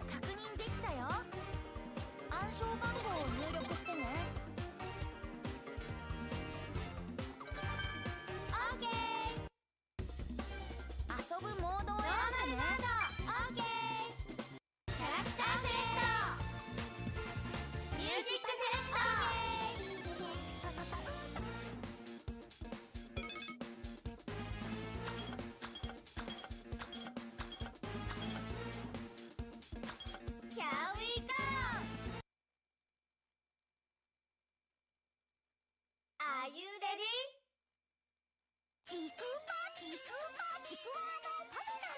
確認できたよ。暗証番号を入力してね。オーケー。遊ぶモードを選んでね。ノーマルモード。オーケー。キャラクターセレクト。ミュージックセレクト。Here we go! Are you ready? ちくわちくわちくわのパンダ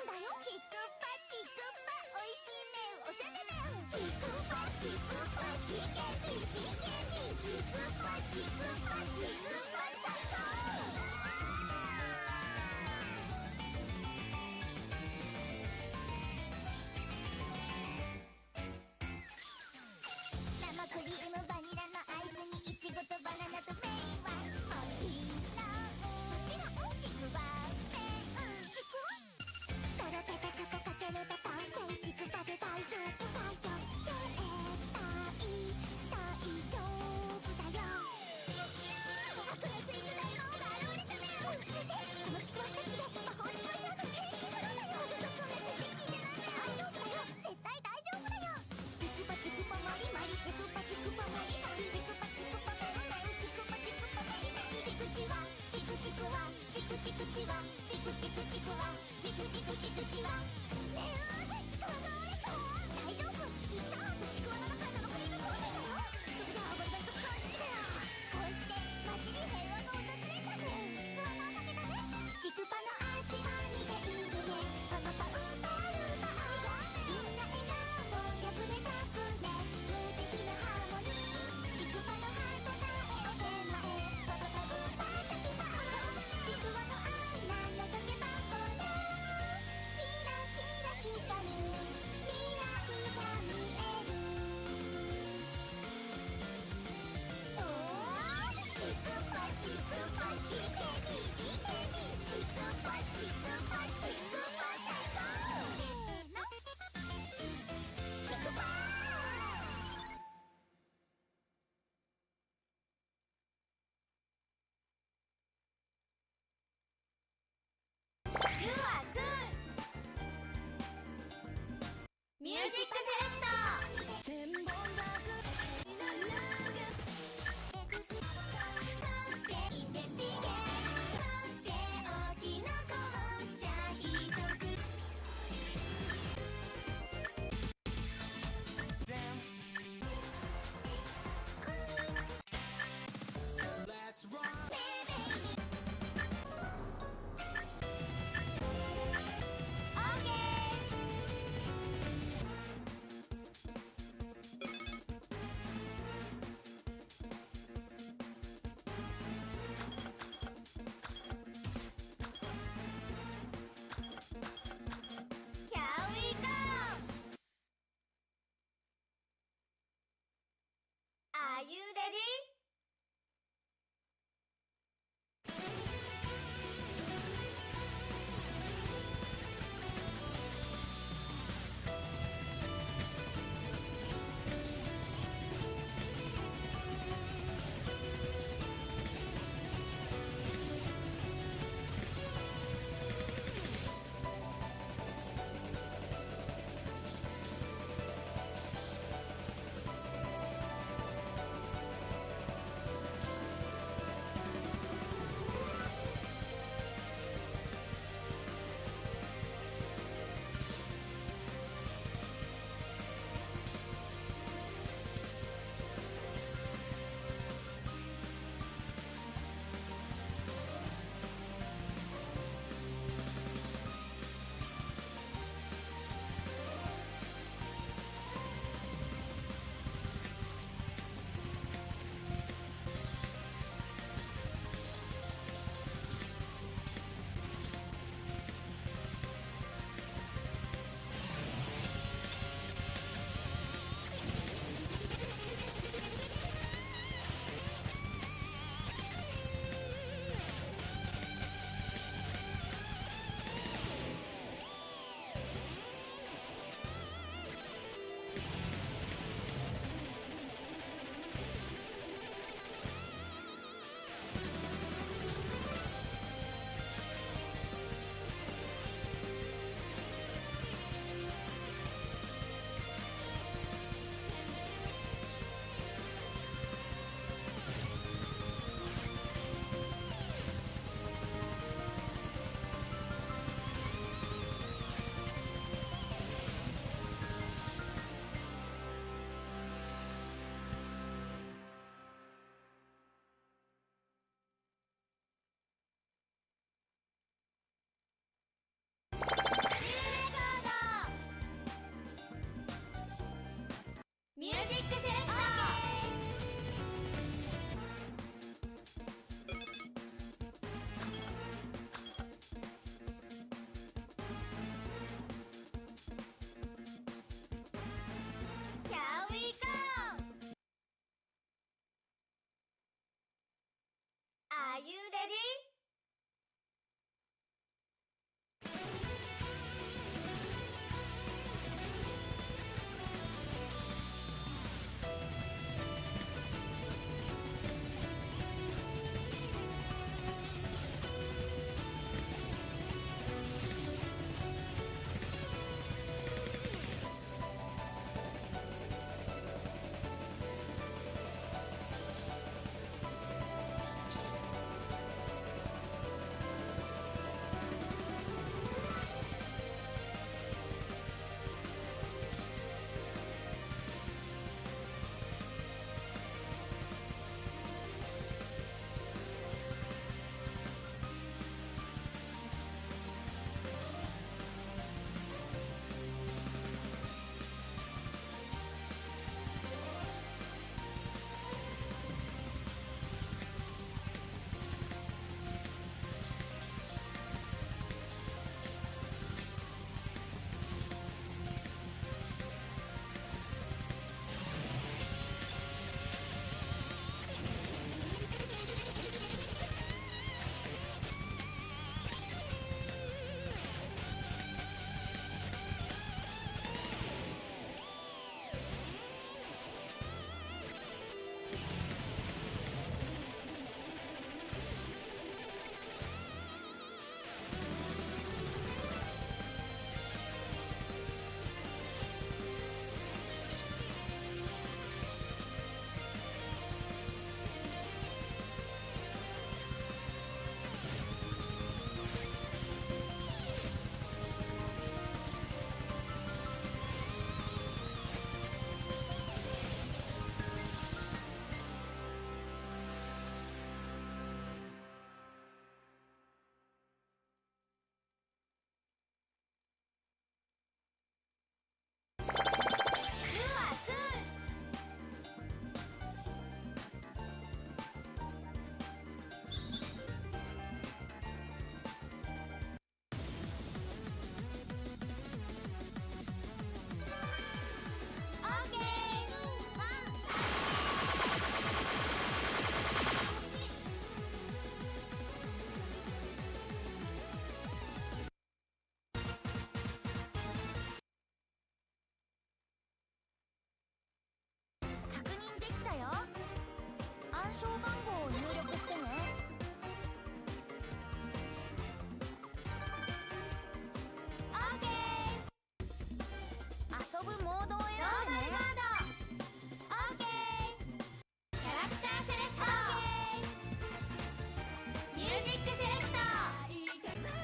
遊ぶモードを選んでね。ノーマルモード。オーケー。キャラクターセレクト。オーケー。ミュージックセレクト。オーケー。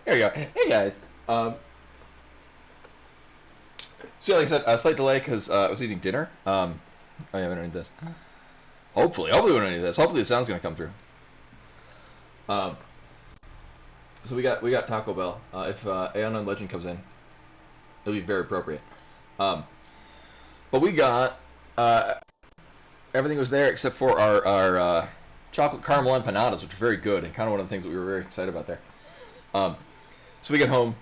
There you go. Hey guys. So like I said, a slight delay because I was eating dinner. Oh yeah, we don't need this. Hopefully we don't need this. Hopefully the sound's gonna come through. So we got Taco Bell. If Aeon and Legend comes in, it'll be very appropriate. But we got everything was there except for our chocolate caramel empanadas, which are very good and kind of one of the things that we were very excited about there. So we get home,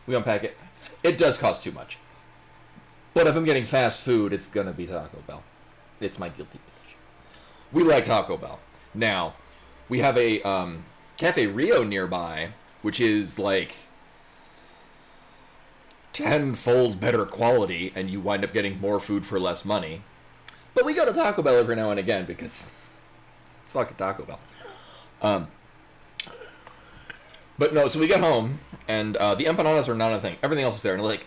we unpack it. It does cost too much. But if I'm getting fast food, it's gonna be Taco Bell. It's my guilty pleasure. We like Taco Bell. Now, we have a Cafe Rio nearby, which is like tenfold better quality, and you wind up getting more food for less money. But we go to Taco Bell every now and again because it's fucking Taco Bell. But no, so we get home, and the empanadas are not a thing. Everything else is there, and like,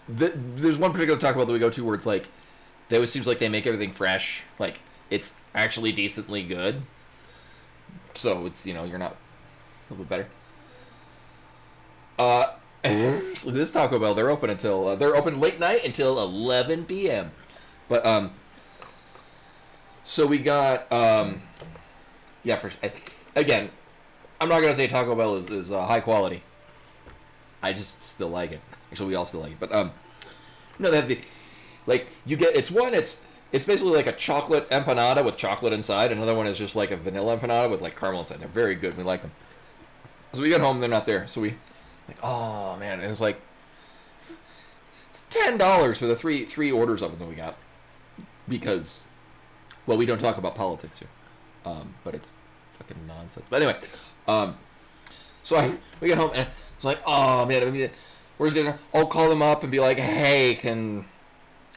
there's one particular Taco Bell that we go to where it's like, they always seems like they make everything fresh. Like, it's actually decently good. So it's, you know, you're not a little bit better. So this Taco Bell, they're open until they're open late night until 11 p.m. But so we got yeah, again, I'm not gonna say Taco Bell is high quality. I just still like it. Actually, we all still like it. But no, they have the, like, you get, it's basically like a chocolate empanada with chocolate inside. Another one is just like a vanilla empanada with like caramel inside. They're very good. We like them. So we get home, they're not there. So we, like, oh man, and it's like, it's $10 for the three orders of them that we got. Because, well, we don't talk about politics here. But it's fucking nonsense. But anyway, so we get home and it's like, oh man, I mean, we're just gonna, I'll call them up and be like, hey,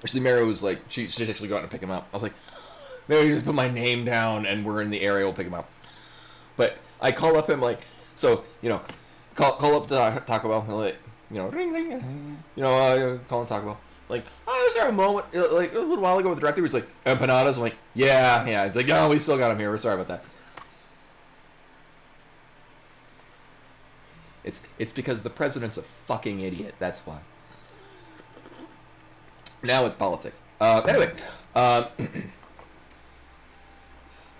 actually Mary was like, she's actually going to pick him up. I was like, maybe just put my name down and we're in the area, we'll pick him up. But I call up him like, so, you know, call up the Taco Bell and like, you know, ring, ring, you know, calling Taco Bell. Like, oh, was there a moment, like a little while ago with the drive-thru, it's like, empanadas? I'm like, yeah. It's like, no, we still got them here, we're sorry about that. It's because the president's a fucking idiot. That's why. Now it's politics. Anyway,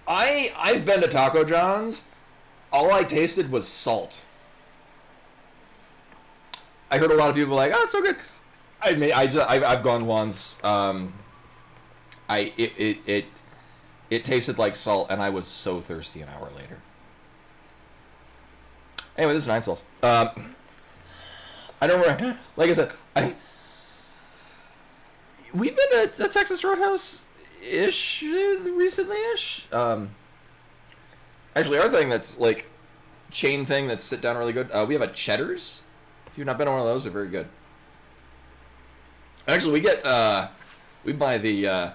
I've been to Taco John's. All I tasted was salt. I heard a lot of people like, oh, it's so good. I've gone once. It tasted like salt, and I was so thirsty an hour later. Anyway, this is 9 Souls. I don't remember. Like I said, we've been to Texas Roadhouse-ish recently-ish. Actually, our thing that's like chain thing that's sit down really good. We have a Cheddar's. If you've not been to one of those, they're very good. Actually, we buy the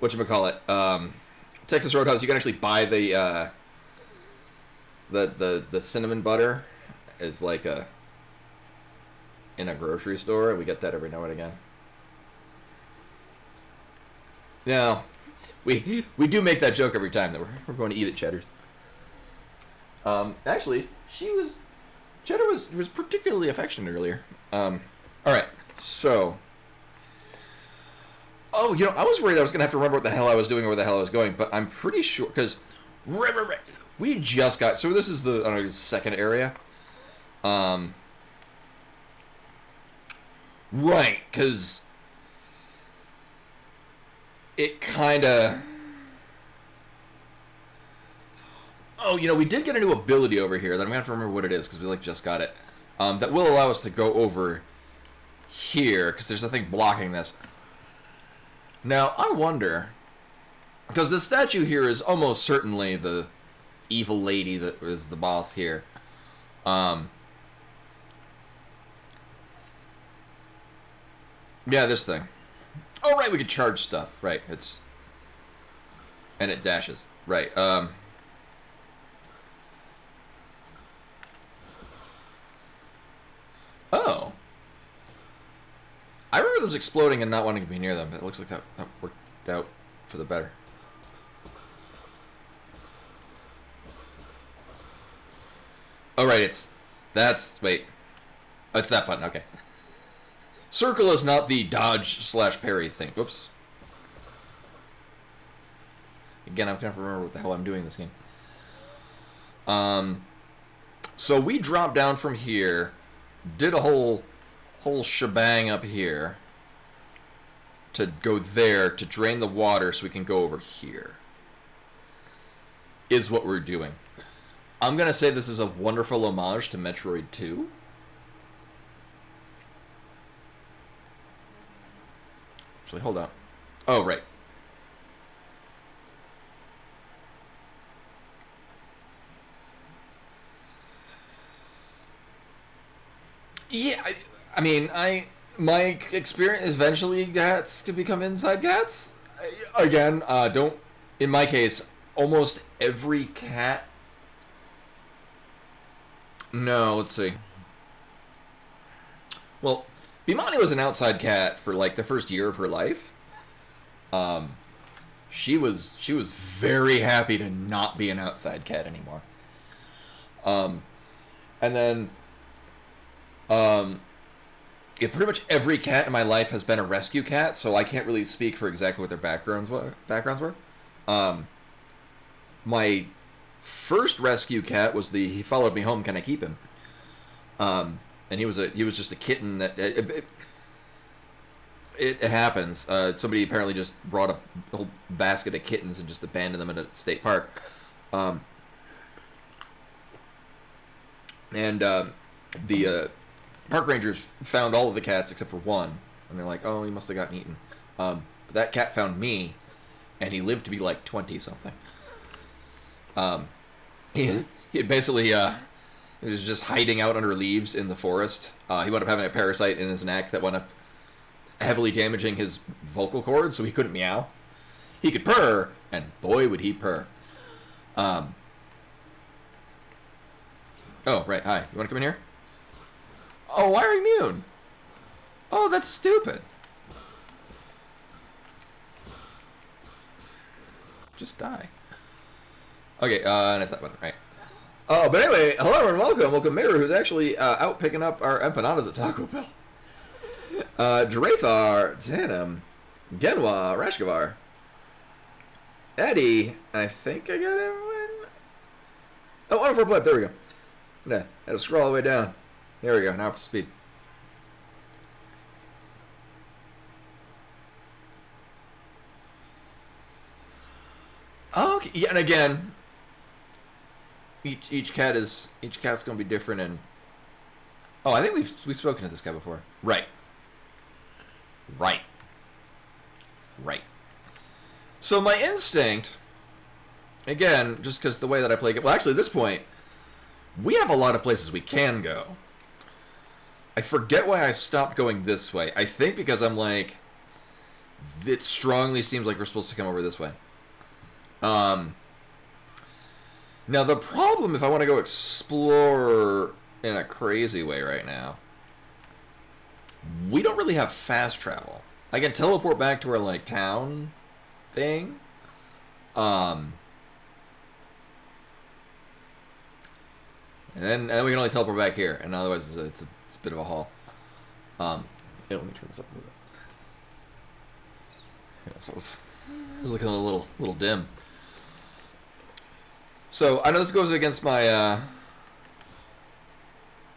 whatchamacallit, Texas Roadhouse. You can actually buy the cinnamon butter is like in a grocery store. We get that every now and again. Now, we do make that joke every time that we're going to eat at Cheddar's. Actually, Cheddar was particularly affectionate earlier. All right, so. Oh, you know, I was worried I was gonna have to remember what the hell I was doing or where the hell I was going, but I'm pretty sure because we just got, so this is the second area. Right, because it kind of. Oh, you know, we did get a new ability over here that I'm gonna have to remember what it is because we just got it. That will allow us to go over here because there's nothing blocking this. Now I wonder, because the statue here is almost certainly the evil lady that was the boss here. Yeah, this thing. Oh, right, we could charge stuff. Right, and it dashes. Right, Oh. I remember those exploding and not wanting to be near them. It looks like that worked out for the better. Oh, right, it's That's... Wait. Oh, it's that button. Okay. Circle is not the dodge/parry thing. Oops. Again, I'm trying to remember what the hell I'm doing in this game. So we dropped down from here, did a whole shebang up here to go there to drain the water so we can go over here. Is what we're doing. I'm gonna say this is a wonderful homage to Metroid 2. Actually, hold on. Oh, right. Yeah, I mean, my experience eventually gets to become inside cats. Again, don't. In my case, almost every cat. No, let's see. Well, Bimani was an outside cat for like the first year of her life. She was very happy to not be an outside cat anymore. And then. Yeah, pretty much every cat in my life has been a rescue cat, so I can't really speak for exactly what their backgrounds were. My first rescue cat was he followed me home. Can I keep him? And he was just a kitten that it happens. Somebody apparently just brought a whole basket of kittens and just abandoned them at a state park. The park rangers found all of the cats except for one, and they're like, "Oh, he must have gotten eaten." But that cat found me, and he lived to be like 20-something. He had basically he was just hiding out under leaves in the forest. He wound up having a parasite in his neck that wound up heavily damaging his vocal cords, so he couldn't meow. He could purr, and boy would he purr. Oh, right, hi. You want to come in here? Oh, why are you immune? Oh, that's stupid. Just die. Okay, and it's that button, right. Oh, but anyway, hello and welcome. Welcome Meru, who's actually out picking up our empanadas at Taco Bell. Drathar, Tanim, Genwa, Rashkavar, Eddie, I think I got everyone. Oh, 104 blood, there we go. Yeah, had to scroll all the way down. There we go, now up to speed. Okay, yeah, and again, each cat's gonna be different, and oh, I think we've spoken to this guy before. Right. So my instinct, again, just because the way that I play it, well, actually, at this point, we have a lot of places we can go. I forget why I stopped going this way. I think because I'm like, it strongly seems like we're supposed to come over this way. Now the problem, if I want to go explore in a crazy way right now, we don't really have fast travel. I can teleport back to our like town thing. And then we can only teleport back here, and otherwise it's a bit of a haul. Yeah, let me turn this up a little bit. Yeah, so it's looking a little dim. So I know this goes against my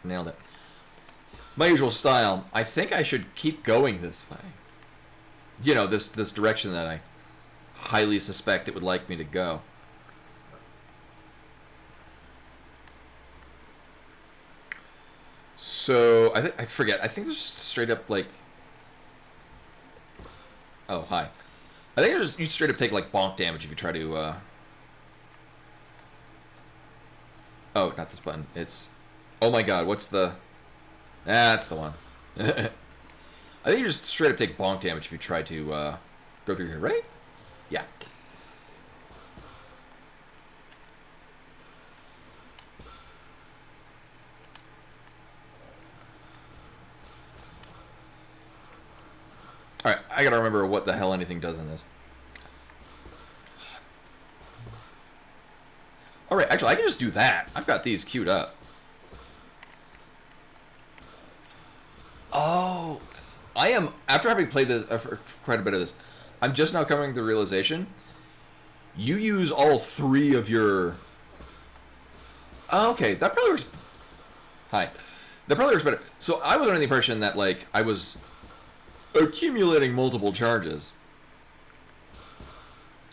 nailed it. My usual style. I think I should keep going this way. You know, this direction that I highly suspect it would like me to go. So I forget. I think there's just straight up like. Oh hi. I think you straight up take like bonk damage if you try to. Oh, not this button. It's. Oh my God! What's the? That's the one. I think you just straight up take bonk damage if you try to go through here, right? Yeah. Alright, I gotta remember what the hell anything does in this. Alright, actually, I can just do that. I've got these queued up. I am, after having played this for quite a bit of this, I'm just now coming to the realization you use all 3 of your... Oh, okay, that probably works... Hi. That probably works better. So I was under the impression that, like, I was accumulating multiple charges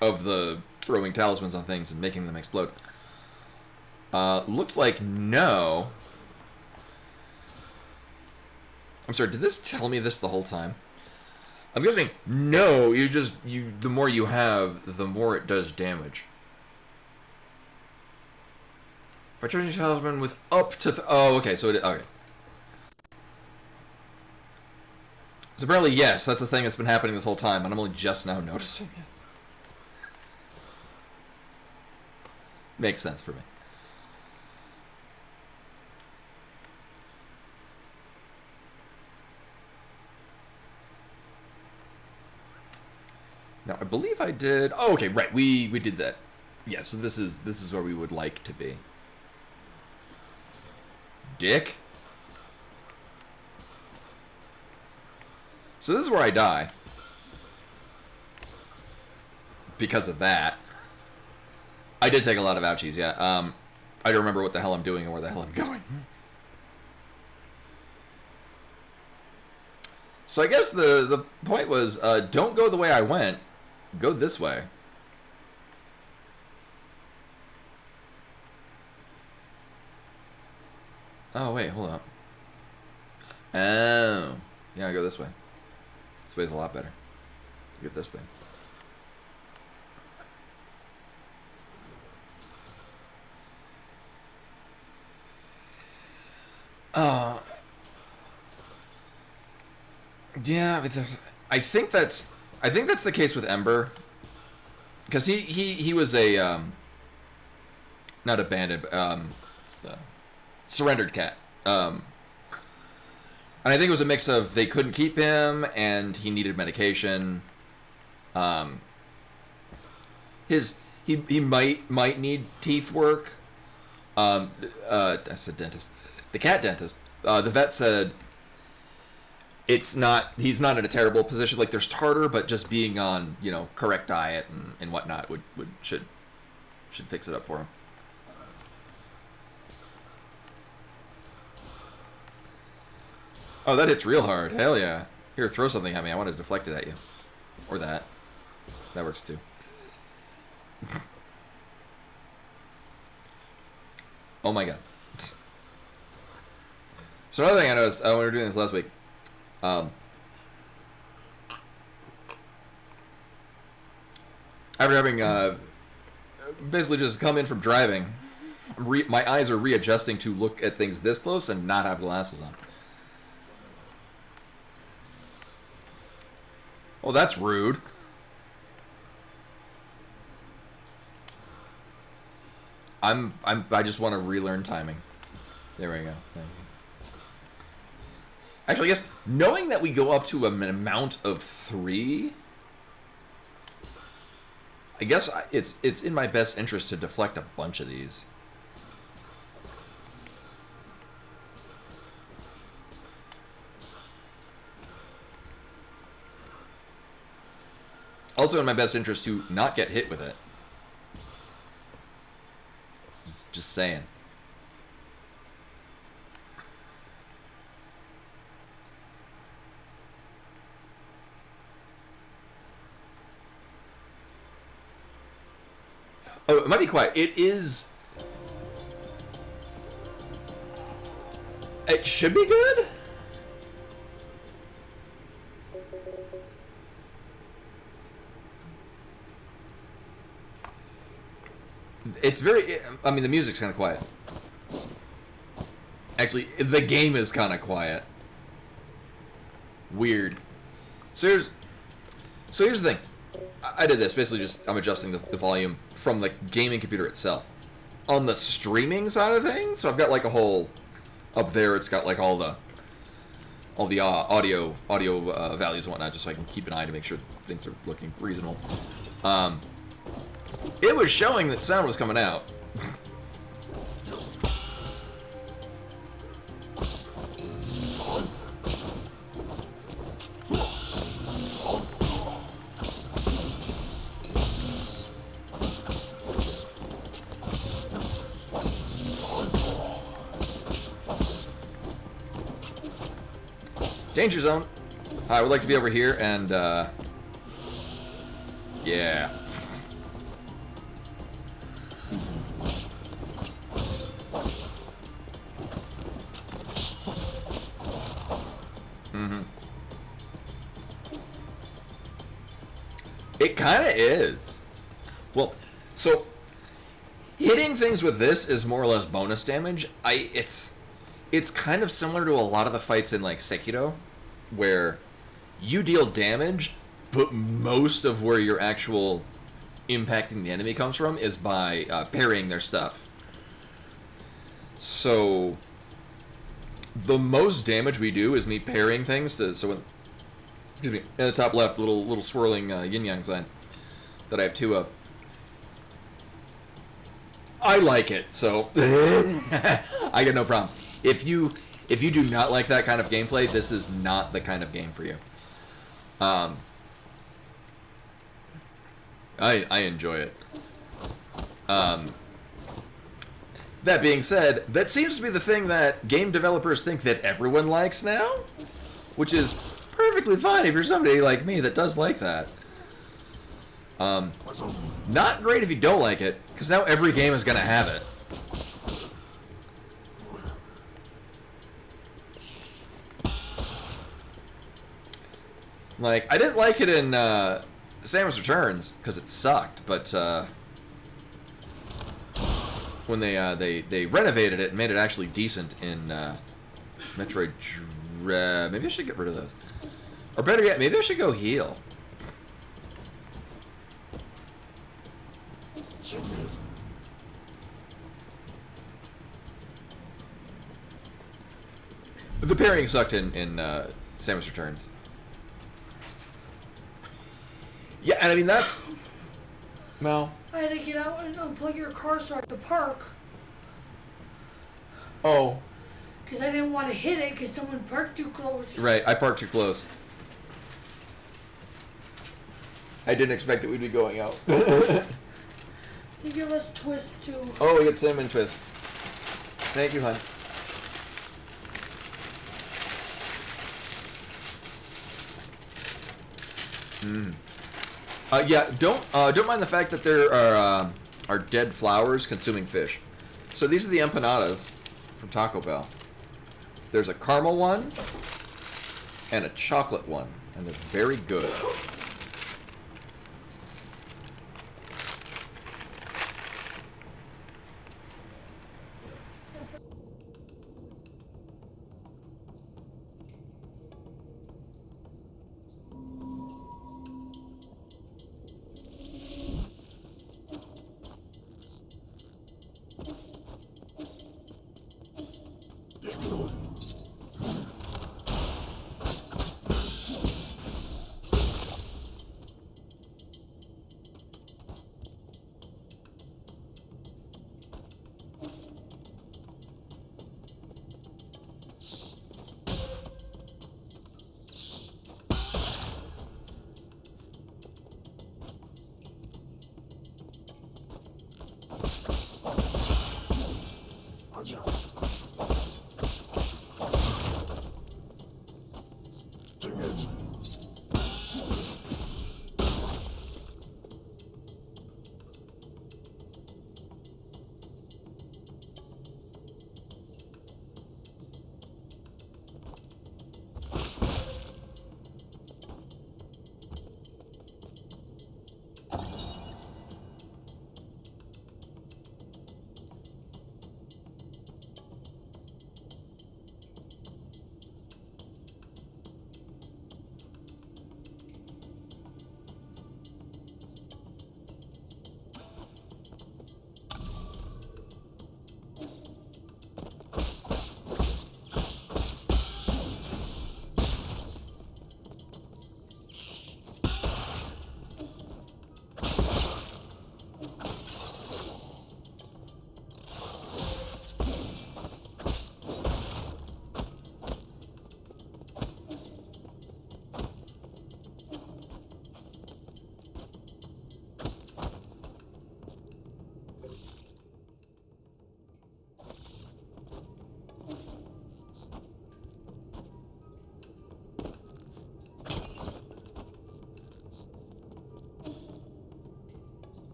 of the throwing talismans on things and making them explode. Looks like no. I'm sorry, did this tell me this the whole time? I'm guessing no, the more you have, the more it does damage. By charging talisman with up to oh, okay, so okay. So apparently, yes, that's a thing that's been happening this whole time, and I'm only just now noticing it. Makes sense for me. Now, I believe I did... Oh, okay, right, we did that. Yeah, so this is where we would like to be. Dick? So this is where I die. Because of that. I did take a lot of ouchies, yeah. I don't remember what the hell I'm doing or where the hell I'm going. So I guess the point was, don't go the way I went. Go this way. Oh, wait, hold up. Oh. Yeah, I go this way. This way's a lot better. Get this thing. Yeah, I think that's the case with Ember, because he was a not abandoned, surrendered cat. And I think it was a mix of they couldn't keep him and he needed medication. He might need teeth work. I said dentist. The cat dentist. The vet said he's not in a terrible position. Like, there's tartar, but just being on, correct diet and whatnot should fix it up for him. Oh, that hits real hard. Hell yeah. Here, throw something at me. I want to deflect it at you. Or that. That works too. Oh my god. So another thing I noticed when we were doing this last week, after having basically just come in from driving, my eyes are readjusting to look at things this close and not have glasses on. Oh, that's rude. I just want to relearn timing. There we go. Thank you. Actually, I guess knowing that we go up to an amount of 3, I guess it's in my best interest to deflect a bunch of these. Also in my best interest to not get hit with it. Just saying. Oh, it might be quiet. It is... It should be good? It's very... I mean, the music's kind of quiet. Actually, the game is kind of quiet. Weird. So here's the thing. I did this. Basically, I'm adjusting the volume from the gaming computer itself. On the streaming side of things, so I've got like a whole... Up there, it's got like all the audio values and whatnot, just so I can keep an eye to make sure things are looking reasonable. It was showing that sound was coming out. Danger zone. I would like to be over here and, yeah. Mm-hmm. It kind of is. Well, so hitting things with this is more or less bonus damage. It's kind of similar to a lot of the fights in like Sekiro, where you deal damage, but most of where your actual impacting the enemy comes from is by parrying their stuff. So the most damage we do is me parrying things to when, excuse me, in the top left, little swirling yin yang signs that I have 2 of. I like it, so I get no problem. If you do not like that kind of gameplay, this is not the kind of game for you. I enjoy it. That being said, that seems to be the thing that game developers think that everyone likes now, which is perfectly fine if you're somebody like me that does like that. Not great if you don't like it, because now every game is going to have it. Like, I didn't like it in Samus Returns, because it sucked, but when they renovated it and made it actually decent in Metroid Dread, maybe I should get rid of those. Or better yet, maybe I should go heal. The parrying sucked in Samus Returns. Yeah, and I mean that's... Well... I had to get out and unplug your car so I could park. Oh. Because I didn't want to hit it because someone parked too close. Right, I parked too close. I didn't expect that we'd be going out. You give us twists too. Oh, we get cinnamon twist. Thank you, hon. Yeah, don't mind the fact that there are dead flowers consuming fish. So these are the empanadas from Taco Bell. There's a caramel one and a chocolate one, and they're very good.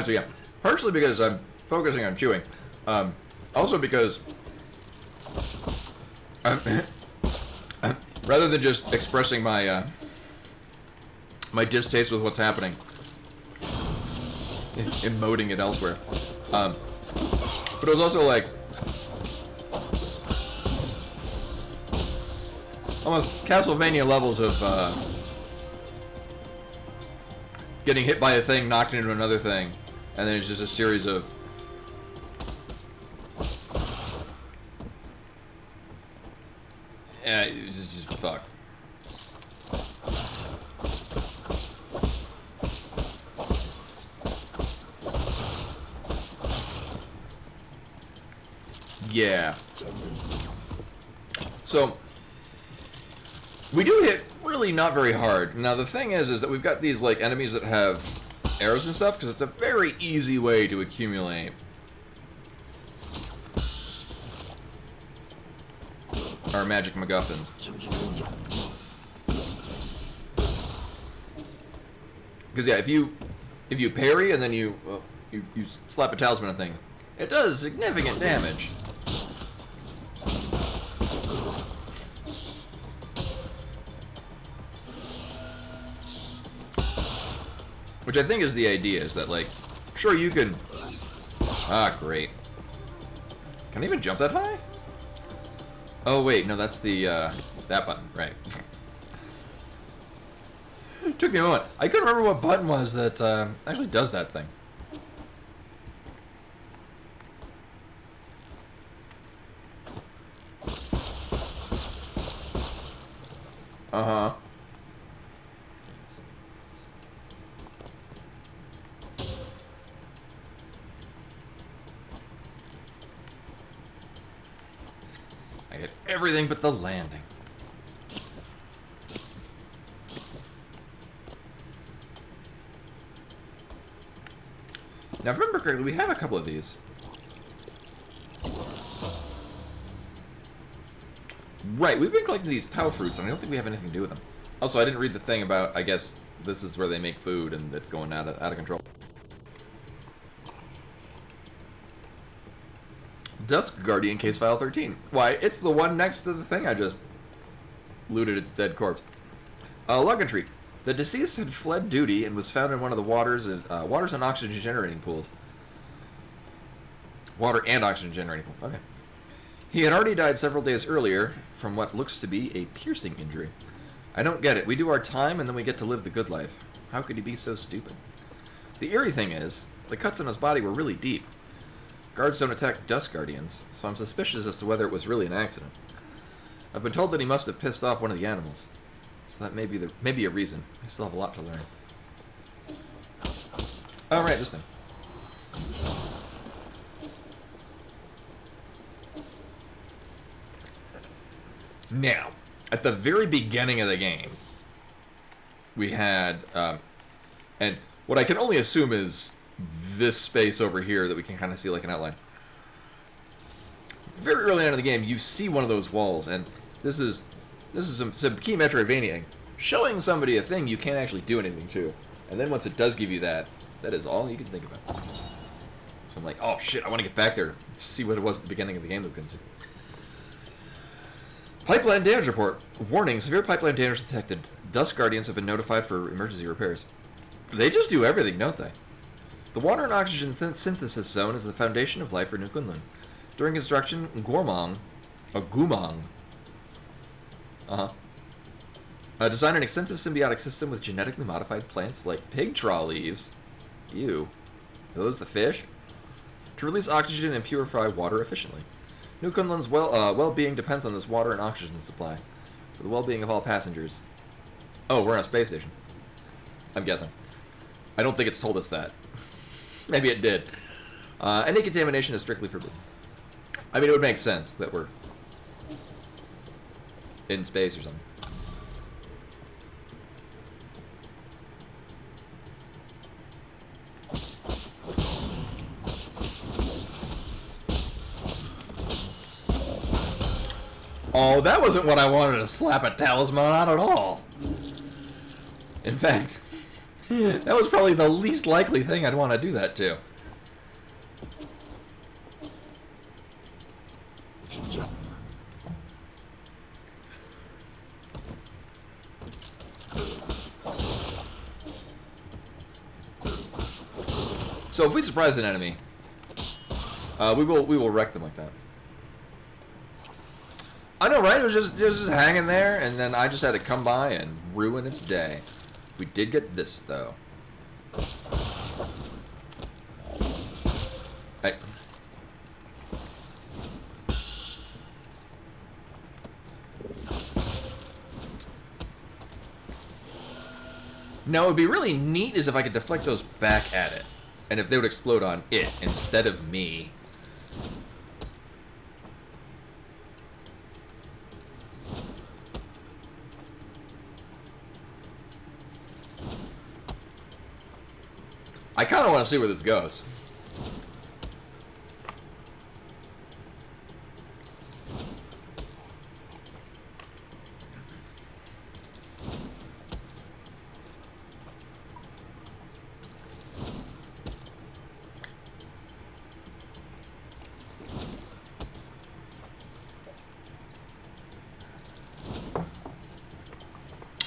So yeah, partially because I'm focusing on chewing, also because rather than just expressing my my distaste with what's happening, emoting it elsewhere, but it was also like almost Castlevania levels of getting hit by a thing, knocked into another thing, and then it's just a series of it's just fuck. Yeah. So we do hit really not very hard. Now the thing is that we've got these like enemies that have arrows and stuff because it's a very easy way to accumulate our magic MacGuffins. Because yeah, if you parry and then you slap a talisman thing, it does significant damage. Which I think is the idea, is that, like, sure, you can... Ah, great. Can I even jump that high? Oh, wait, no, that's the, that button, right. It took me a moment. I couldn't remember what button was that, actually does that thing. Uh-huh. I get everything but the landing. Now, if I remember correctly, we have a couple of these. Right, we've been collecting these Tau fruits, and I don't think we have anything to do with them. Also, I didn't read the thing about, I guess, this is where they make food, and it's going out of control. Dusk Guardian Case File 13. Why, it's the one next to the thing I just looted its dead corpse. Log entry. The deceased had fled duty and was found in one of the waters and oxygen generating pools. Water and oxygen generating pool. Okay. He had already died several days earlier from what looks to be a piercing injury. I don't get it. We do our time and then we get to live the good life. How could he be so stupid? The eerie thing is, the cuts on his body were really deep. Guards don't attack Dusk Guardians, so I'm suspicious as to whether it was really an accident. I've been told that he must have pissed off one of the animals. So that may be a reason. I still have a lot to learn. Oh, right, this thing. Now, at the very beginning of the game, we had, and what I can only assume is this space over here that we can kind of see like an outline. Very early on in the game, you see one of those walls, and this is some key Metroidvania, showing somebody a thing you can't actually do anything to, and then once it does give you that, that is all you can think about. So I'm like, oh shit, I want to get back there to see what it was at the beginning of the game that we couldn't see. Pipeline damage report. Warning, severe pipeline damage detected. Dusk Guardians have been notified for emergency repairs. They just do everything, don't they? The water and oxygen synthesis zone is the foundation of life for New Kunlun. During construction, Gumang Design an extensive symbiotic system with genetically modified plants like pig straw leaves. Ew. Are those the fish? To release oxygen and purify water efficiently. New Kunlun's well-being depends on this water and oxygen supply. For the well-being of all passengers. Oh, we're on a space station. I'm guessing. I don't think it's told us that. Maybe it did. Any contamination is strictly forbidden. I mean, it would make sense that we're in space or something. Oh, that wasn't what I wanted to slap a talisman on at all. In fact, that was probably the least likely thing I'd want to do that to. So if we surprise an enemy, we will wreck them like that. I know, right? It was just hanging there, and then I just had to come by and ruin its day. We did get this, though. Hey. Now, it would be really neat is if I could deflect those back at it, and if they would explode on it instead of me. I kind of want to see where this goes.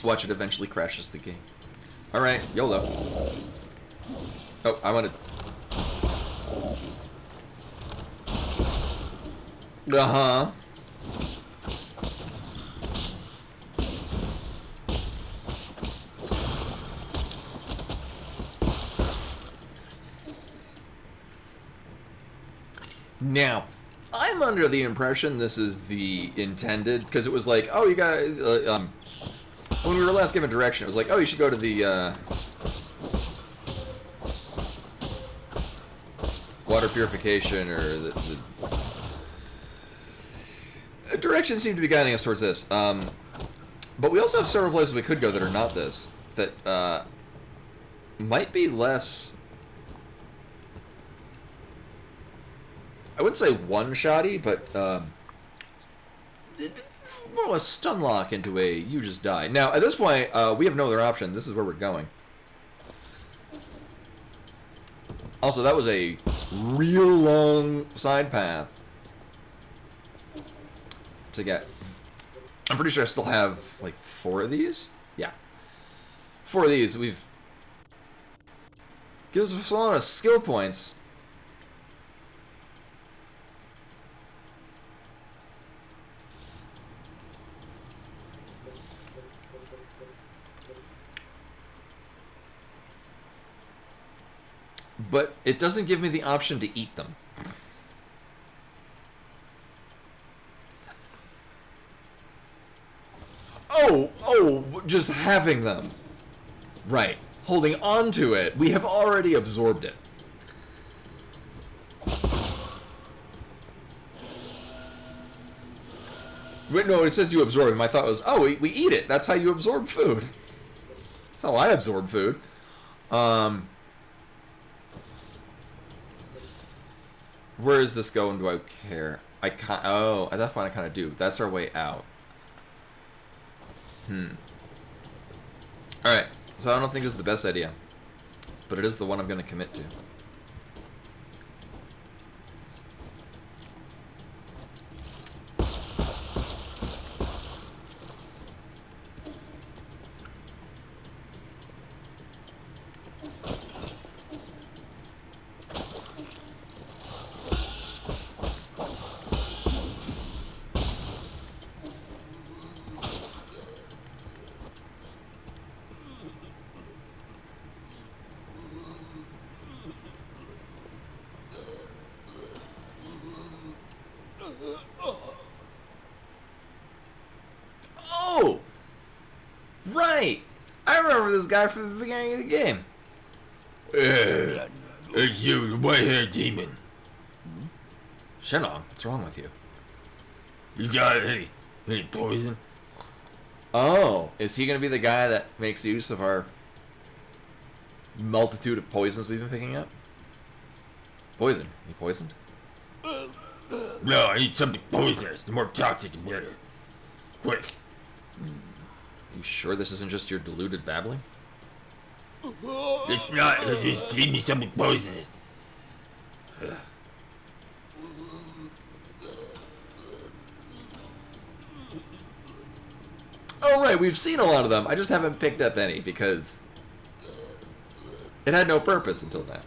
Watch it eventually crashes the game. Alright, YOLO. Oh, I wanted... Uh-huh. Now, I'm under the impression this is the intended, because it was like, oh, you got, when we were last given direction, it was like, oh, you should go to the, water purification, or the direction seemed to be guiding us towards this. But we also have several places we could go that are not this, that, might be less... I wouldn't say one-shotty, but, more or less stun lock into a you just die. Now, at this point, we have no other option. This is where we're going. Also, that was a real long side path to get. I'm pretty sure I still have, like, 4 of these? Yeah. 4 of these. We've... gives us a lot of skill points. But it doesn't give me the option to eat them. Oh, just having them. Right. Holding on to it. We have already absorbed it. Wait, no, it says you absorb it. My thought was, oh, we eat it. That's how you absorb food. That's how I absorb food. Where is this going? Do I care? I can't. Oh, at that point I kind of do. That's our way out. Alright, so I don't think this is the best idea. But it is the one I'm going to commit to. I remember this guy from the beginning of the game. It's you, the white-haired demon. Shenong, what's wrong with you? You got any poison? Oh, is he going to be the guy that makes use of our multitude of poisons we've been picking up? Poison? You poisoned? No, I need something poisonous. The more toxic, the better. Quick. You sure this isn't just your deluded babbling? It's not. Just give me something poisonous. Oh, right, we've seen a lot of them. I just haven't picked up any because it had no purpose until now.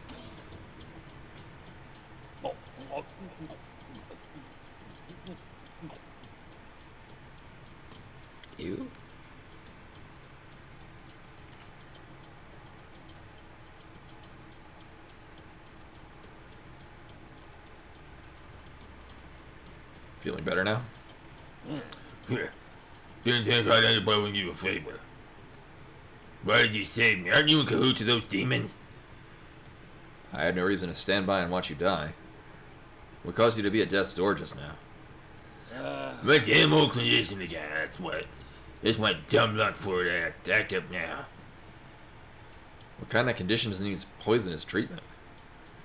You? Feeling better now? Here. Didn't think I'd end up owing you a favor. Why did you save me? Aren't you in cahoots with those demons? I had no reason to stand by and watch you die. What caused you to be at death's door just now? My damn old condition again, that's what. It's my dumb luck for it to act up now. What kind of conditions needs poisonous treatment?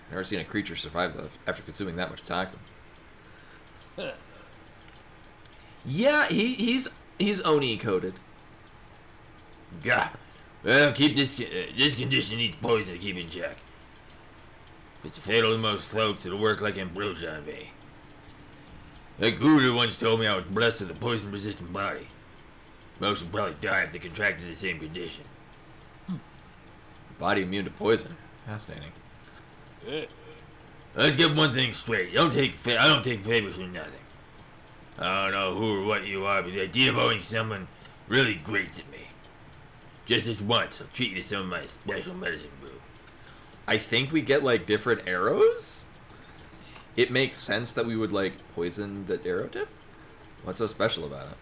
I've never seen a creature survive after consuming that much toxin. Yeah, he's Oni coded. Gah. Well, keep this condition needs poison to keep in check. If it's fatal to most folks, it'll work like ambrosia on me. That guru once told me I was blessed with a poison-resistant body. Most would probably die if they contracted the same condition. Body immune to poison. Fascinating. Let's get one thing straight. I don't take favors for nothing. I don't know who or what you are, but the idea of owing someone really grates at me. Just this once, I'll treat you to some of my special medicine brew. I think we get like different arrows. It makes sense that we would like poison the arrow tip. What's so special about it?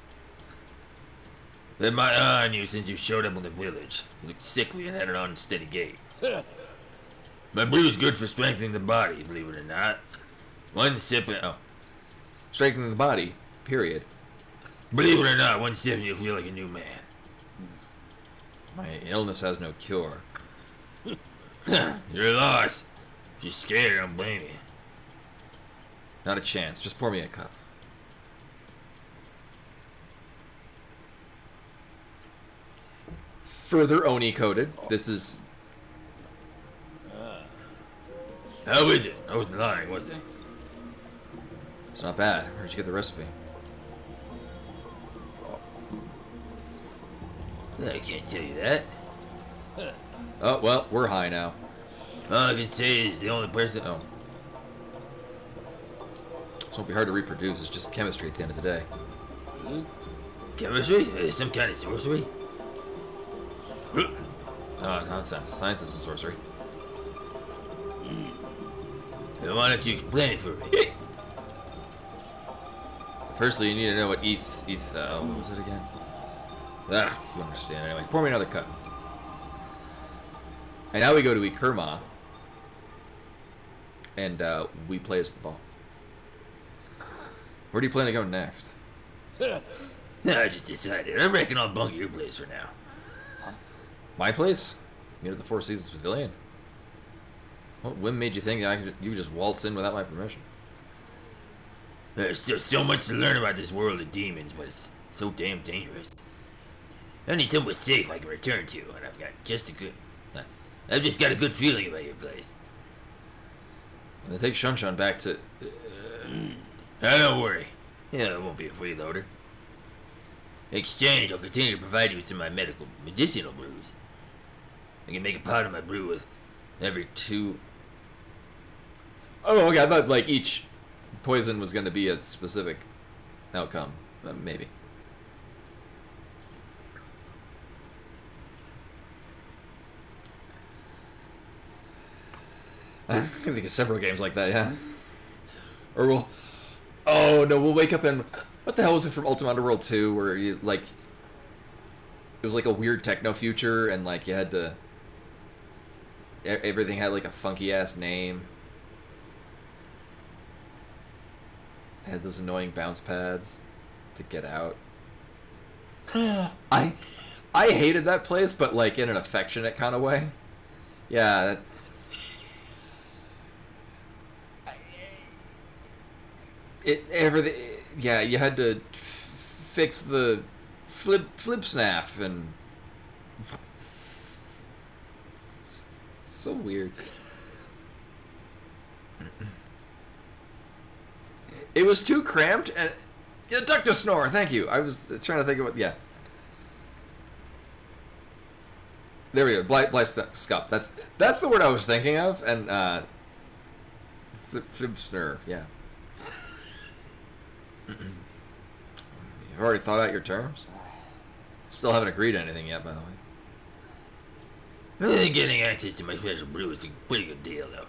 Been my eye on you since you showed up in the village. You looked sickly and had an unsteady gait. My brew is good for strengthening the body, believe it or not. One sip and Strengthening the body. Period. believe it or not, one sip and you'll feel like a new man. My illness has no cure. You're lost. If you're scared, I don't blame you. Not a chance. Just pour me a cup. Further Oni coded. This is. How is it? I wasn't lying, was I? It's not bad. Where'd you get the recipe? I can't tell you that. Oh, well, we're high now. All I can say is the only person... Oh. This won't be hard to reproduce. It's just chemistry at the end of the day. Chemistry? Some kind of sorcery? Oh, nonsense. Science isn't sorcery. Then why don't you explain it for me? Firstly, you need to know what what was it again? You understand anyway. Pour me another cup. And now we go to Ikurma. And we play as the boss. Where do you plan to go next? I just decided. I reckon I'll bunk your place for now. My place? Near the Four Seasons Pavilion. What whim made you think you could just waltz in without my permission? There's still so much to learn about this world of demons, but it's so damn dangerous. I need somewhere safe I can return to, and I've just got a good feeling about your place. And they take Shunshan back to... Don't worry. Yeah, I won't be a freeloader. In exchange, I'll continue to provide you with some of my medicinal brews. I can make a pot of my brew with every 2... Oh, okay, I thought like each poison was going to be a specific outcome. Maybe. I can think of several games like that, yeah. Or we'll... Oh, no, we'll wake up and... What the hell was it from Ultima Underworld 2 where you, like... it was like a weird techno future, and like you had to. Everything had like a funky ass name. It had those annoying bounce pads to get out. I hated that place, but like in an affectionate kind of way. Yeah. Everything. Yeah, you had to fix the flip snap and. So weird. It was too cramped and yeah, duck to snore. Thank you. I was trying to think of what. Yeah. There we go. Scup. That's the word I was thinking of. And flipsner. Yeah. You've already thought out your terms. Still haven't agreed to anything yet, by the way. I think getting access to my special brew is a pretty good deal, though.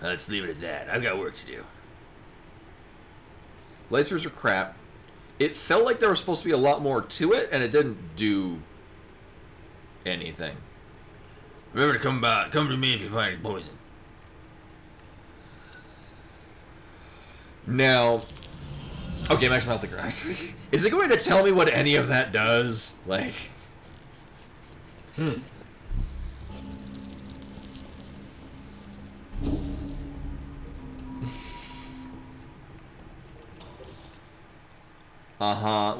Let's leave it at that. I've got work to do. Lightspheres are crap. It felt like there was supposed to be a lot more to it, and it didn't do anything. Remember to come to me if you find any poison. Now, okay, Max Mouth the Grass. Is it going to tell me what any of that does? Like,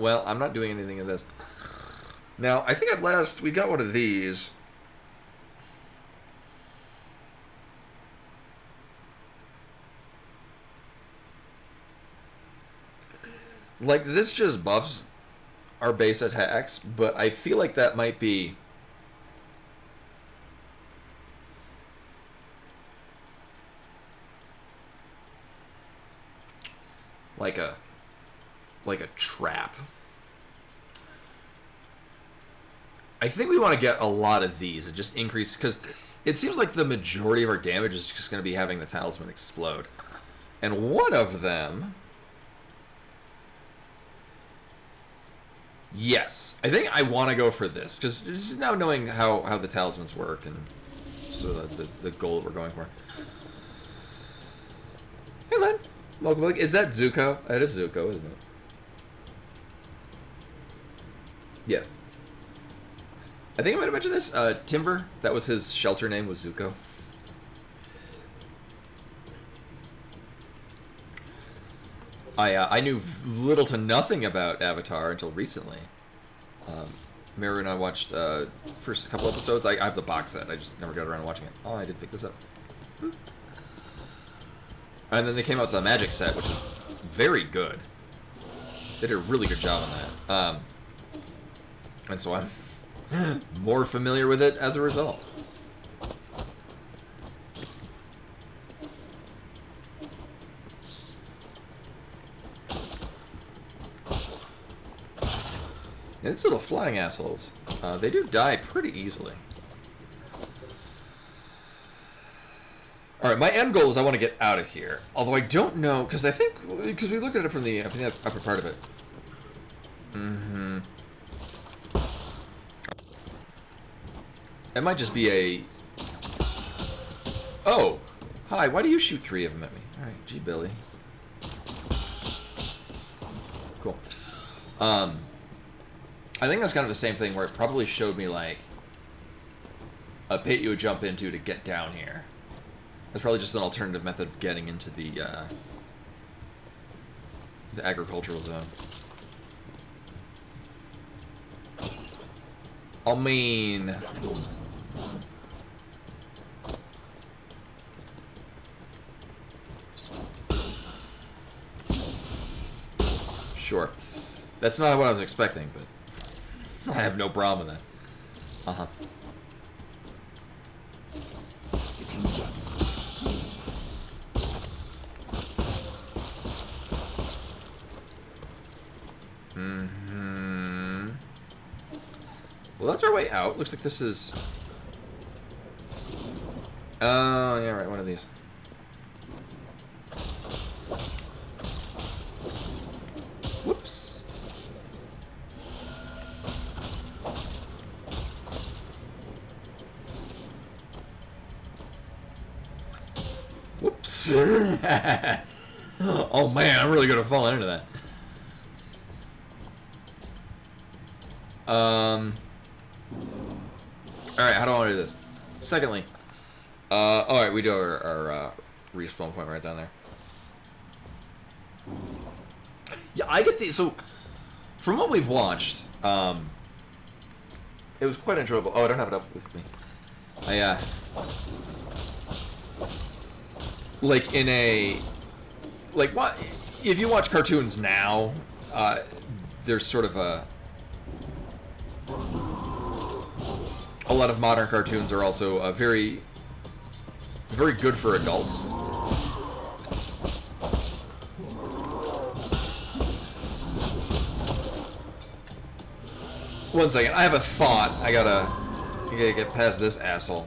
well, I'm not doing anything of this. Now, I think at last we got one of these. Like, this just buffs our base attacks, but I feel like that might be... like a trap. I think we want to get a lot of these and just increase, because it seems like the majority of our damage is just going to be having the talisman explode. And one of them... Yes, I think I want to go for this, just now knowing how the talismans work and so the goal that we're going for. Hey, Len. Welcome back. Is that Zuko? That is Zuko, isn't it? Yes. I think I might have mentioned this. Timber, that was his shelter name, was Zuko. I knew little to nothing about Avatar until recently. Mary and I watched first couple episodes. I have the box set. I just never got around to watching it. Oh, I did pick this up. And then they came out with the Magic set, which is very good. They did a really good job on that. And so I'm more familiar with it as a result. Yeah, these little flying assholes, they do die pretty easily. Alright, my end goal is I want to get out of here. Although I don't know, because we looked at it from the upper part of it. It might just be a... Oh! Hi, why do you shoot 3 of them at me? Alright, gee, Billy. Cool. I think that's kind of the same thing where it probably showed me, like, a pit you would jump into to get down here. That's probably just an alternative method of getting into the agricultural zone. I mean... Sure. That's not what I was expecting, but I have no problem with that. Uh-huh. Well, that's our way out. Looks like this is... Oh, yeah, right, one of these. Whoops. Yes! Oh man, I'm really good at falling into that. Alright, how do I want to do this? Secondly, alright, we do our respawn point right down there. Yeah, I get the, so, from what we've watched, it was quite enjoyable. Oh, I don't have it up with me. Like in a, like what, if you watch cartoons now, there's sort of a lot of modern cartoons are also very good for adults. One second, I have a thought. I gotta get past this asshole.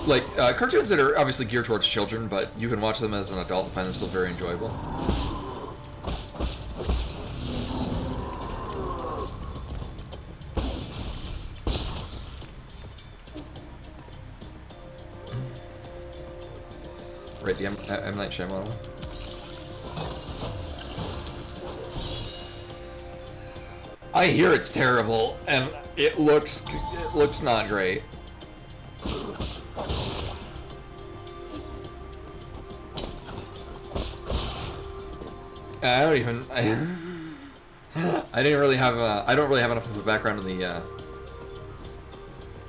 Like, cartoons that are obviously geared towards children, but you can watch them as an adult and find them still very enjoyable. Right, the M. Night Shyamalan one. I hear it's terrible, and it looks not great. I don't even. I didn't really have. I don't really have enough of a background in the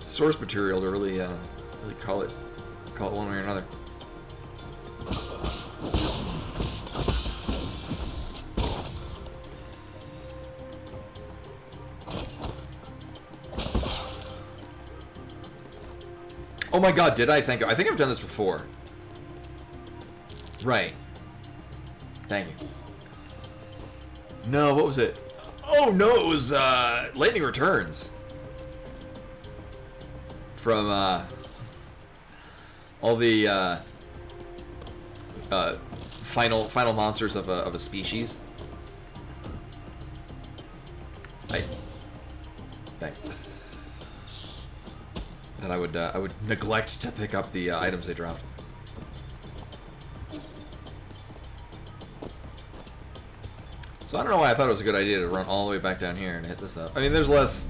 source material to really call it one way or another. Oh my god, did I think I've done this before. Right. Thank you. No, what was it? Oh no, it was Lightning Returns. From all the final monsters of a species. Thanks. That I would neglect to pick up the items they dropped. So I don't know why I thought it was a good idea to run all the way back down here and hit this up. I mean, there's less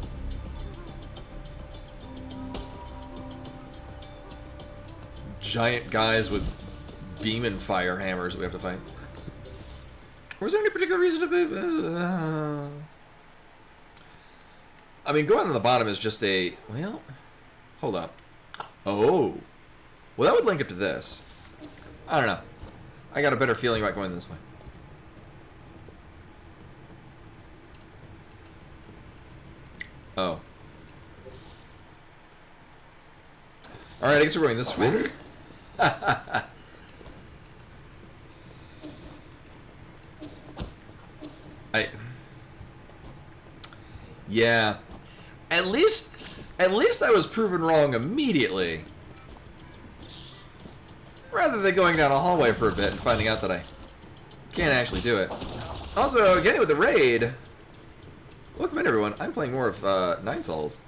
giant guys with demon fire hammers that we have to fight. Was there any particular reason to be? I mean, going on the bottom is just a, well, hold up. Oh. Well, that would link up to this. I don't know. I got a better feeling about going this way. Oh. Alright, I guess we're going this way. Yeah. At least I was proven wrong immediately. Rather than going down a hallway for a bit and finding out that I can't actually do it. Also, getting with the raid. Welcome in, everyone. I'm playing more of Nine Souls.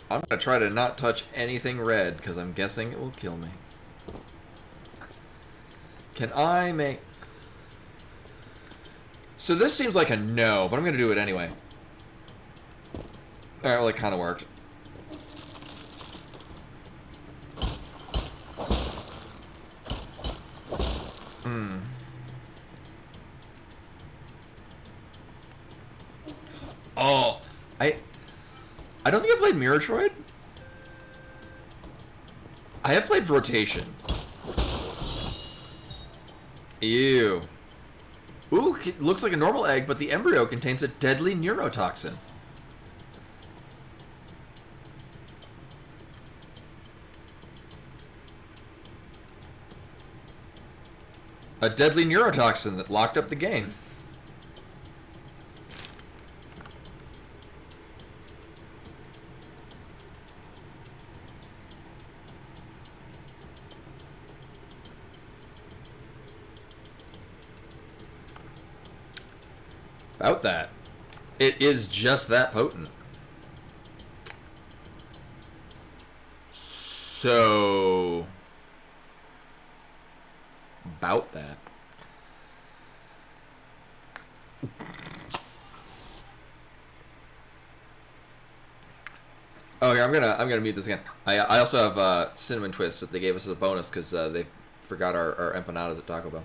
I'm gonna try to not touch anything red, because I'm guessing it will kill me. Can I make... So this seems like a no, but I'm gonna do it anyway. Alright, well it kinda worked. Oh, I don't think I've played Miratroid. I have played Rotation. Ew. Ooh, looks like a normal egg, but the embryo contains a deadly neurotoxin. A deadly neurotoxin that locked up the game. About that. It is just that potent. So... About that. Oh, here, I'm gonna mute this again. I also have cinnamon twists that they gave us as a bonus because they forgot our empanadas at Taco Bell.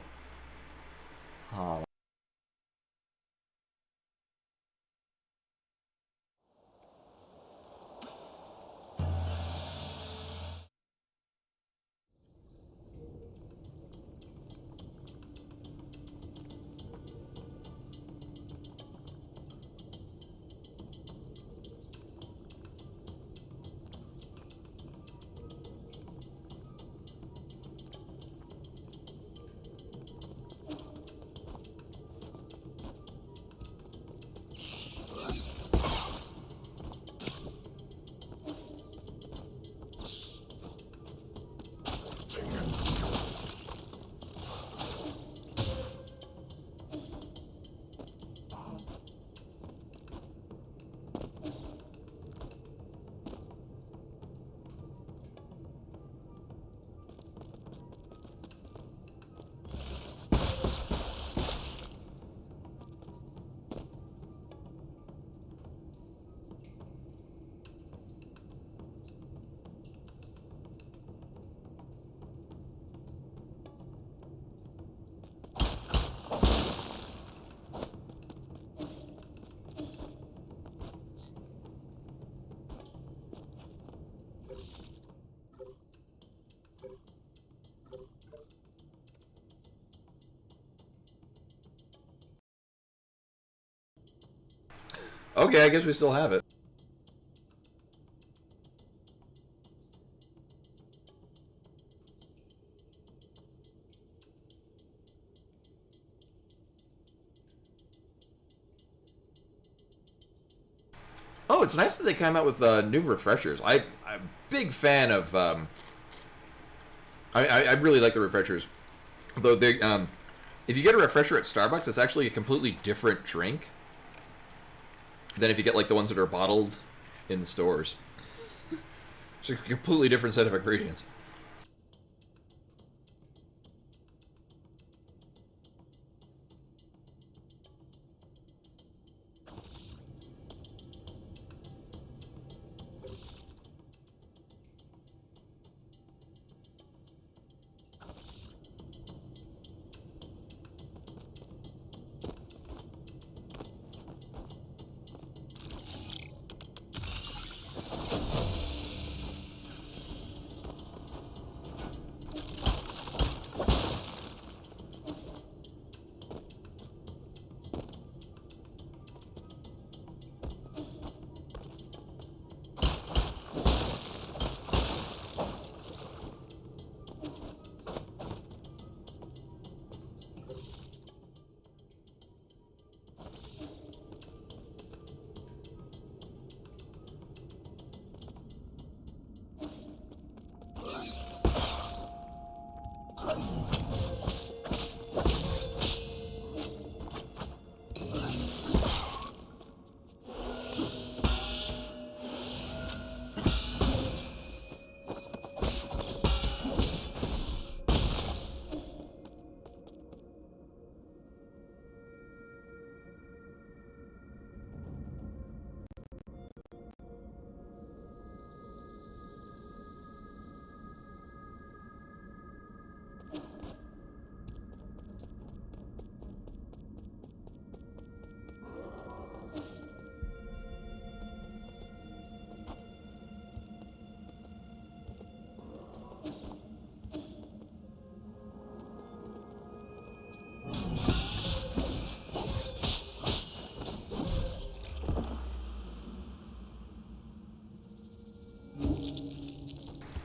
Oh. Okay, I guess we still have it. Oh, it's nice that they came out with new refreshers. I'm a big fan of. I really like the refreshers. Though they, if you get a refresher at Starbucks, it's actually a completely different drink than if you get like the ones that are bottled in the stores. It's a completely different set of ingredients.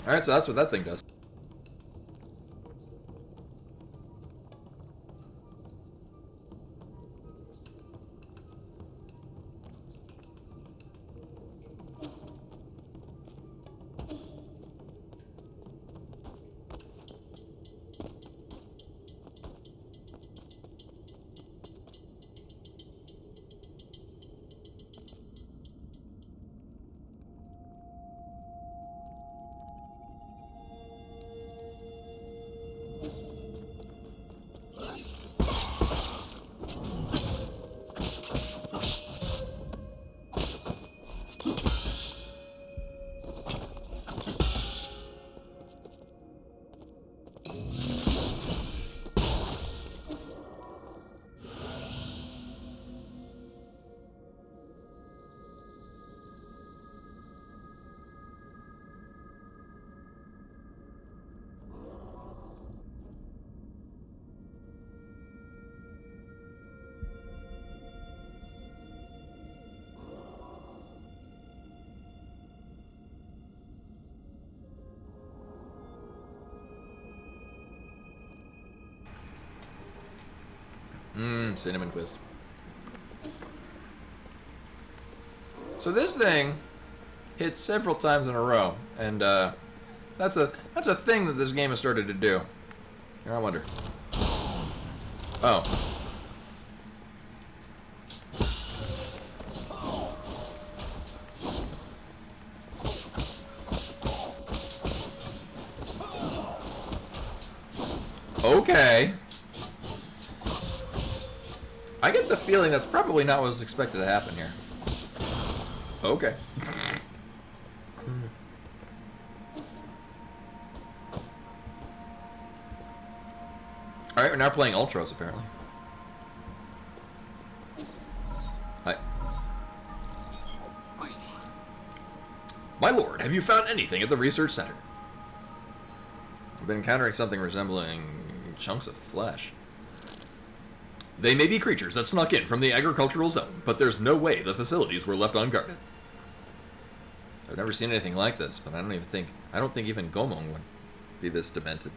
Alright, so that's what that thing does. Cinnamon twist. So this thing hits several times in a row, and that's a thing that this game has started to do. Here, I wonder. Oh. Okay. I get the feeling that's probably not what was expected to happen here. Okay. Alright, we're now playing Ultros, apparently. Hi. My lord, have you found anything at the research center? I've been encountering something resembling chunks of flesh. They may be creatures that snuck in from the agricultural zone, but there's no way the facilities were left unguarded. I've never seen anything like this, but I don't think even Gomong would be this demented.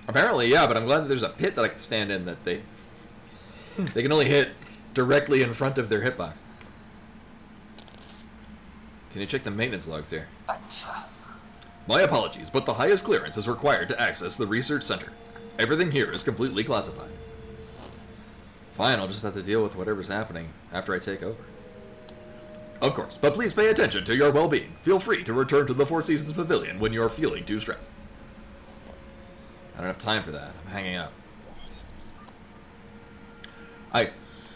Apparently, yeah, but I'm glad that there's a pit that I can stand in that they can only hit directly in front of their hitbox. Can you check the maintenance logs here? My apologies, but the highest clearance is required to access the research center. Everything here is completely classified. Fine, I'll just have to deal with whatever's happening after I take over. Of course, but please pay attention to your well-being. Feel free to return to the Four Seasons Pavilion when you're feeling too stressed. I don't have time for that. I'm hanging out.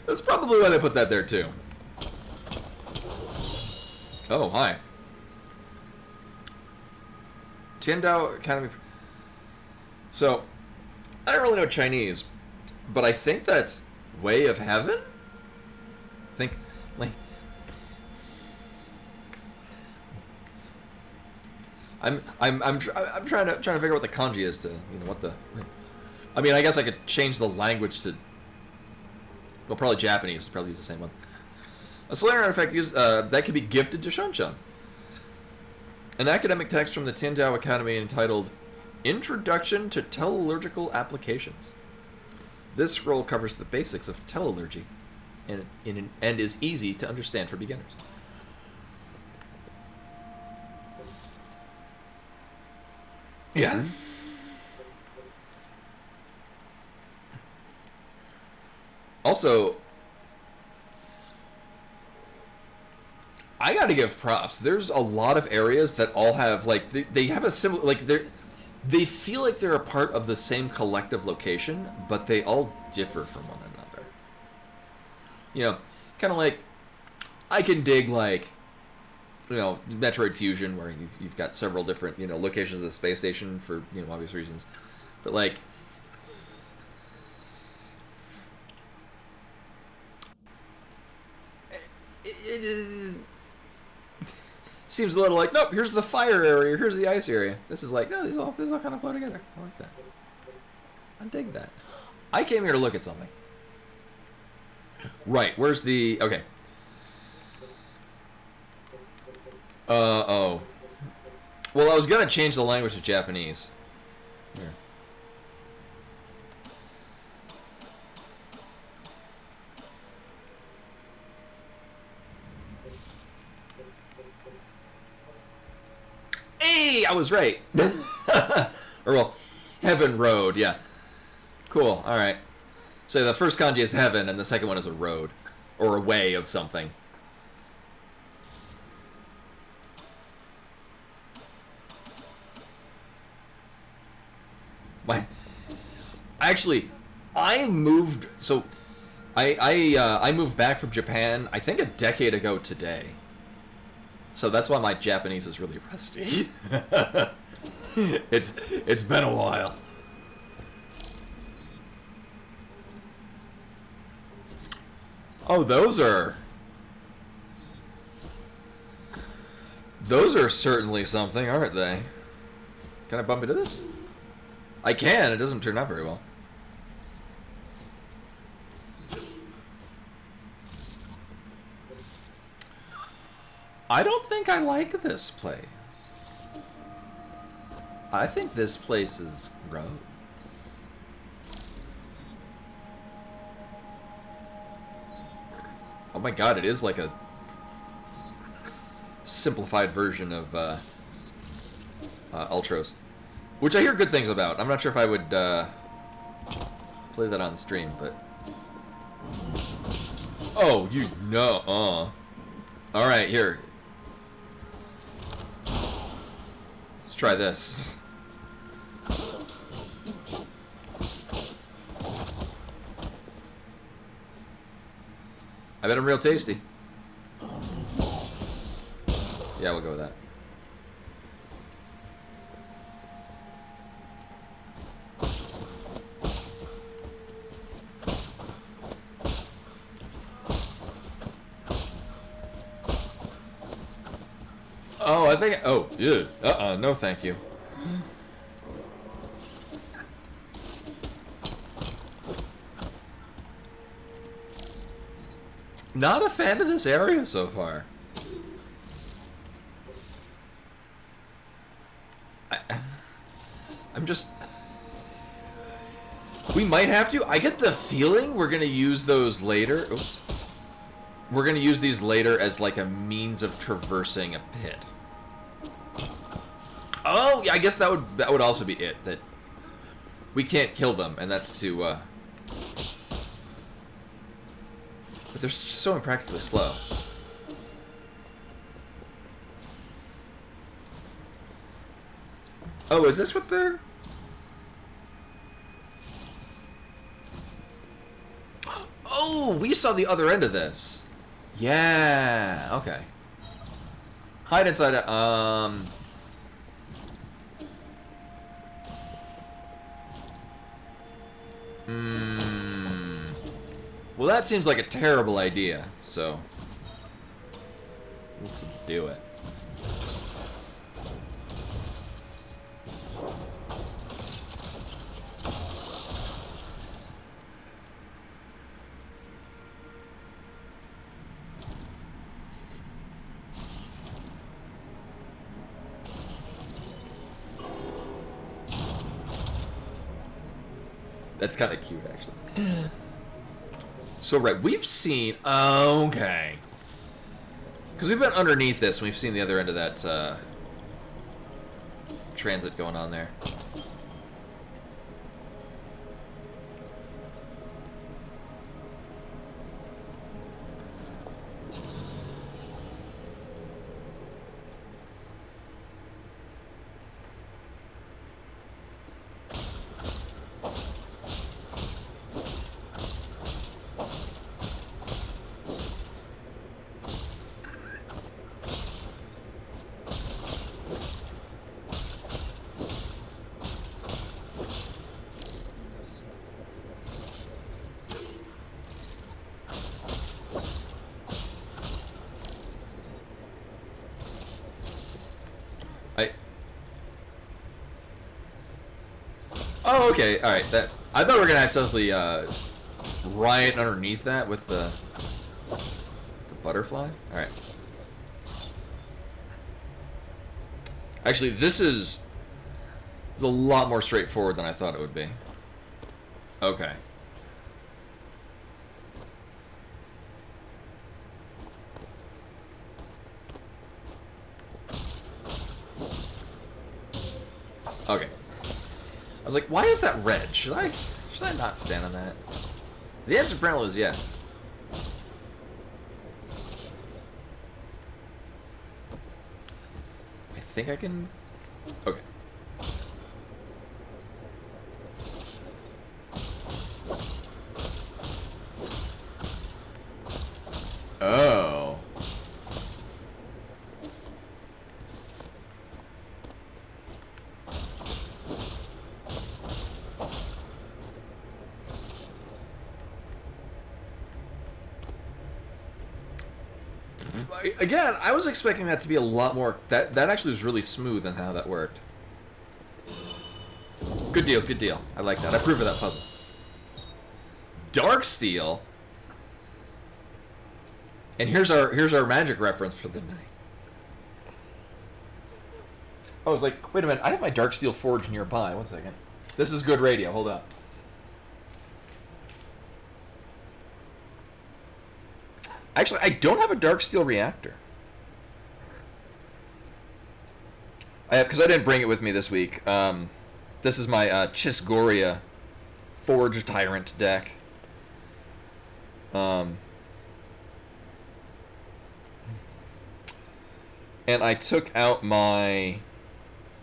That's probably why they put that there, too. Oh, hi. Tiandao Academy. So, I don't really know Chinese, but I think that's Way of Heaven? I think, like... I'm trying to figure out what the kanji is to, what the... I mean, I guess I could change the language to... Well, probably Japanese. Probably use the same one. A Solarian artifact used, that could be gifted to Shanshan. An academic text from the Tiandao Academy entitled Introduction to Tellurgical Applications. This scroll covers the basics of tellurgy and is easy to understand for beginners. Yeah. Also, I gotta give props. There's a lot of areas that all have, like, they have a similar, like, they feel like they're a part of the same collective location, but they all differ from one another. Kind of like, I can dig, like, Metroid Fusion, where you've got several different, locations of the space station for, obvious reasons. But, like, it seems a little like, nope, here's the fire area, here's the ice area. This is like, no, these all kind of flow together. I like that. I dig that. I came here to look at something. Right, where's the... Okay. Oh. Well, I was going to change the language to Japanese. Here. Hey, I was right. Or, well, Heaven Road, yeah. Cool, alright. So the first kanji is heaven, and the second one is a road. Or a way of something. Actually, I moved... So, I moved back from Japan, I think a decade ago today. So that's why my Japanese is really rusty. It's been a while. Oh, those are certainly something, aren't they? Can I bump into this? I can. It doesn't turn out very well. I don't think I like this place. I think this place is gross. Oh my god, it is like a simplified version of Ultros. Which I hear good things about. I'm not sure if I would play that on stream, but... Oh, you know. Alright, here. Let's try this. I bet I'm real tasty. Yeah, we'll go with that. Oh, I think... Oh, yeah. No thank you. Not a fan of this area so far. I'm just... We might have to. I get the feeling we're going to use those later. Oops. We're going to use these later as like a means of traversing a pit. Oh, yeah, I guess that would also be it. That we can't kill them, and that's to... But they're just so impractically slow. Oh, is this what they're... Oh, we saw the other end of this. Yeah, okay. Hide inside it. Well, that seems like a terrible idea, so... Let's do it. That's kind of cute, actually. So, right, we've seen... Okay. Because we've been underneath this, and we've seen the other end of that transit going on there. Oh, okay. All right. That I thought we were gonna actually riot underneath that with the butterfly. All right. Actually, this is a lot more straightforward than I thought it would be. Okay. Okay. I was like, why is that red? Should I not stand on that? The answer apparently is yes. I think I can... Okay. Oh. Again, I was expecting that to be a lot more... That actually was really smooth in how that worked. Good deal, good deal. I like that. I approve of that puzzle. Darksteel? And here's our magic reference for the night. I was like, wait a minute, I have my Darksteel forge nearby. One second. This is good radio. Hold up. Actually, I don't have a Darksteel reactor. I have, because I didn't bring it with me this week. This is my Chisgoria Forge Tyrant deck. And I took out my...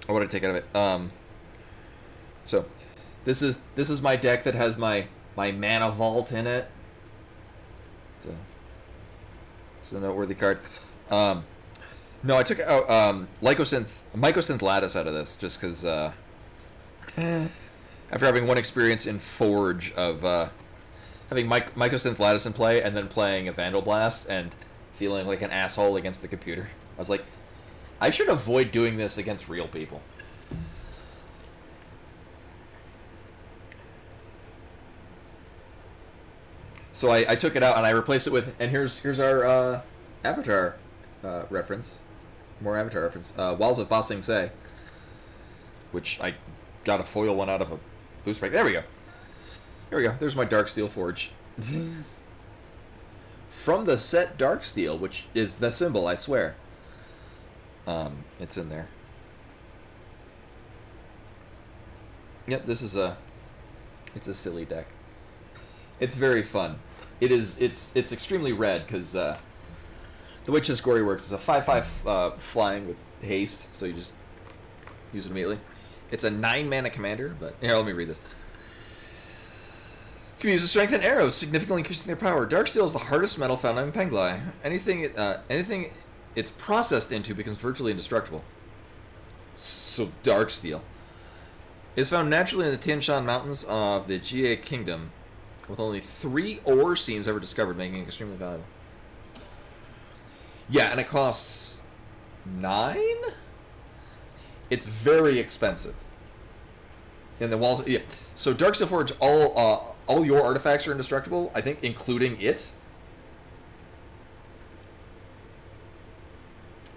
What did I take out of it? So, this is my deck that has my Mana Vault in it. It's a noteworthy card. No, I took out Mycosynth Lattice out of this just because after having one experience in Forge of having Mycosynth Lattice in play and then playing a Vandal Blast and feeling like an asshole against the computer, I was like, I should avoid doing this against real people. So I took it out and I replaced it with, and here's our Avatar reference, more Avatar reference, Walls of Ba Sing Se, which I got a foil one out of a boost break. There we go. There we go. There's my Darksteel Forge. From the set Darksteel, which is the symbol, I swear. It's in there. Yep, this is it's a silly deck. It's very fun. It's extremely red because the way Chisgori works is a 5/5 flying with haste, so you just use it immediately. It's a 9-mana commander, but here, let me read this. You can use the strength and arrows, significantly increasing their power. Darksteel is the hardest metal found on Penglai. Anything it's processed into becomes virtually indestructible. So Darksteel is found naturally in the Tian Shan Mountains of the Jie Kingdom, with only 3 ore seams ever discovered, making it extremely valuable. Yeah, and it costs 9? It's very expensive. And the walls, yeah. So Darksteel Forge, all your artifacts are indestructible, I think, including it.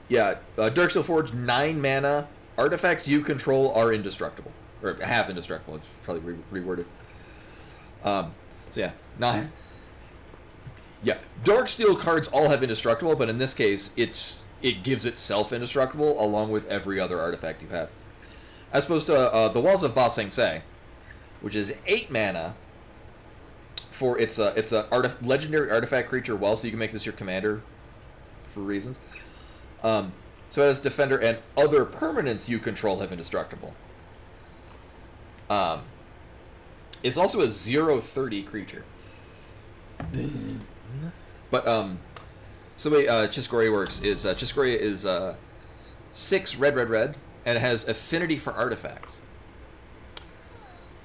Yeah, Darksteel Forge, 9 mana. Artifacts you control are indestructible. Or have indestructible, it's probably reworded. So yeah, 9. Yeah, Darksteel cards all have indestructible, but in this case, it gives itself indestructible along with every other artifact you have. As opposed to the Walls of Ba Sing Se, which is 8 mana for it's a legendary artifact creature. Well, so you can make this your commander for reasons. So it has defender and other permanents you control have indestructible. It's also a 0/30 creature. But so the way Chisgoria works is Chisgoria is 6 red, and it has affinity for artifacts.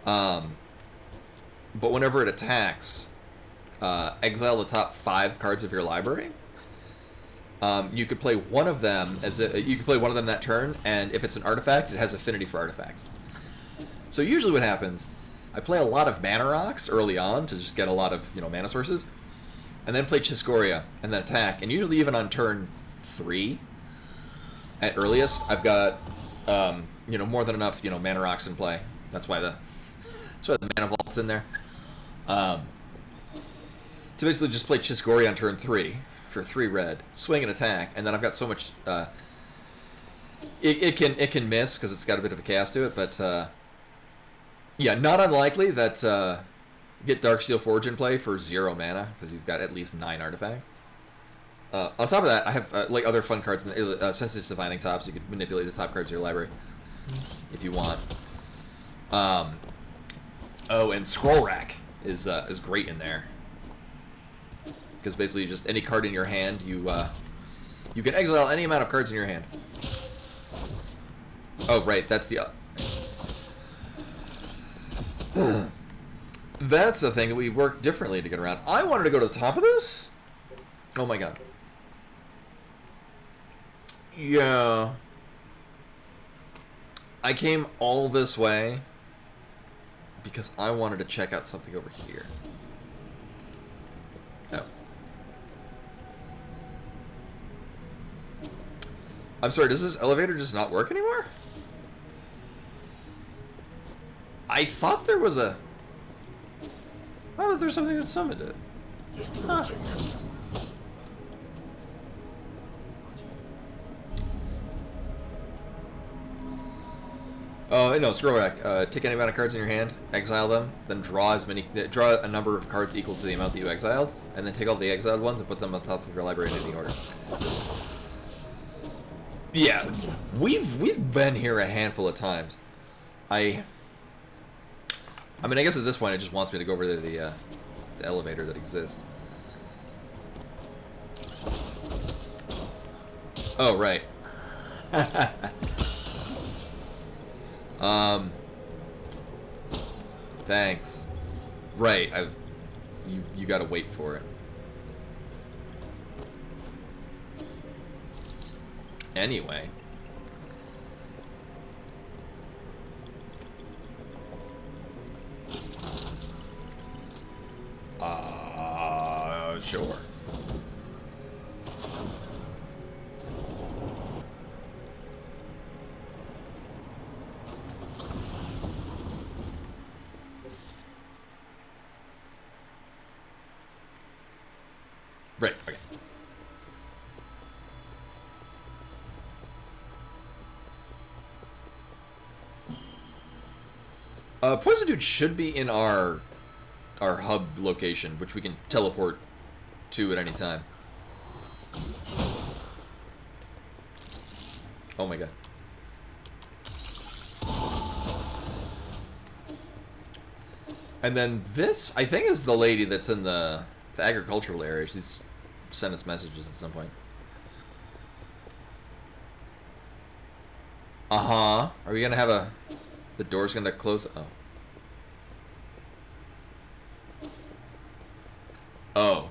But whenever it attacks, exile the top 5 cards of your library. You could play one of them that turn, and if it's an artifact, it has affinity for artifacts. So usually what happens, I play a lot of mana rocks early on to just get a lot of mana sources, and then play Chisgoria and then attack. And usually even on turn 3, at earliest, I've got more than enough mana rocks in play. That's why the mana vault's in there. To basically just play Chisgoria on turn 3 for 3 red, swing and attack, and then I've got so much. It can miss because it's got a bit of a cast to it, but yeah, not unlikely that get Darksteel Forge in play for 0 mana because you've got at least 9 artifacts. On top of that, I have like other fun cards. Sensitive Divining Top, so you can manipulate the top cards of your library if you want. And Scroll Rack is great in there because basically just any card in your hand, you can exile any amount of cards in your hand. Oh right, that's the. That's the thing that we work differently to get around. I wanted to go to the top of this. Oh my god. Yeah. I came all this way because I wanted to check out something over here. Oh. I'm sorry, does this elevator just not work anymore? I thought there was a... I thought there's something that summoned it. Huh. Oh no, scroll back. Take any amount of cards in your hand, exile them, then draw a number of cards equal to the amount that you exiled, and then take all the exiled ones and put them on top of your library in any order. Yeah, we've been here a handful of times. I mean, I guess at this point it just wants me to go over to the elevator that exists. Oh, right. Thanks. Right, you gotta wait for it. Anyway. Sure. Right, okay. Poison Dude should be in our hub location, which we can teleport to at any time. Oh my god. And then this, I think, is the lady that's in the agricultural area. She's sent us messages at some point. Uh-huh. Are we gonna have a... The door's gonna close... Oh. Oh.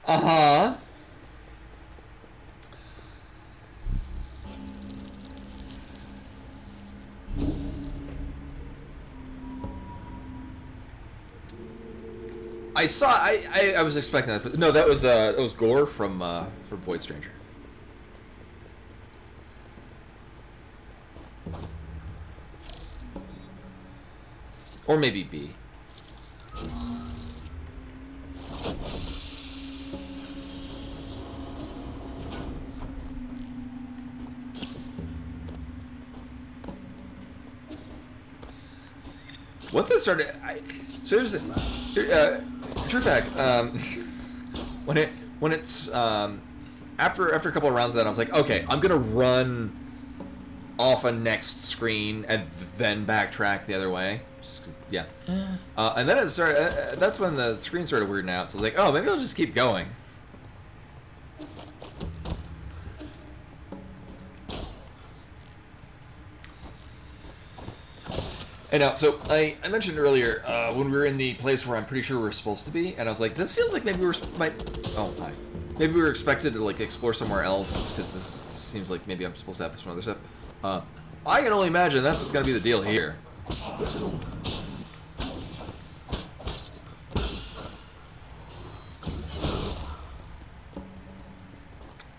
Uh-huh. I was expecting that, but no, that was Gore from Void Stranger. Or maybe B. Once I started, seriously, true fact. When it's after a couple of rounds of that, I was like, okay, I'm gonna run off a next screen and then backtrack the other way. Just 'cause, yeah. And then it started. That's when the screen started weirding out. So I was like, oh, maybe I'll just keep going. And now, so I mentioned earlier when we were in the place where I'm pretty sure we're supposed to be, and I was like, this feels like maybe maybe we were expected to like explore somewhere else because this seems like maybe I'm supposed to have some other stuff. I can only imagine that's what's gonna be the deal here.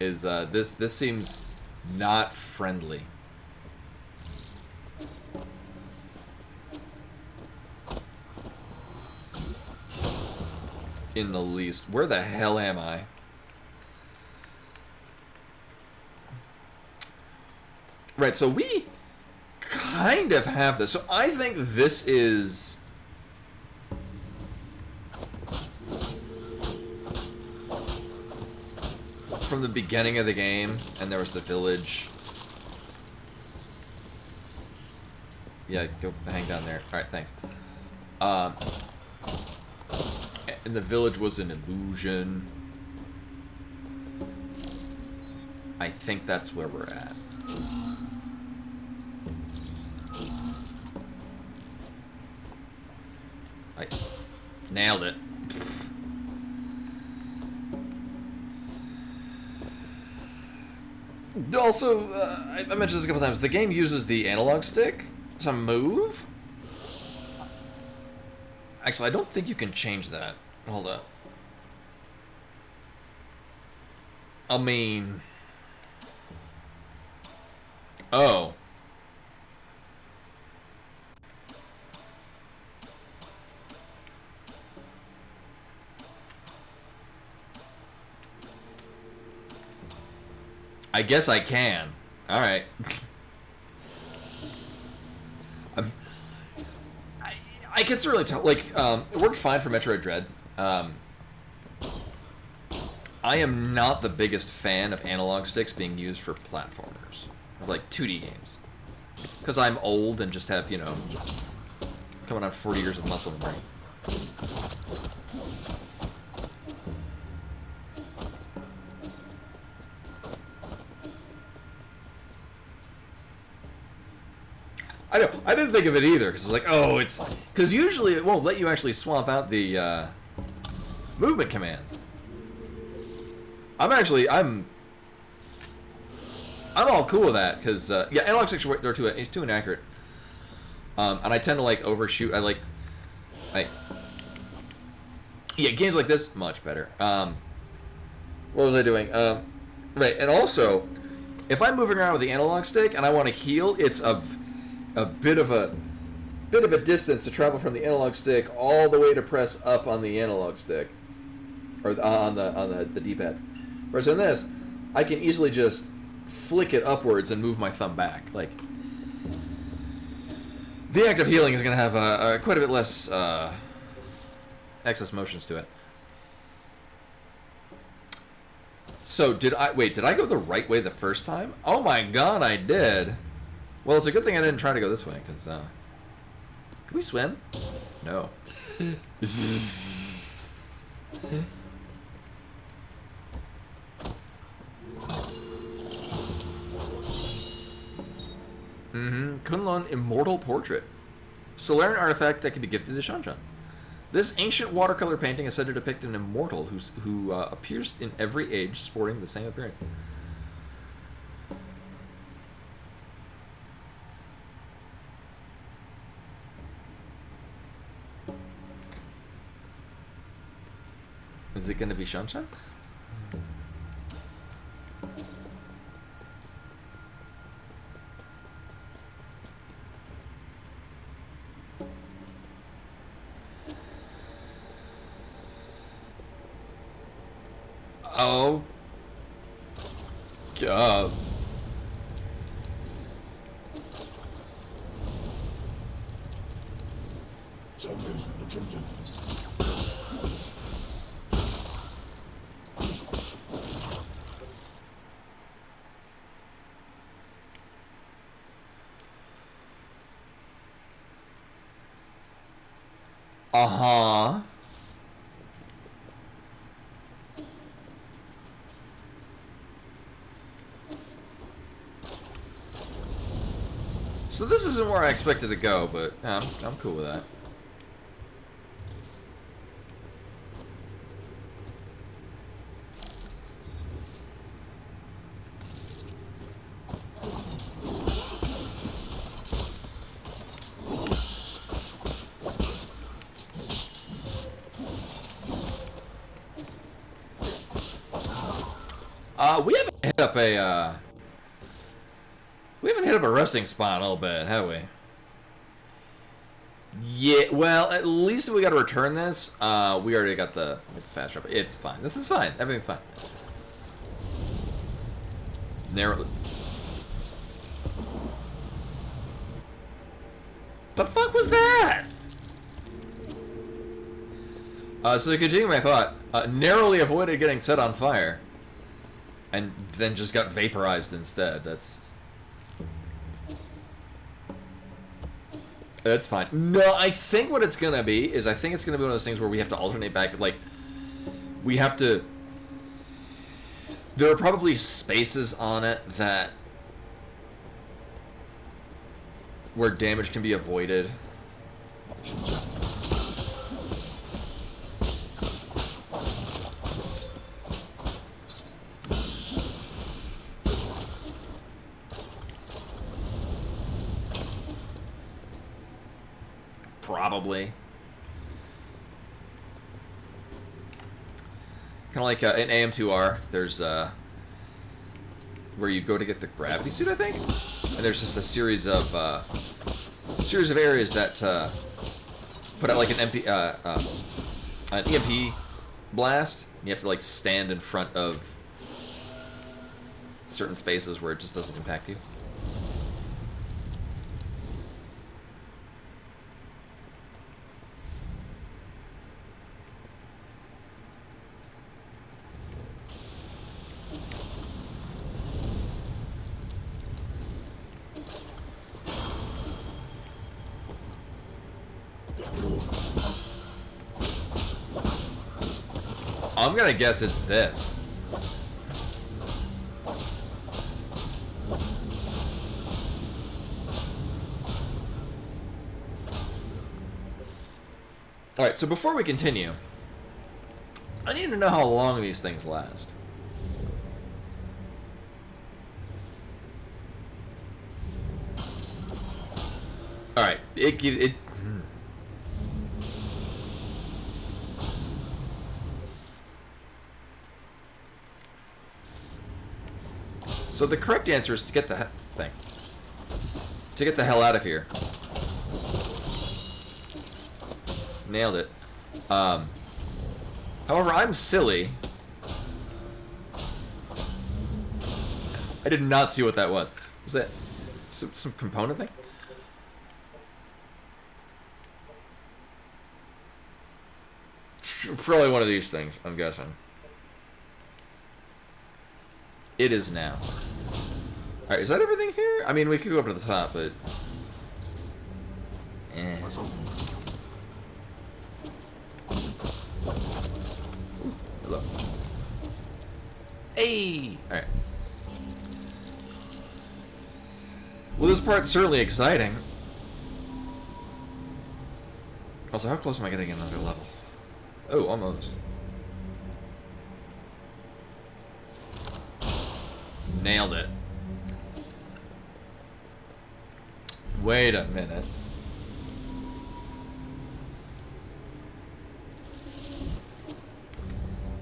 Is this seems not friendly. In the least. Where the hell am I? Right, so we kind of have this. So I think this is... from the beginning of the game, and there was the village. Yeah, go hang down there. Alright, thanks. And the village was an illusion. I think that's where we're at. I nailed it. Also, I mentioned this a couple times. The game uses the analog stick to move. Actually, I don't think you can change that. Hold up. I mean... Oh. I guess I can. Alright. I can certainly tell, like, it worked fine for Metroid Dread. I am not the biggest fan of analog sticks being used for platformers, like 2D games. Because I'm old and just have, you know, coming on 40 years of muscle memory. I know. I didn't think of it either because it's like, oh, it's because usually it won't let you actually swap out the movement commands. I'm all cool with that because yeah, analog sticks are too inaccurate, and I tend to like overshoot. Yeah, games like this much better. What was I doing? Right, and also, if I'm moving around with the analog stick and I want to heal, it's a bit of a distance to travel from the analog stick all the way to press up on the analog stick, or on the D-pad. Whereas in this, I can easily just flick it upwards and move my thumb back. Like, the act of healing is going to have quite a bit less excess motions to it. So did I go the right way the first time? Oh my god, I did. Well, it's a good thing I didn't try to go this way, because, can we swim? No. Kunlun Immortal Portrait. Solarian artifact that can be gifted to Shanshan. This ancient watercolor painting is said to depict an immortal who appears in every age, sporting the same appearance. Is it going to be Shanshan? Oh. God. Uh-huh. So this isn't where I expected to go, but I'm cool with that. We haven't hit up a resting spot in a little bit, have we? Yeah, well, at least if we got to return this, we already got the fast travel. It's fine. This is fine. Everything's fine. Narrow. The fuck was that? So to continue my thought, narrowly avoided getting set on fire, and then just got vaporized instead. That's fine. No, I think what it's gonna be is I think it's gonna be one of those things where we have to alternate back. Like, we have to. There are probably spaces on it where damage can be avoided. probably. Kind of like in AM2R, there's where you go to get the gravity suit, I think, and there's just a series of areas that put out like an EMP blast. You have to like stand in front of certain spaces where it just doesn't impact you. I'm gonna guess it's this. Alright, so before we continue, I need to know how long these things last. Alright, it so the correct answer is to get the thanks. To get the hell out of here. Nailed it. However, I'm silly. I did not see what that was. Was that some component thing? Probably one of these things, I'm guessing. It is now. Alright, is that everything here? I mean, we could go up to the top, but... Hello. Hey! Alright. Well, this part's certainly exciting. Also, how close am I getting another level? Oh, almost. Nailed it. Wait a minute.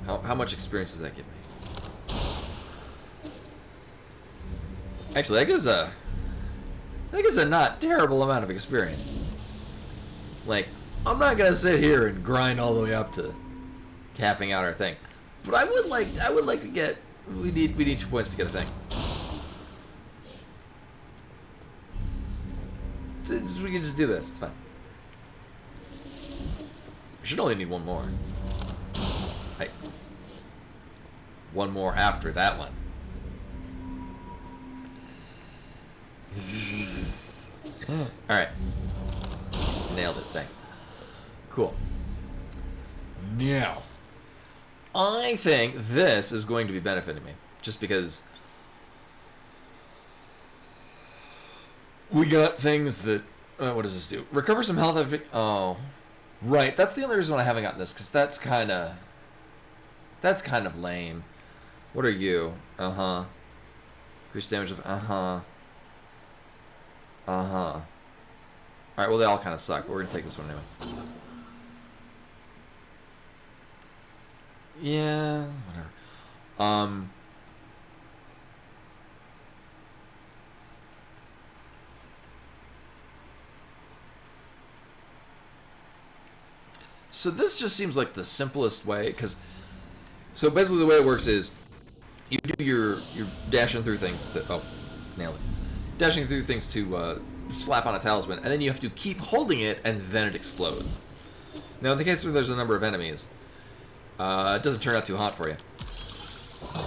How much experience does that give me? Actually, that gives a not terrible amount of experience. Like, I'm not gonna sit here and grind all the way up to capping out our thing, but I would like to get. We need 2 points to get a thing. We can just do this. It's fine. We should only need one more. Hey. One more after that one. Alright. Nailed it. Thanks. Cool. Now, I think this is going to be benefiting me. Just because we got things that... what does this do? Recover some health... Oh. Right. That's the only reason why I haven't gotten this. Because that's kind of... That's kind of lame. What are you? Uh-huh. Increased damage of... Uh-huh. Uh-huh. Alright, well, they all kind of suck. But we're going to take this one anyway. Yeah, whatever. So this just seems like the simplest way, because... So basically the way it works is, you do your dashing through things to... Oh, nailed it. Dashing through things to slap on a talisman, and then you have to keep holding it, and then it explodes. Now, in the case where there's a number of enemies, it doesn't turn out too hot for you.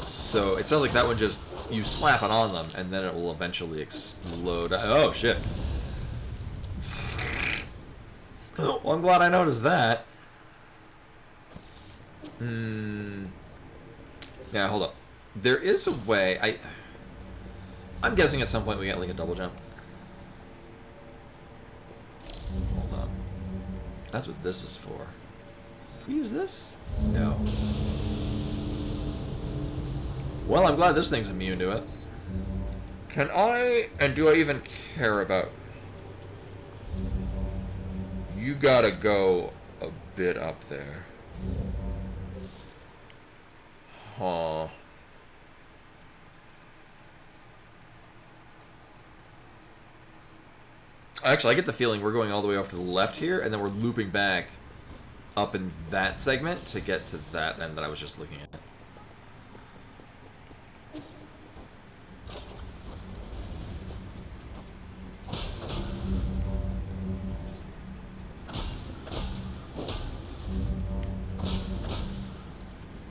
So it sounds like that one just, you slap it on them, and then it will eventually explode. Oh, shit. Well, I'm glad I noticed that. Yeah, hold up. There is a way, I'm guessing at some point we get like a double jump. Hold up. That's what this is for. Can we use this? No. Well, I'm glad this thing's immune to it. And do I even care about... you gotta go a bit up there. Huh. Actually, I get the feeling we're going all the way off to the left here, and then we're looping back up in that segment to get to that end that I was just looking at.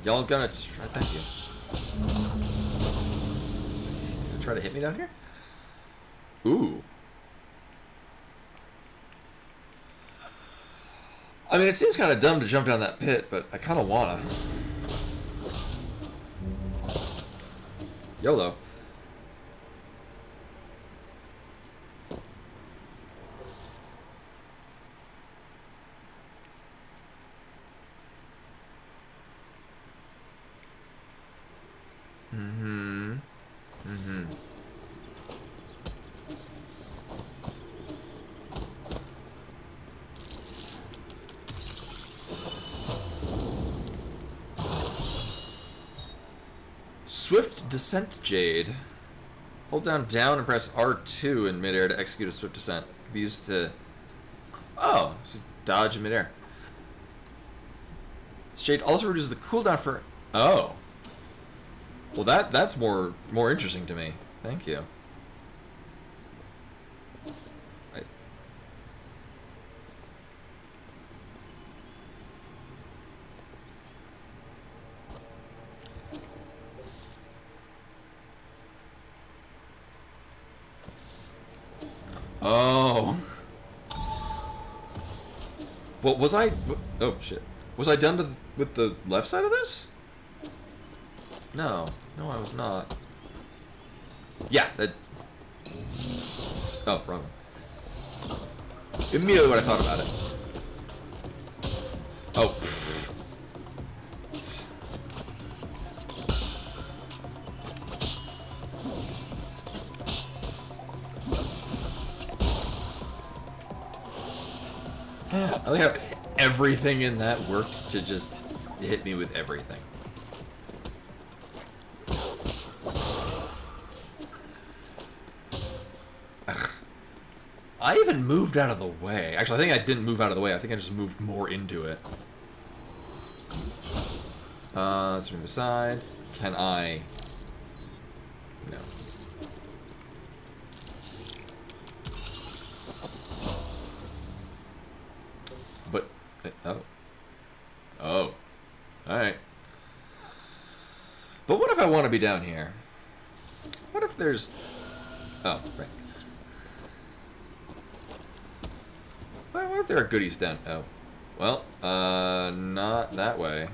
Y'all gonna try? Thank you. Gonna try to hit me down here? Ooh. I mean, it seems kind of dumb to jump down that pit, but I kind of wanna. YOLO. Swift Descent Jade. Hold down and press R2 in midair to execute a swift descent. Can be used to... Oh, dodge in midair. This jade also reduces the cooldown for... Oh. Well, that's more interesting to me. Thank you. Oh. Well, was I... Oh, shit. Was I done with the left side of this? No. No, I was not. Yeah, that... Oh, wrong. Immediately what I thought about it. Oh, pfft. I like how everything in that worked to just hit me with everything. Ugh. I even moved out of the way. Actually, I think I didn't move out of the way. I think I just moved more into it. Let's move aside. Can I... No. But, oh. Oh. Alright. But what if I want to be down here? What if there's... Oh, right. What if there are goodies down... Oh. Well, not that way.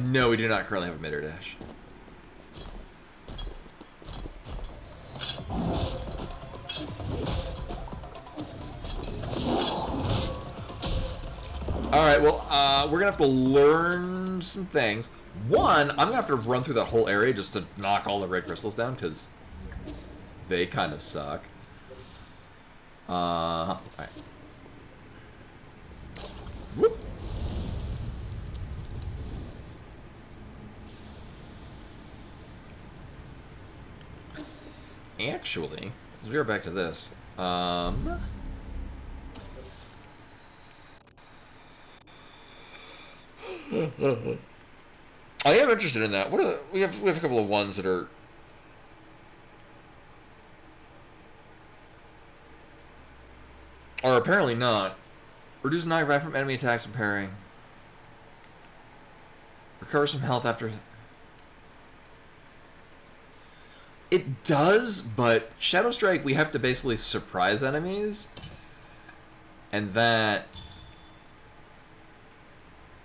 No, we do not currently have a mid-air dash. Alright, well, we're gonna have to learn some things. One, I'm gonna have to run through that whole area just to knock all the red crystals down, because they kind of suck. Alright. Whoop. Actually, since we are back to this, I am interested in that. What are we have a couple of ones that are apparently not. Reduce knockback from enemy attacks and parrying. Recover some health after. It does, but Shadow Strike, we have to basically surprise enemies, and that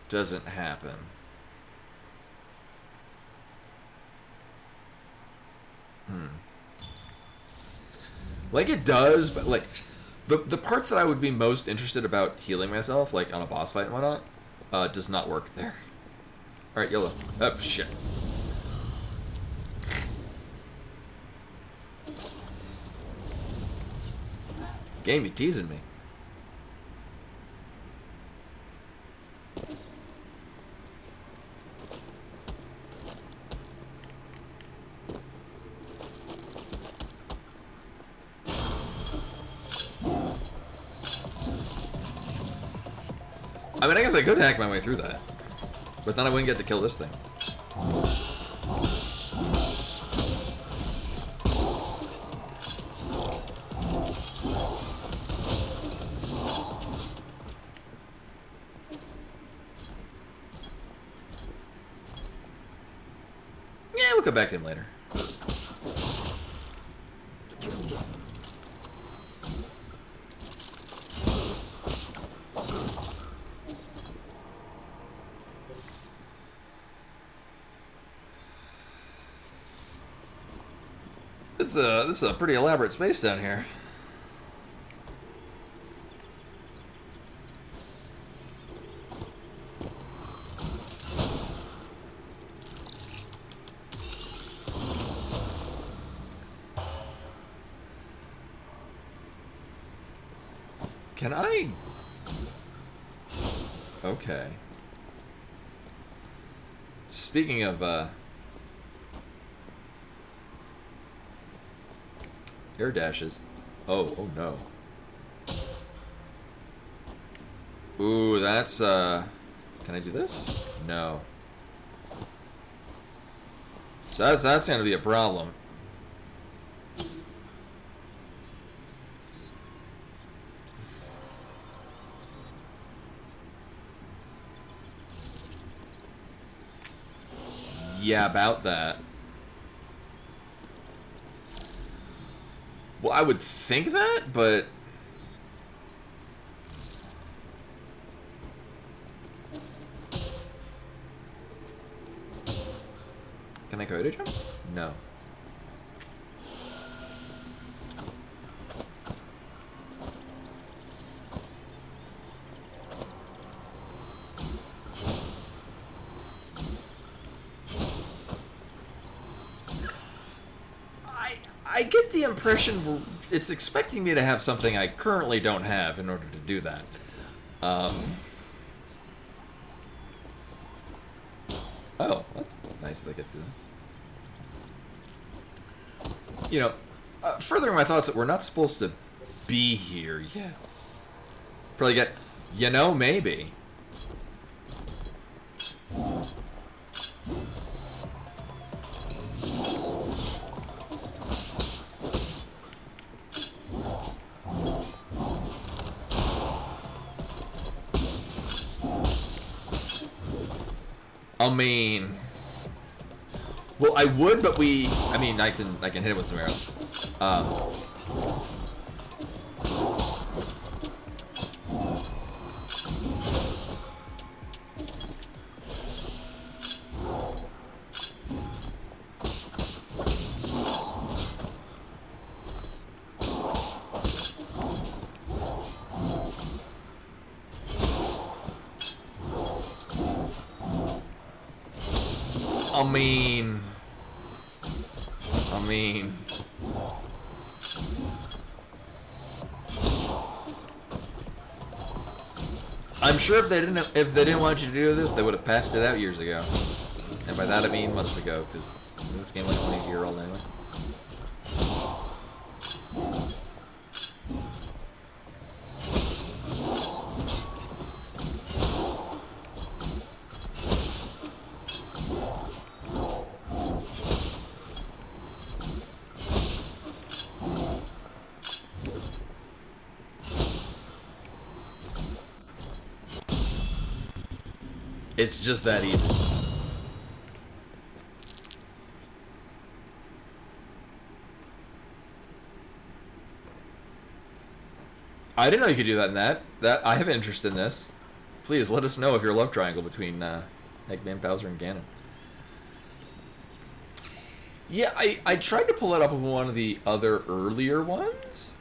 doesn't happen. Like, it does, but, like, the parts that I would be most interested about healing myself, like, on a boss fight and whatnot, does not work there. Alright, YOLO. Oh, shit. Game, you teasing me. I mean, I guess I could hack my way through that. But then I wouldn't get to kill this thing. Yeah, we'll come back to him later. This is a pretty elaborate space down here. Can I? Okay. Speaking of, air dashes. Oh no. Ooh, that's, can I do this? No. So that's gonna be a problem. Yeah, about that. Well, I would think that, but... Can I Kyoto jump? No. I get the impression it's expecting me to have something I currently don't have in order to do that. Oh, that's nice that I get to that. You know, furthering my thoughts that we're not supposed to be here yet. Probably get, you know, maybe. I mean, well, I would, but I mean, I can hit it with some arrows. I mean, I'm sure if they didn't want you to do this, they would have patched it out years ago. And by that I mean months ago, because this game like 20-year-old anyway. It's just that easy. I didn't know you could do that in that. I have interest in this. Please let us know if your love triangle between Eggman, Bowser, and Ganon. Yeah, I tried to pull it off of one of the other earlier ones.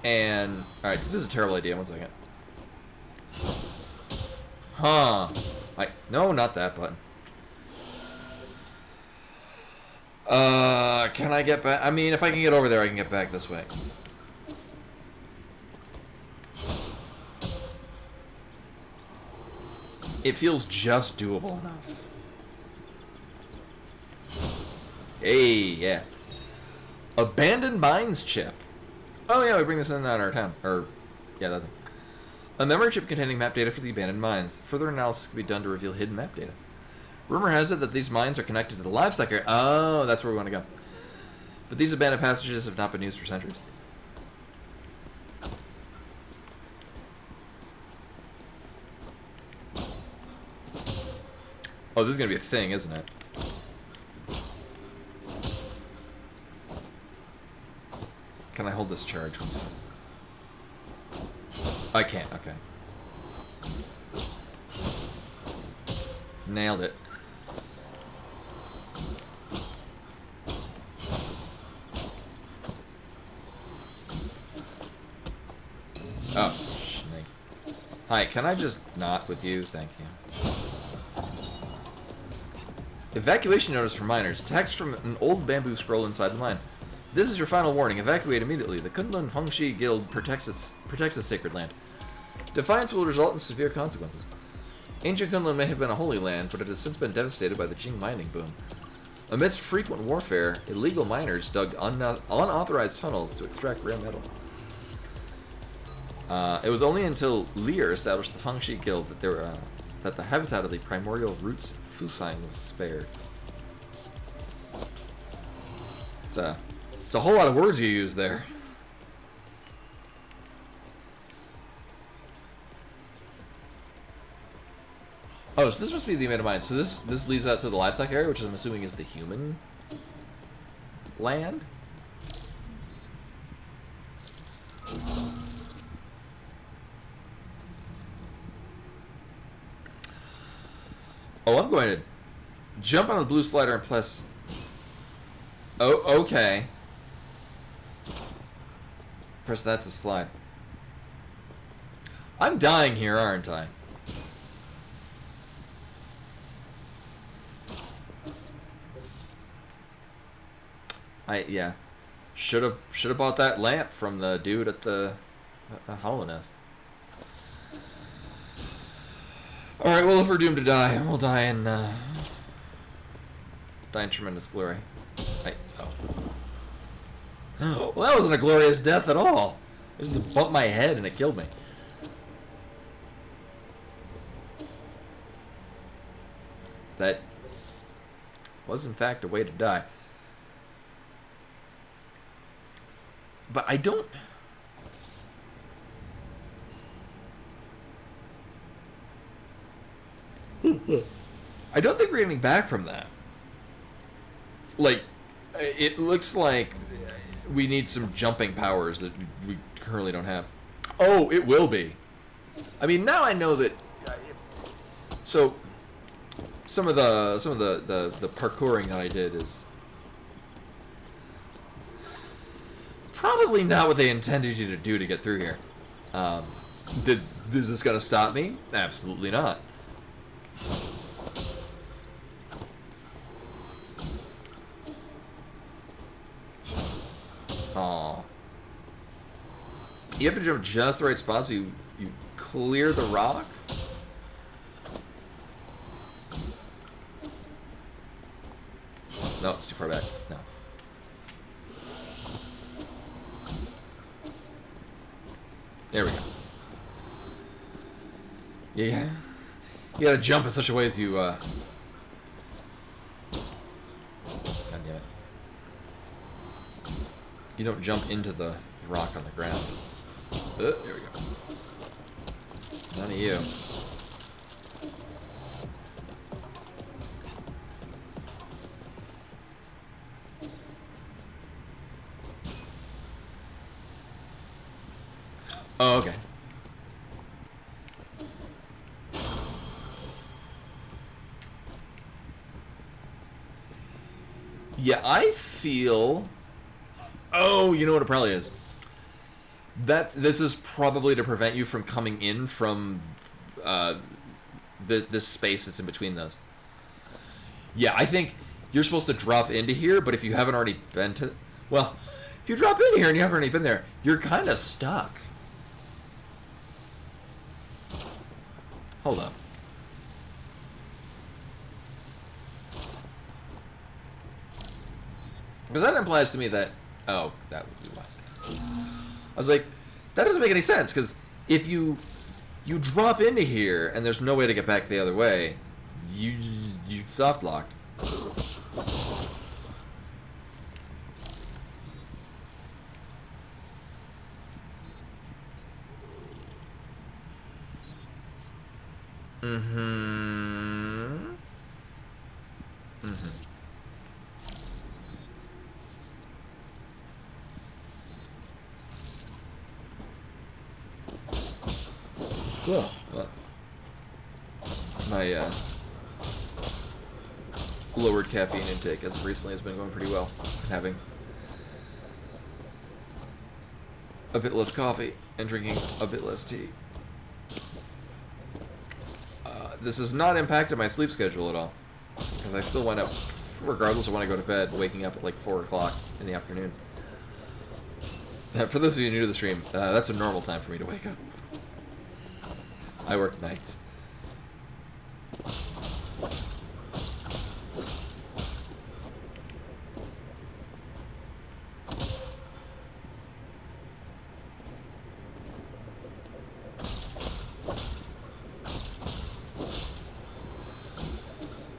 And, alright, so this is a terrible idea. One second. Huh. No, not that button. Can I get back? I mean, if I can get over there, I can get back this way. It feels just doable enough. Hey, yeah. Abandoned Mines chip. Oh yeah, we bring this in on our town. Or, yeah, that thing. A memory chip containing map data for the abandoned mines. Further analysis can be done to reveal hidden map data. Rumor has it that these mines are connected to the livestock area. Oh, that's where we want to go. But these abandoned passages have not been used for centuries. Oh, this is going to be a thing, isn't it? Can I hold this charge? One second. I can't, okay. Nailed it. Oh, snake. Hi, can I just not with you? Thank you. Evacuation notice for miners. Text from an old bamboo scroll inside the mine. This is your final warning. Evacuate immediately. The Kunlun Fengshi Guild protects its sacred land. Defiance will result in severe consequences. Ancient Kunlun may have been a holy land, but it has since been devastated by the Jing mining boom. Amidst frequent warfare, illegal miners dug unauthorized tunnels to extract rare metals. It was only until Lear established the Fengshi Guild that the habitat of the primordial roots of Fusine was spared. It's a whole lot of words you use there. Oh, so this must be the amount of mines. So this leads out to the livestock area, which I'm assuming is the human land. Oh, I'm going to jump on the blue slider and press. Oh, okay. Press that to slide. I'm dying here, aren't I? Yeah. Should have bought that lamp from the dude at the Hollow Nest. All right, well, if we're doomed to die, we'll die in tremendous glory. Oh. Well, that wasn't a glorious death at all. I just bumped my head and it killed me. That was, in fact, a way to die. But I don't... I don't think we're getting back from that. Like, it looks like we need some jumping powers that we currently don't have. Oh, it will be. I mean, now I know that... So, some of the parkouring that I did is... probably not what they intended you to do to get through here. Is this going to stop me? Absolutely not. Aw. You have to jump just the right spot so you clear the rock? No, it's too far back. No. There we go. Yeah. You gotta jump in such a way as you, God damn it. You don't jump into the rock on the ground. There we go. None of you. Oh, okay. Yeah, I feel. Oh, you know what it probably is. This is probably to prevent you from coming in from this space that's in between those. Yeah, I think you're supposed to drop into here, but if you haven't already been to, well, if you drop into here and you haven't already been there, you're kind of stuck. Hold up. Because that implies to me that, oh, that would be why. I was like, that doesn't make any sense, because if you drop into here and there's no way to get back the other way, you soft locked. Mm-hmm. Mm-hmm. Well, my lowered caffeine intake as of recently has been going pretty well. Having a bit less coffee and drinking a bit less tea. This has not impacted my sleep schedule at all, because I still wind up, regardless of when I go to bed, waking up at like 4 o'clock in the afternoon. For those of you new to the stream, that's a normal time for me to wake up. I work nights.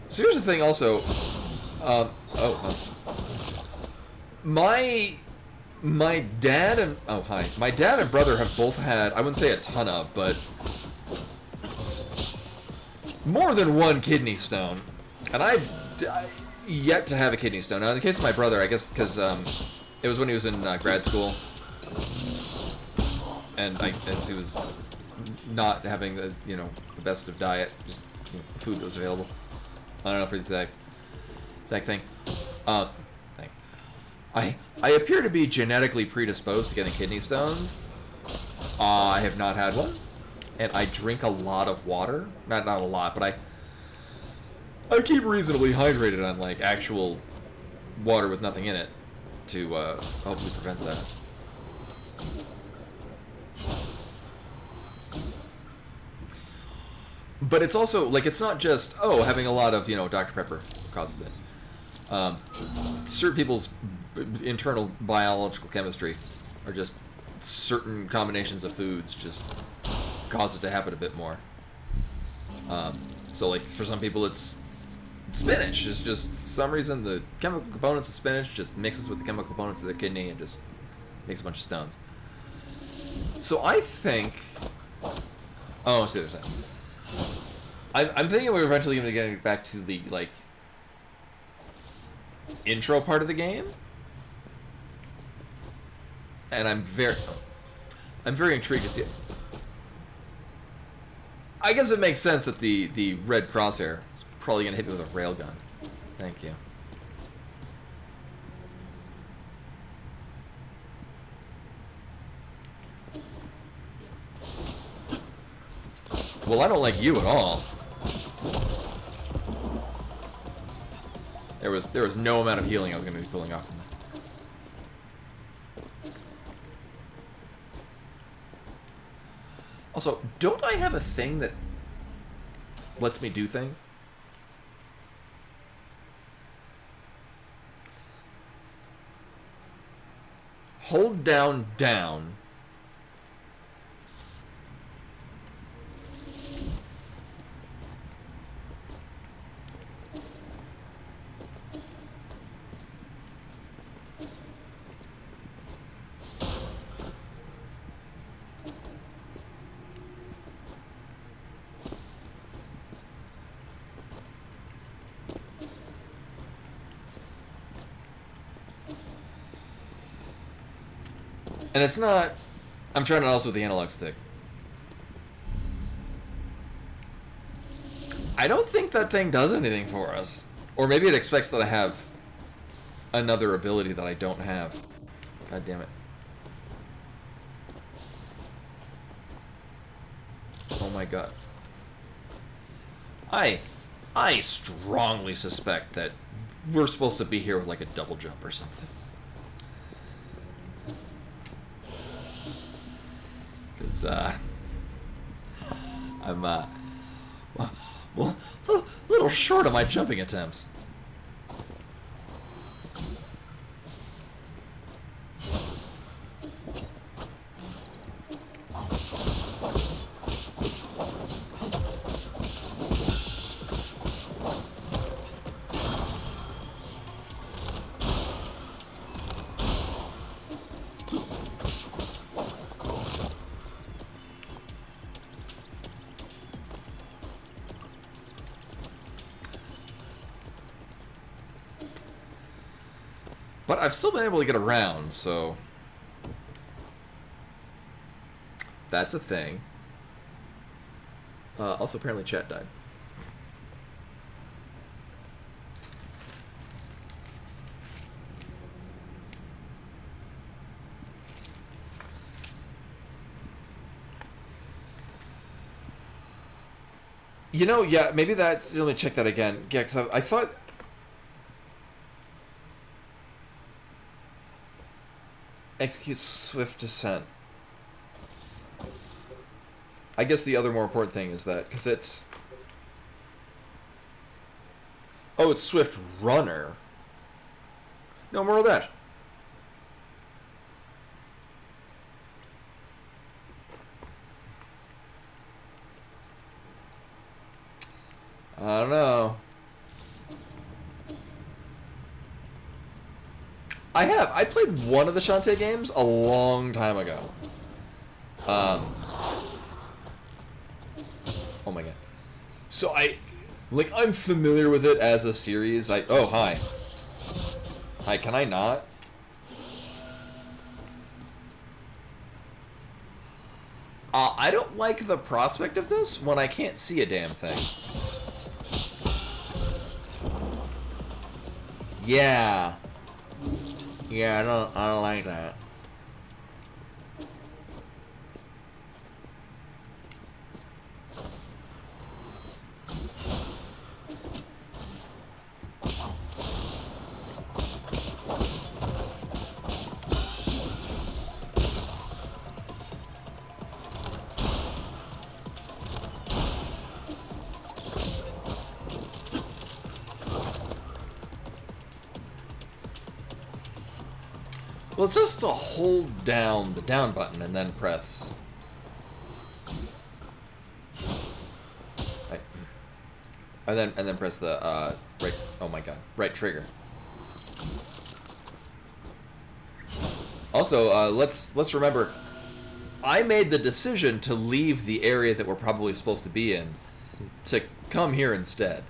So here's the thing also, my dad and, my dad and brother have both had, I wouldn't say a ton of, but more than one kidney stone, and I've yet to have a kidney stone. Now in the case of my brother, I guess because it was when he was in grad school, and as he was not having the the best of diet, just food that was available. I don't know for the exact thing. Thanks. I appear to be genetically predisposed to getting kidney stones. I have not had one, and I drink a lot of water. Not a lot, but I keep reasonably hydrated on like actual water with nothing in it to hopefully prevent that. But it's also, like, it's not just, having a lot of, Dr. Pepper causes it. Certain people's internal biological chemistry, or just certain combinations of foods, just cause it to happen a bit more. So, like, for some people it's spinach. It's just, some reason, the chemical components of spinach just mixes with the chemical components of their kidney and just makes a bunch of stones. So I think... Oh, I see what they're saying. I'm thinking we're eventually going to get back to the, like, intro part of the game. And I'm very intrigued to see it. I guess it makes sense that the red crosshair is probably going to hit me with a railgun. Thank you. Well, I don't like you at all. There was no amount of healing I was going to be pulling off from that. Also, don't I have a thing that lets me do things? Hold down. And it's not... I'm trying it also with the analog stick. I don't think that thing does anything for us. Or maybe it expects that I have another ability that I don't have. God damn it. Oh my god. I strongly suspect that we're supposed to be here with like a double jump or something. Cause I'm well, a little short on my jumping attempts. But I've still been able to get around, so that's a thing. Also, apparently chat died. You know, yeah, maybe that's... Let me check that again. Yeah, because I thought... Execute swift descent. I guess the other more important thing is that, because it's... Oh, it's swift runner. No, more of that. I don't know. I played one of the Shantae games a long time ago. Oh my god. So I'm familiar with it as a series. Oh, hi. Hi, can I not? I don't like the prospect of this when I can't see a damn thing. Yeah. Yeah, I don't like that. Well, it's just to hold down the down button and then press. And then press the right. Oh my god, right trigger. Also, let's remember, I made the decision to leave the area that we're probably supposed to be in to come here instead.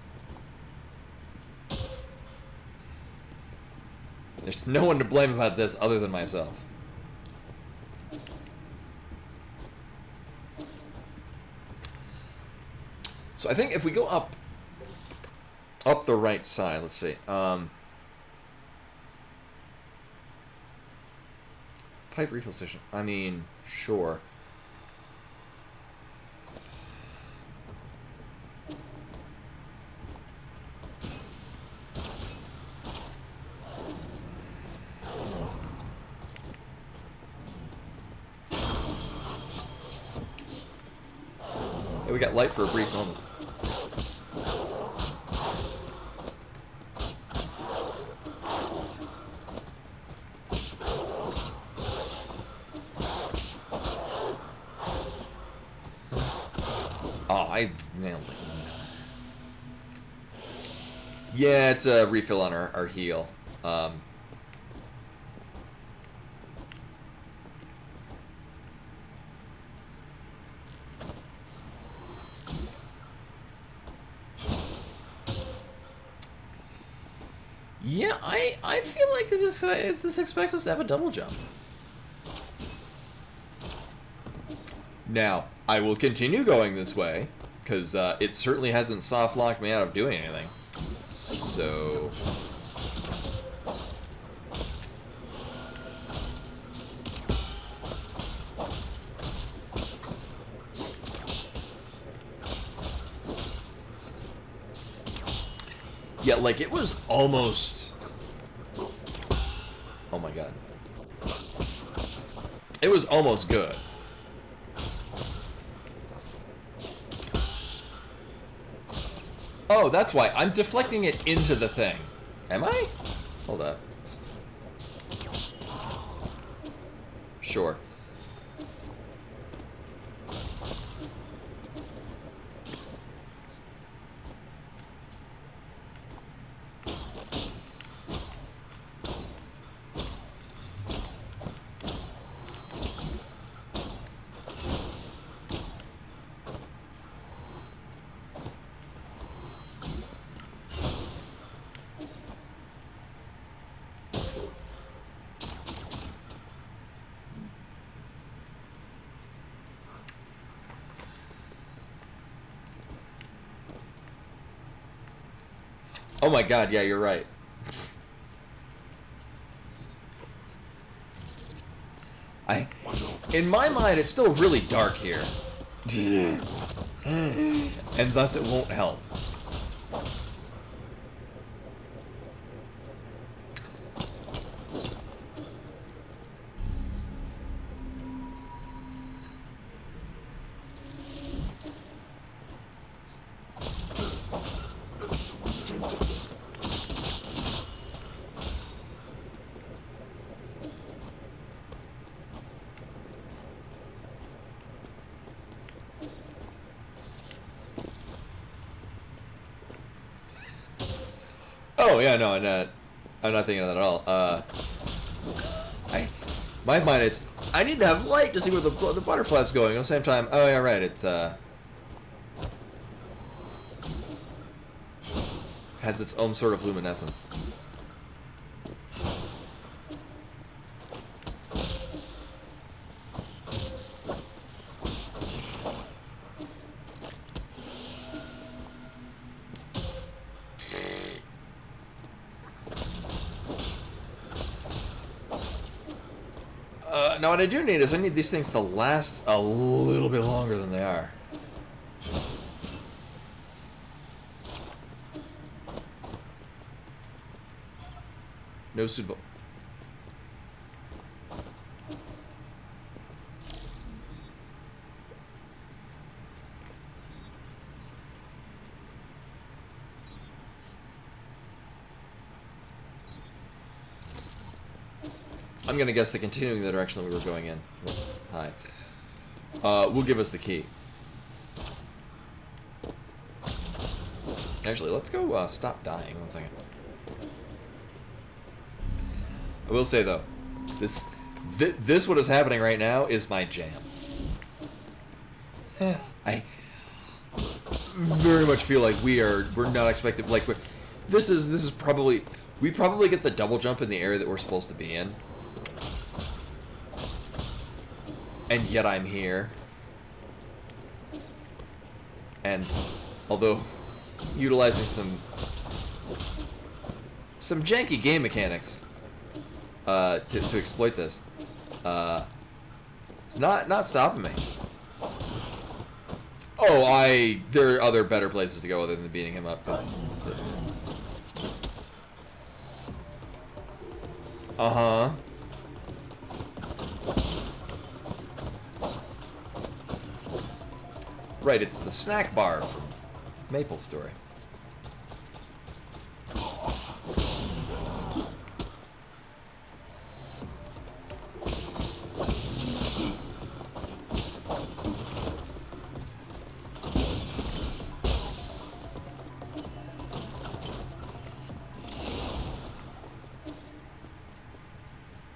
There's no one to blame about this other than myself. So I think if we go up the right side, let's see. Pipe refill station. I mean, sure. We got light for a brief moment. Oh, I nailed it. Yeah, it's a refill on our heal. Yeah, I feel like this expects us to have a double jump. Now, I will continue going this way, because it certainly hasn't soft locked me out of doing anything. So... Yeah, like, it was almost... Oh my god. It was almost good. Oh, that's why. I'm deflecting it into the thing. Am I? Hold up. Sure. Oh my god, yeah, you're right. In my mind, it's still really dark here. And thus it won't help. Oh yeah, no, I'm not thinking of that at all. My mind, it's I need to have light to see where the butterfly's going. At the same time, oh yeah, right, it's has its own sort of luminescence. Now what I do need is I need these things to last a little bit longer than they are. No suitable. I'm gonna guess that continuing the direction that we were going in. Hi. Will give us the key. Actually, let's go stop dying. 1 second. I will say though, this what is happening right now is my jam. I very much feel like we're not expected. Like this is probably we probably get the double jump in the area that we're supposed to be in. And yet I'm here. And although utilizing some janky game mechanics to exploit this, it's not stopping me. Oh, there are other better places to go other than beating him up. Uh-huh. Right, it's the snack bar from Maple Story.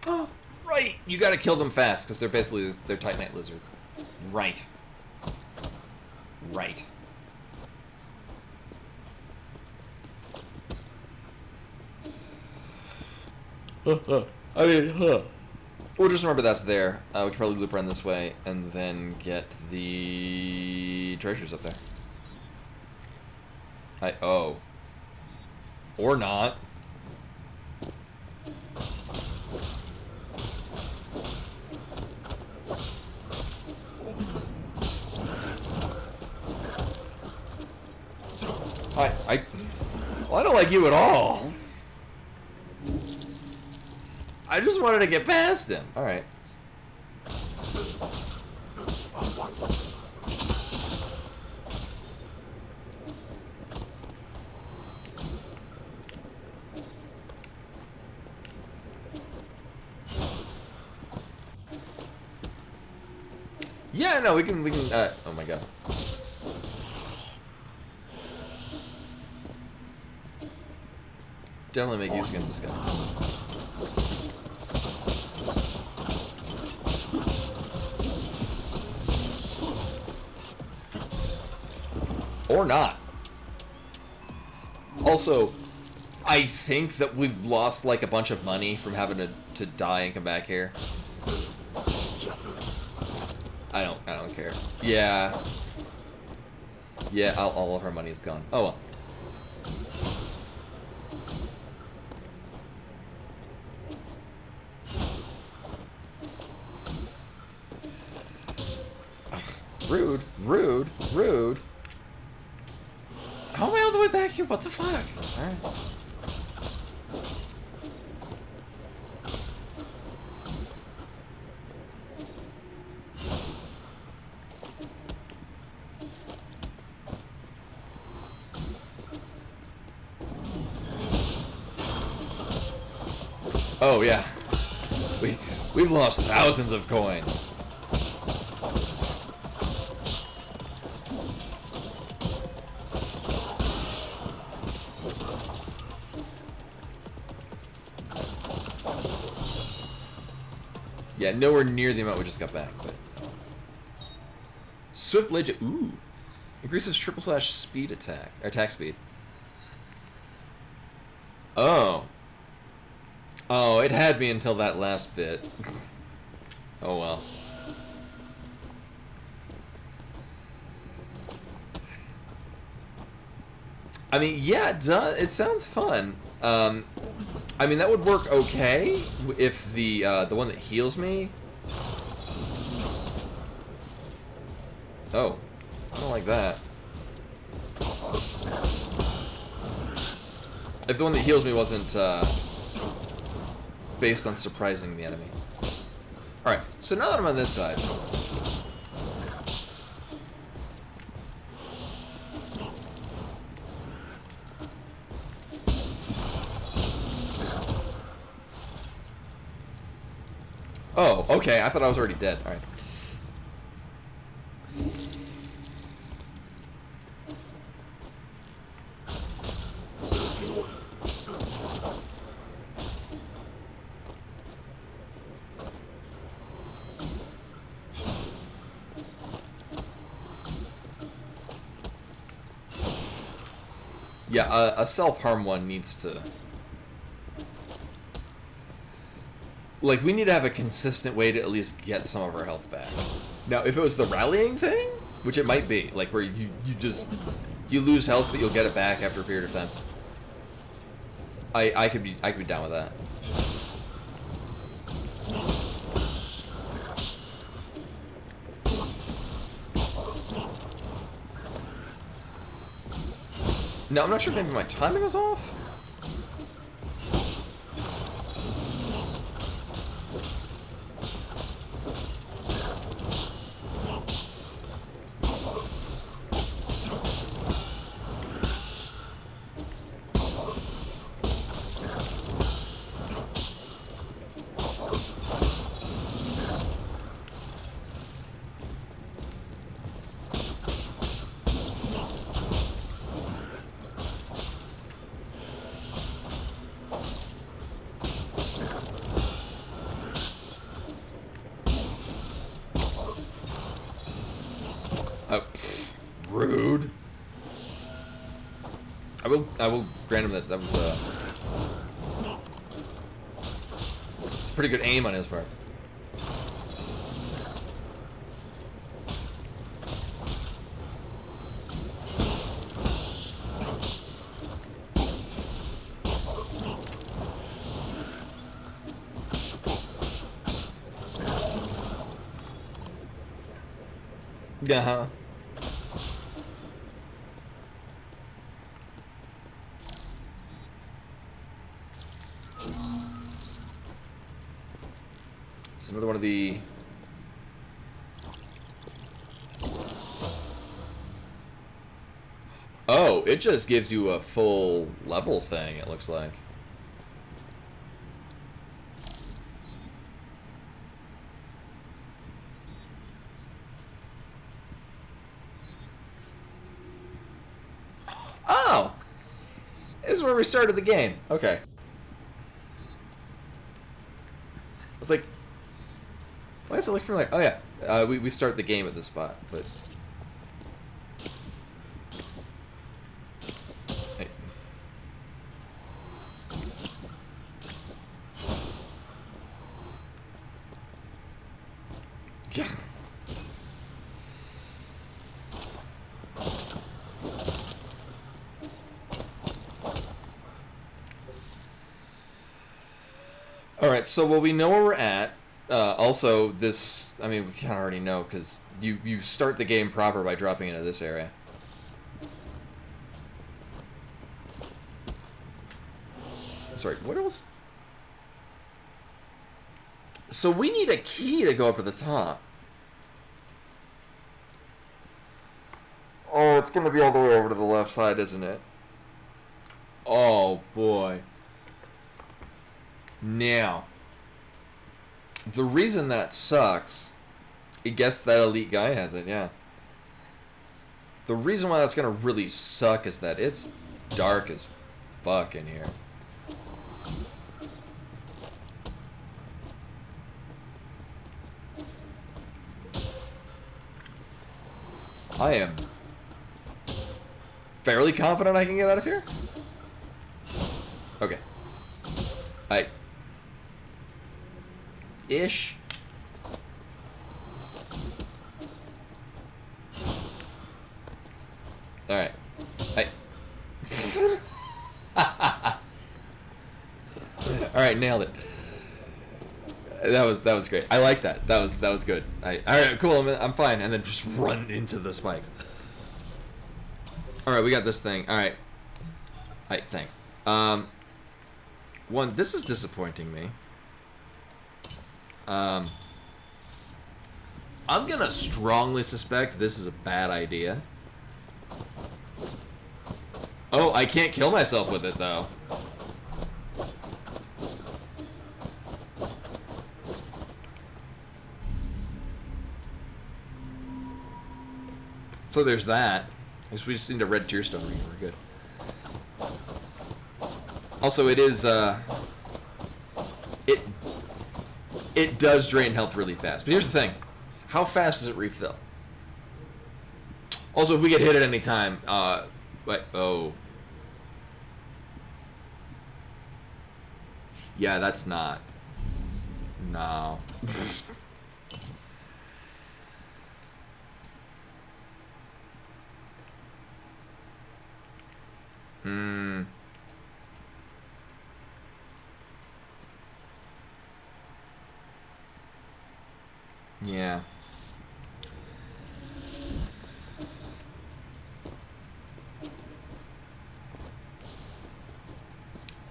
Oh, right! You gotta kill them fast, because they're Titanite lizards. Right. Right. I mean, we'll just remember that's there. We can probably loop around this way and then get the treasures up there. Oh. Or not. Well, I don't like you at all. I just wanted to get past him. All right. Yeah, no, we can, oh my god. Definitely make use against this guy. Or not. Also, I think that we've lost like a bunch of money from having to die and come back here. I don't care. Yeah. Yeah, all of our money is gone. Oh well. Ugh, rude, rude, rude. How am I all the way back here? What the fuck? Alright. Oh yeah, we've lost thousands of coins. Yeah, nowhere near the amount we just got back. But Swift Blade, ooh, increases / speed attack speed. Oh. Oh, it had me until that last bit. Oh well. I mean, yeah, it does. It sounds fun. I mean, that would work okay if the one that heals me. Oh, I don't like that. If the one that heals me wasn't based on surprising the enemy. Alright, so now that I'm on this side. Oh, okay, I thought I was already dead. Alright. Yeah, a self-harm one needs to... Like, we need to have a consistent way to at least get some of our health back. Now, if it was the rallying thing, which it might be, like, where you lose health, but you'll get it back after a period of time. I could be down with that. No, I'm not sure if maybe my timing was off. Rude. I will grant him that was it's pretty good aim on his part. Another one of the... Oh, it just gives you a full level thing, it looks like. Oh! This is where we started the game. Okay. I was like, why does it look for like... Oh yeah, we start the game at this spot, but... Hey. Yeah. Alright, so well, we know where we're at. Also, this, I mean, we kind of already know, because you start the game proper by dropping into this area. Sorry, what else? So we need a key to go up to the top. Oh, it's going to be all the way over to the left side, isn't it? Oh, boy. Now, the reason that sucks, I guess that elite guy has it, yeah. The reason why that's going to really suck is that it's dark as fuck in here. I am fairly confident I can get out of here. Okay. Ish. Alright. Alright, nailed it. That was great. I like that. That was good. Alright, cool, I'm fine. And then just run into the spikes. Alright, we got this thing. Alright. Alright, thanks. One, this is disappointing me. I'm gonna strongly suspect this is a bad idea. Oh, I can't kill myself with it, though. So there's that. I guess we just need a red tear stone ring. We're good. Also, it is, It does drain health really fast. But here's the thing. How fast does it refill? Also, if we get hit at any time, oh. Yeah, that's not. No. Yeah.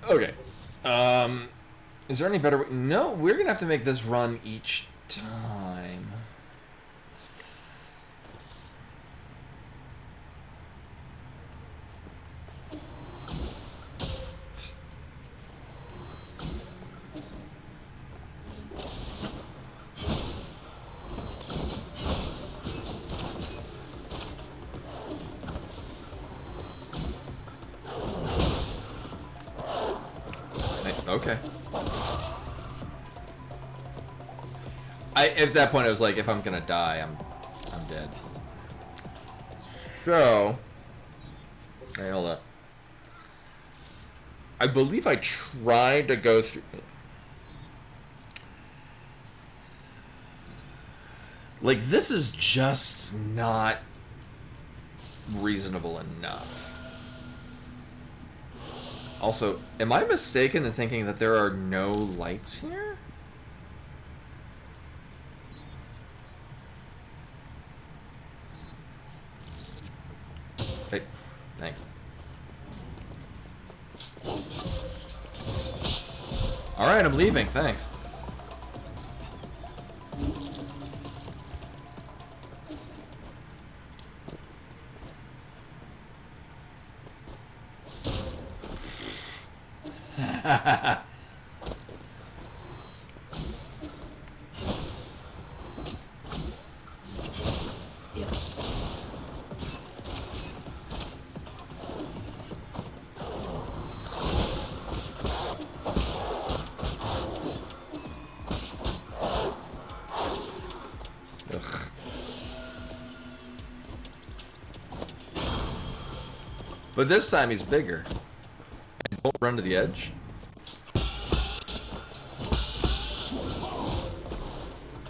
Okay. Is there any better way? No, we're gonna have to make this run each time. Okay. At that point, I was like, if I'm gonna die, I'm dead. So, hey, hold up. I believe I tried to go through. Like, this is just not reasonable enough. Also, am I mistaken in thinking that there are no lights here? Hey, thanks. Alright, I'm leaving, thanks. Ugh. But this time he's bigger. And don't run to the edge.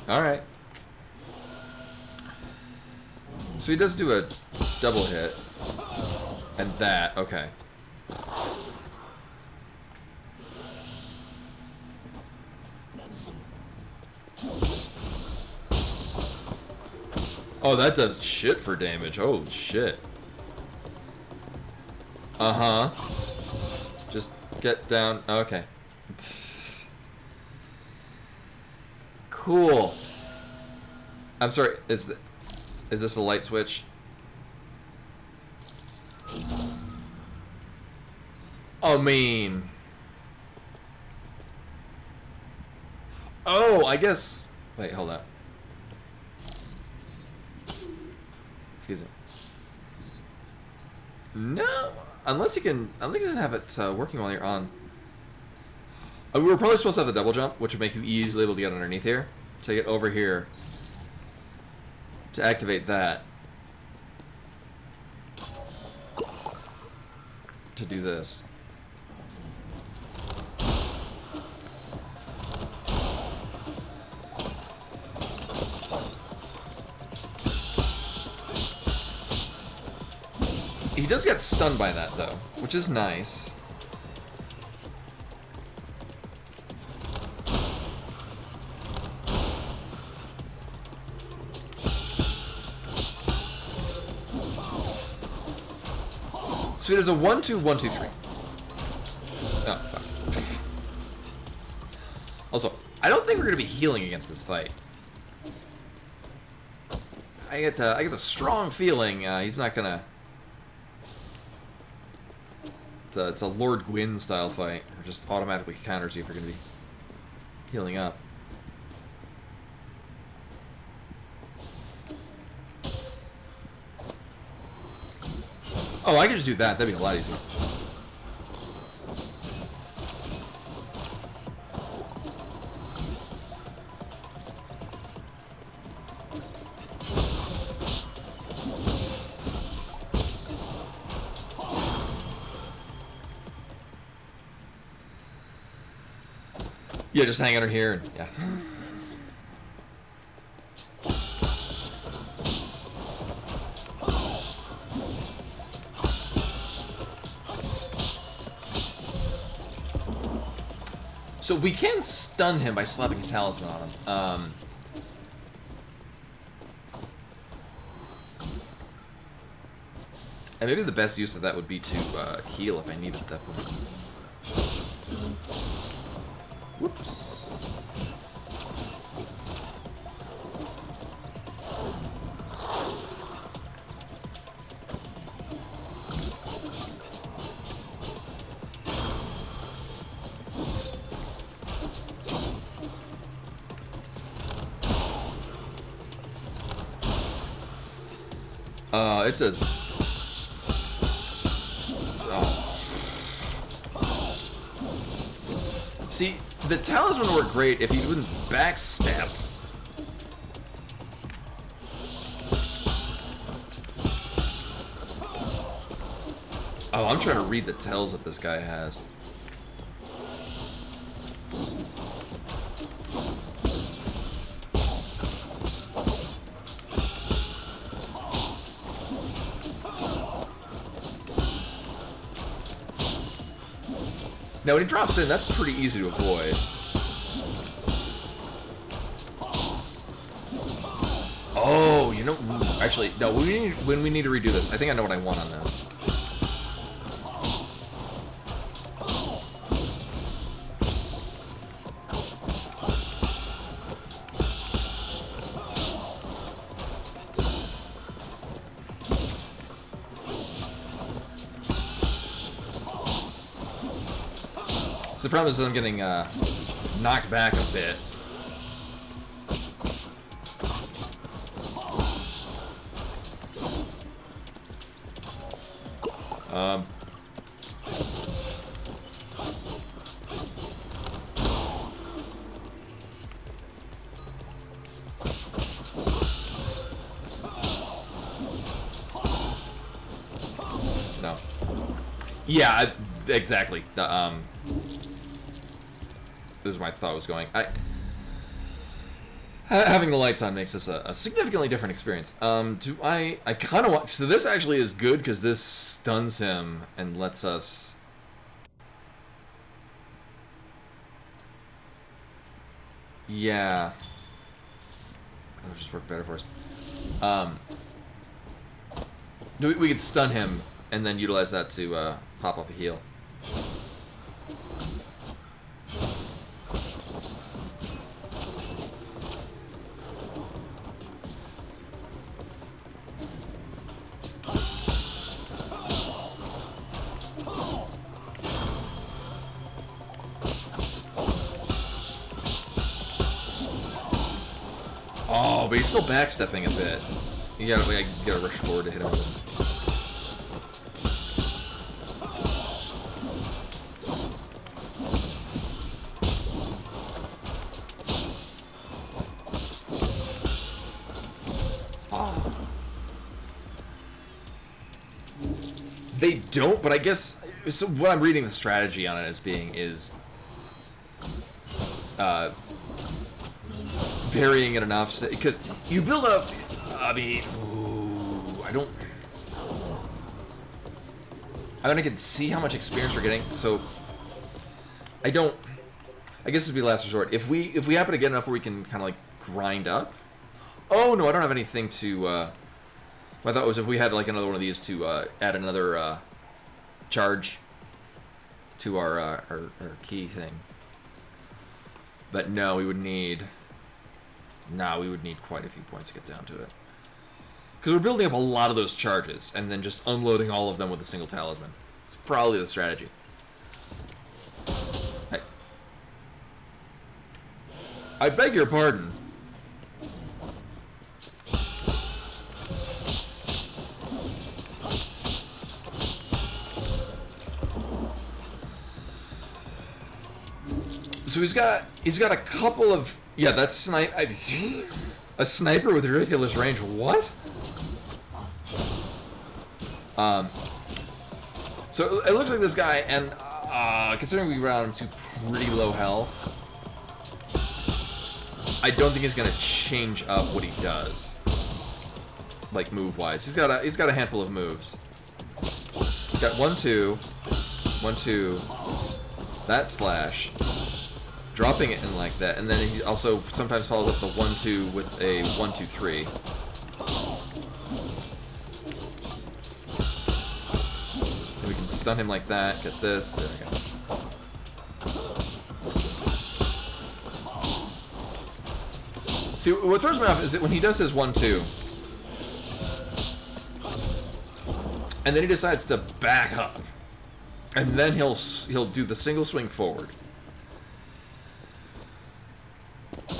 Alright. So he does do a double hit. And that, okay. Oh, that does shit for damage. Oh, shit. Uh-huh. Just get down. Okay. Cool. I'm sorry, is this a light switch? I mean... Oh, I guess... Wait, hold up. Excuse me. No, unless you can... I don't think you can have it working while you're on. We were probably supposed to have the double jump, which would make you easily able to get underneath here. To get over here. To activate that. To do this. He does get stunned by that, though, which is nice. So there's a 1-2, 1-2, 3. Oh, fuck. Also, I don't think we're gonna be healing against this fight. I get the strong feeling he's not gonna. It's a Lord Gwyn style fight, or just automatically counters you if you're gonna be healing up. Oh, I could just do that. That'd be a lot easier. Yeah, just hang under here and yeah. So we can stun him by slapping a talisman on him. And maybe the best use of that would be to heal if I needed at that point. Whoops. It does. Oh. See, the talisman would work great if you wouldn't backstab. Oh, I'm trying to read the tells that this guy has. Now, when he drops in, that's pretty easy to avoid. Oh, you know... Actually, no, when we need to redo this, I think I know what I want on this. So the problem is that I'm getting knocked back a bit. No. Yeah, exactly. This is where my thought was going. Having the lights on makes this a significantly different experience. I kind of want... So this actually is good because this stuns him and lets us... Yeah. That'll just work better for us. We could stun him and then utilize that to pop off a heal. Oh, but he's still backstepping a bit. You gotta rush forward to hit him. They don't, but I guess so. What I'm reading the strategy on it as being is burying it enough because you build up. I mean, I don't. I mean, I can see how much experience we're getting, so I don't. I guess this would be last resort. If we happen to get enough where we can kind of like grind up. Oh no, I don't have anything to. My thought was if we had like another one of these to add another charge to our key thing. But no, we would need. Nah, we would need quite a few points to get down to it. Because we're building up a lot of those charges and then just unloading all of them with a single talisman. It's probably the strategy. Hey. I beg your pardon. So he's got a couple of that's a sniper with ridiculous range. What? So it looks like this guy, and considering we round him to pretty low health, I don't think he's gonna change up what he does, like move wise. He's got a handful of moves. He's got 1-2, 1-2, that slash. Dropping it in like that, and then he also sometimes follows up the 1-2 with a 1-2-3. And we can stun him like that, get this, there we go. See, what throws me off is that when he does his 1-2, and then he decides to back up, and then he'll do the single swing forward.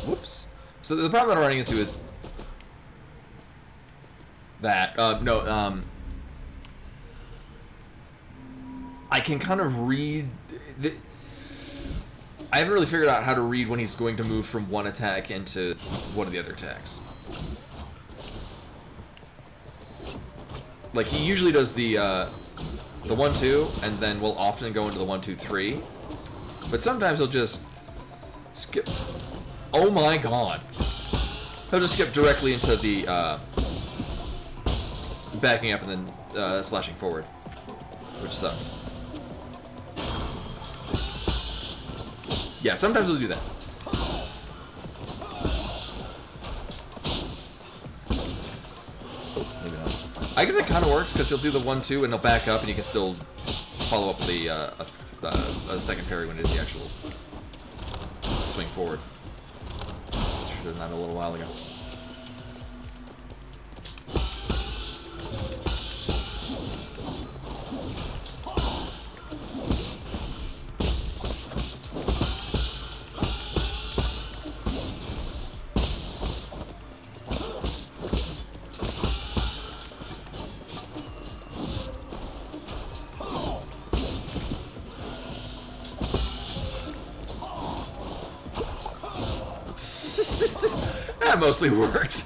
Whoops. So the problem that I'm running into is that I can kind of read. I haven't really figured out how to read when he's going to move from one attack into one of the other attacks. Like he usually does the 1-2, and then will often go into the 1-2-3, but sometimes he'll just skip. Oh my god. He'll just skip directly into the backing up and then slashing forward, which sucks. Yeah, sometimes he'll do that. Oh, maybe not. I guess it kind of works because he'll do the 1-2 and he'll back up and you can still follow up with a second parry when it is the actual swing forward. Should have done that a little while ago. mostly worked.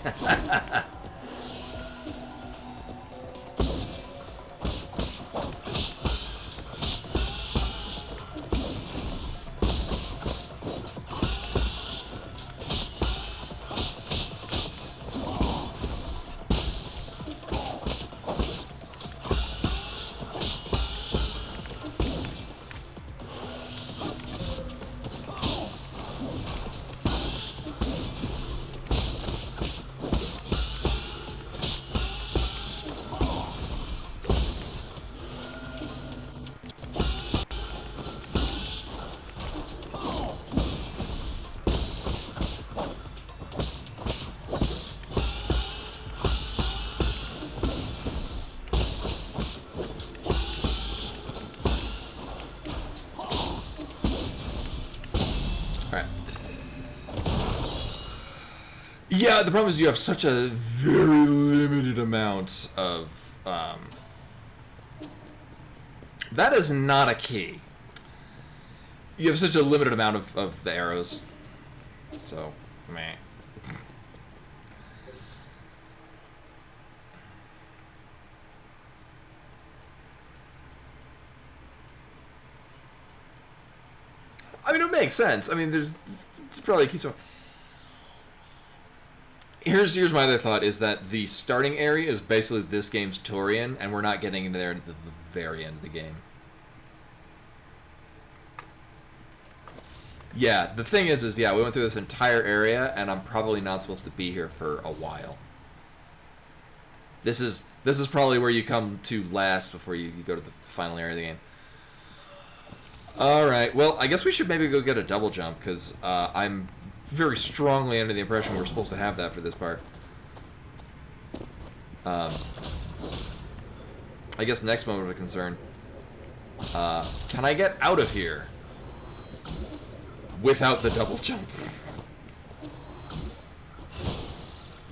Alright. Yeah, the problem is you have such a very limited amount of, that is not a key. You have such a limited amount of the arrows. So, meh. I mean, it makes sense. I mean, it's probably a key. So, here's my other thought: is that the starting area is basically this game's Torian, and we're not getting into there until the very end of the game. Yeah, the thing is yeah, we went through this entire area, and I'm probably not supposed to be here for a while. This is probably where you come to last before you go to the final area of the game. Alright, well, I guess we should maybe go get a double jump, because I'm very strongly under the impression we're supposed to have that for this part. I guess next moment of concern. Can I get out of here without the double jump?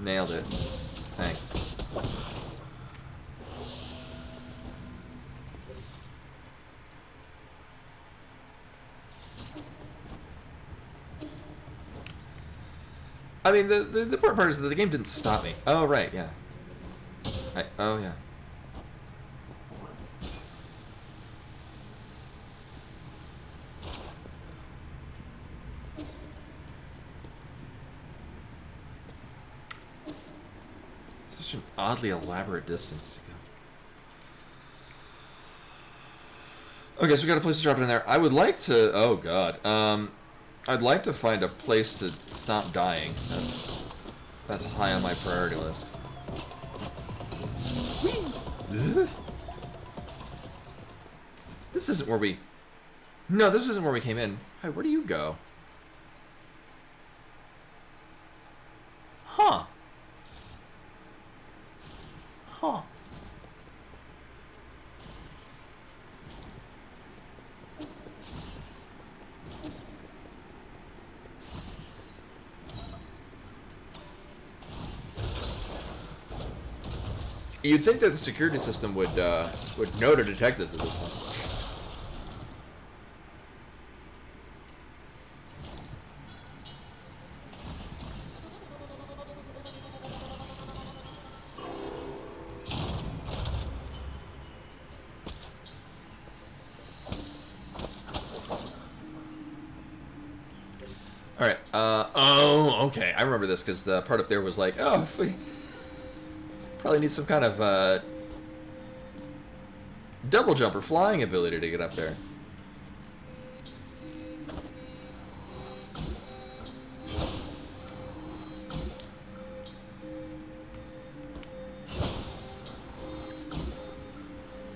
Nailed it. Thanks. I mean, the important part is that the game didn't stop me. Oh, right, yeah. Oh, yeah. Such an oddly elaborate distance to go. Okay, so we got a place to drop it in there. I would like to... Oh, God. I'd like to find a place to stop dying. That's high on my priority list. This isn't where we... No, this isn't where we came in. Hey, where do you go? Huh. Huh. You'd think that the security system would know to detect this at this point. All right. Oh, okay. I remember this because the part up there was like, oh, if we probably need some kind of double jump or flying ability to get up there.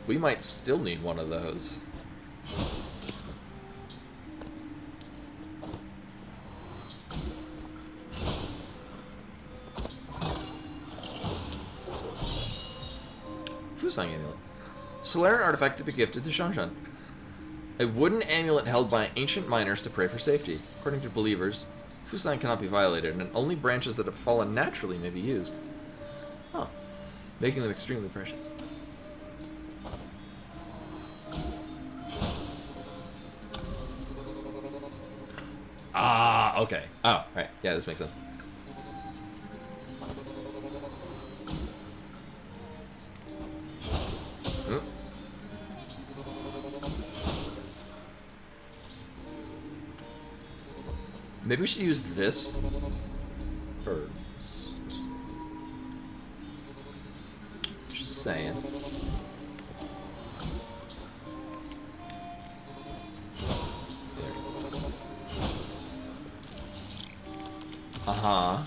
We might still need one of those. Fusang amulet. Solarian artifact to be gifted to Shanshan. A wooden amulet held by ancient miners to pray for safety. According to believers, Fusang cannot be violated, and only branches that have fallen naturally may be used. Huh. Making them extremely precious. Ah, okay. Oh, right. Yeah, this makes sense. Maybe we should use this first. Just saying. Uh-huh.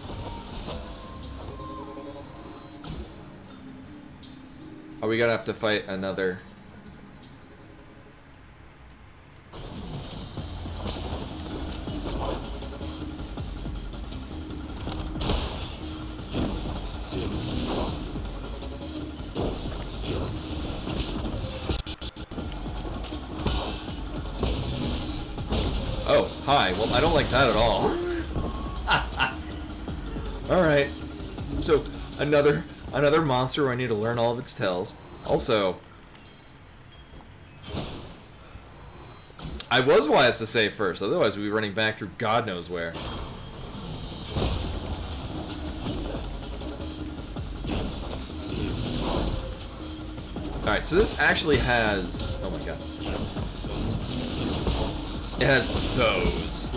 Are we gonna have to fight another? Oh, hi. Well, I don't like that at all. Alright. So, another monster where I need to learn all of its tells. Also, I was wise to save first, otherwise we'd be running back through God knows where. Alright, so this actually has... Oh my god. It has those.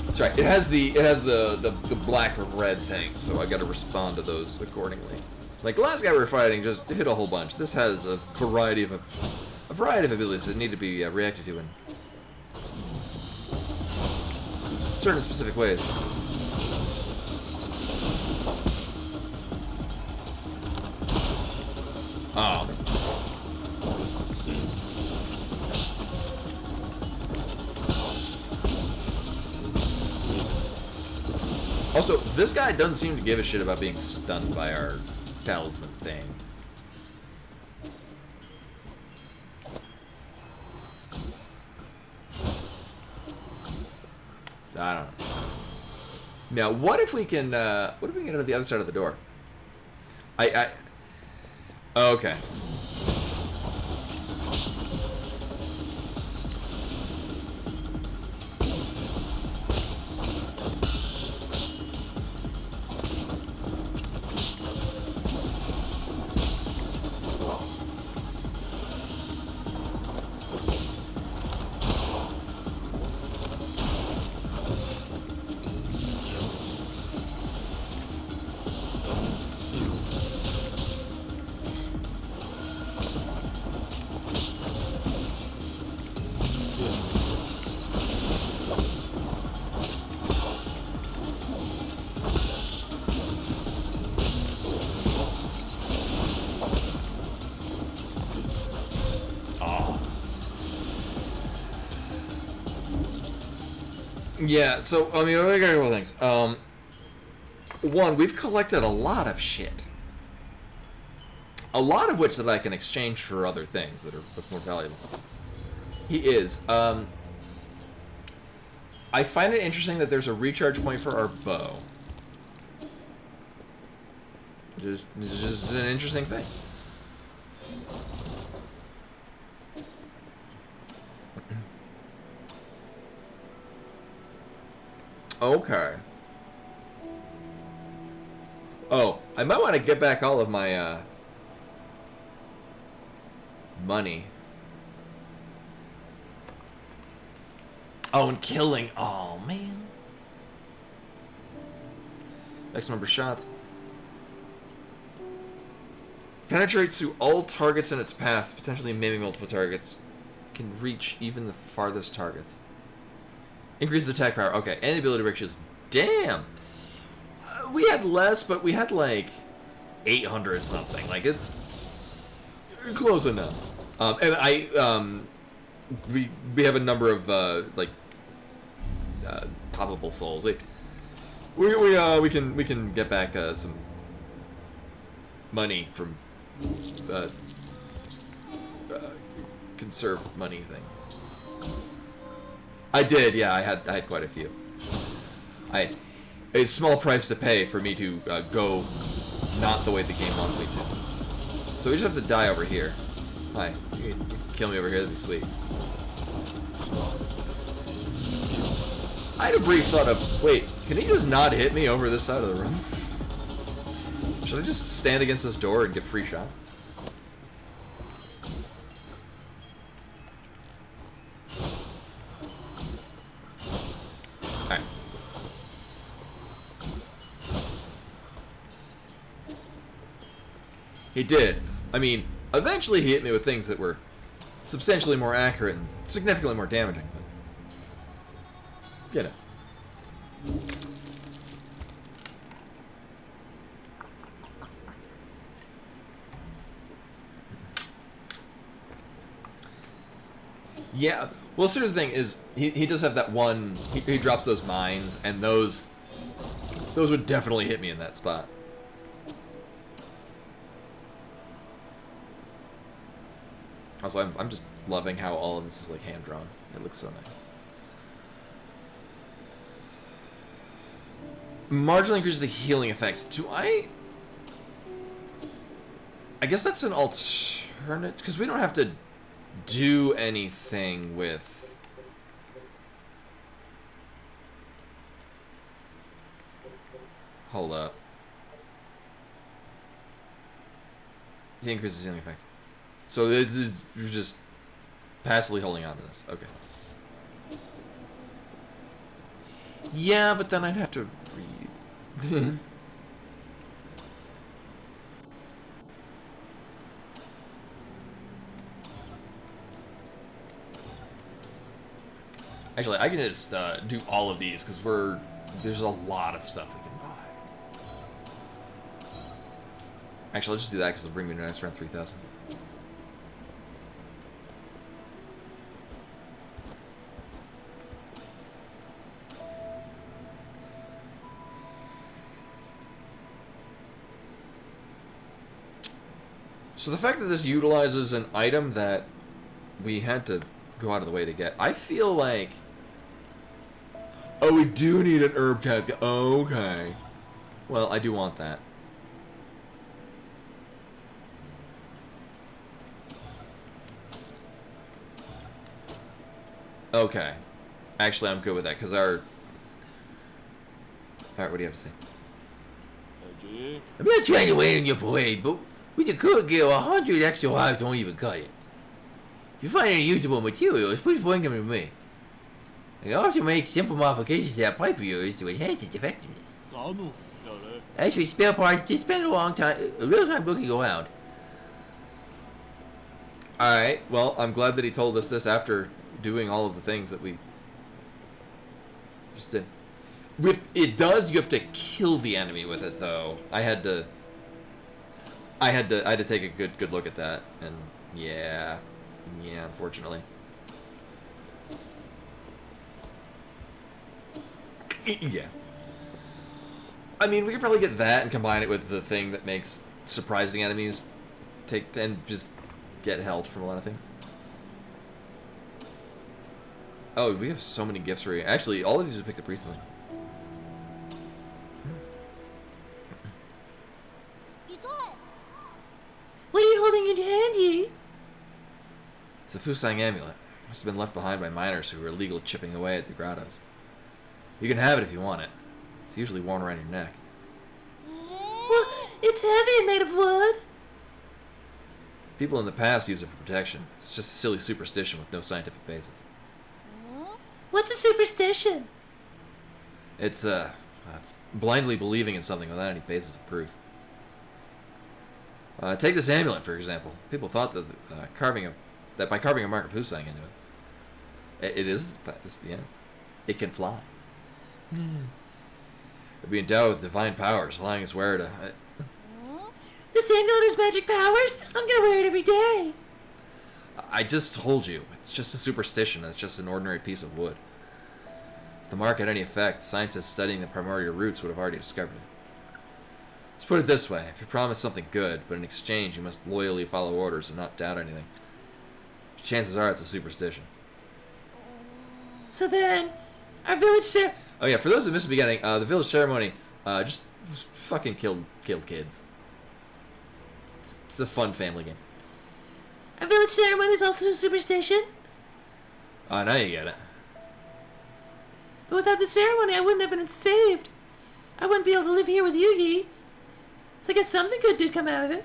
That's right. It has the black or red thing, so I gotta respond to those accordingly. Like the last guy we were fighting just hit a whole bunch. This has a variety of abilities that need to be reacted to in certain specific ways. Oh. Also, this guy doesn't seem to give a shit about being stunned by our talisman thing. So I don't know. Now, what if we can get to the other side of the door? Okay. Yeah, so, I mean, we got a couple things. One, we've collected a lot of shit. A lot of which that I can exchange for other things that are more valuable. He is. I find it interesting that there's a recharge point for our bow. Just an interesting thing. Okay. Oh, I might want to get back all of my, money. Oh, and killing. Oh, man. Next number shots. Penetrates through all targets in its path, potentially maiming multiple targets. Can reach even the farthest targets. Increases attack power. Okay, and the ability to break shields. Damn! We had less, but we had like 800 something. Like, it's close enough. And we have a number of poppable souls. We can get back some money from conserve money things. I did, yeah. I had quite a few. A small price to pay for me to go not the way the game wants me to. So we just have to die over here. Hi, you can kill me over here. That'd be sweet. I had a brief thought of, wait, can he just not hit me over this side of the room? Should I just stand against this door and get free shots? He did. I mean, eventually he hit me with things that were substantially more accurate and significantly more damaging. But, you know. Yeah, well, here's the thing: is he does have that one. He drops those mines, and those would definitely hit me in that spot. Also, I'm just loving how all of this is like hand drawn. It looks so nice. Marginally increases the healing effects. Do I guess that's an alternate because we don't have to do anything with. Hold up. The increases healing effect. So you're just passively holding on to this. Okay. Yeah, but then I'd have to read. Actually, I can just do all of these because there's a lot of stuff we can buy. Actually, I'll just do that because it'll bring me to next round 3,000. So the fact that this utilizes an item that we had to go out of the way to get, I feel like... Oh, we do need an herb cat. Okay. Well, I do want that. Okay. Actually, I'm good with that, because our... Alright, what do you have to say? I'm not trying to wait on your parade, but with your current gear, 100 extra lives won't even cut it. If you find any usable materials, please bring them to me. I can also make simple modifications to that pipe of yours to enhance its effectiveness. As for spare parts, just spend a little time looking around. Alright, well, I'm glad that he told us this after doing all of the things that we just did. You have to kill the enemy with it, though. I had to take a good look at that, and yeah, unfortunately. Yeah. I mean, we could probably get that and combine it with the thing that makes surprising enemies take and just get health from a lot of things. Oh, we have so many gifts for you. Actually, all of these we picked up recently. What are you holding in your hand, Yi? It's a Fusang amulet. Must have been left behind by miners who were illegally chipping away at the grottos. You can have it if you want it. It's usually worn around your neck. Well, it's heavy and made of wood. People in the past used it for protection. It's just a silly superstition with no scientific basis. What's a superstition? It's blindly believing in something without any basis of proof. Take this amulet, for example. People thought that by carving a mark of Fusang into it, it can fly. It'd be endowed with divine powers, allowing its wearer to... This amulet has magic powers? I'm gonna wear it every day. I just told you. It's just a superstition. It's just an ordinary piece of wood. If the mark had any effect, scientists studying the primordial roots would have already discovered it. Let's put it this way. If you promise something good, but in exchange you must loyally follow orders and not doubt anything, chances are it's a superstition. So then, our village Oh yeah, for those who missed the beginning, the village ceremony just fucking killed kids. It's a fun family game. Our village ceremony is also a superstition. Oh, now you get it. But without the ceremony, I wouldn't have been saved. I wouldn't be able to live here with you, Yi. So I guess something good did come out of it.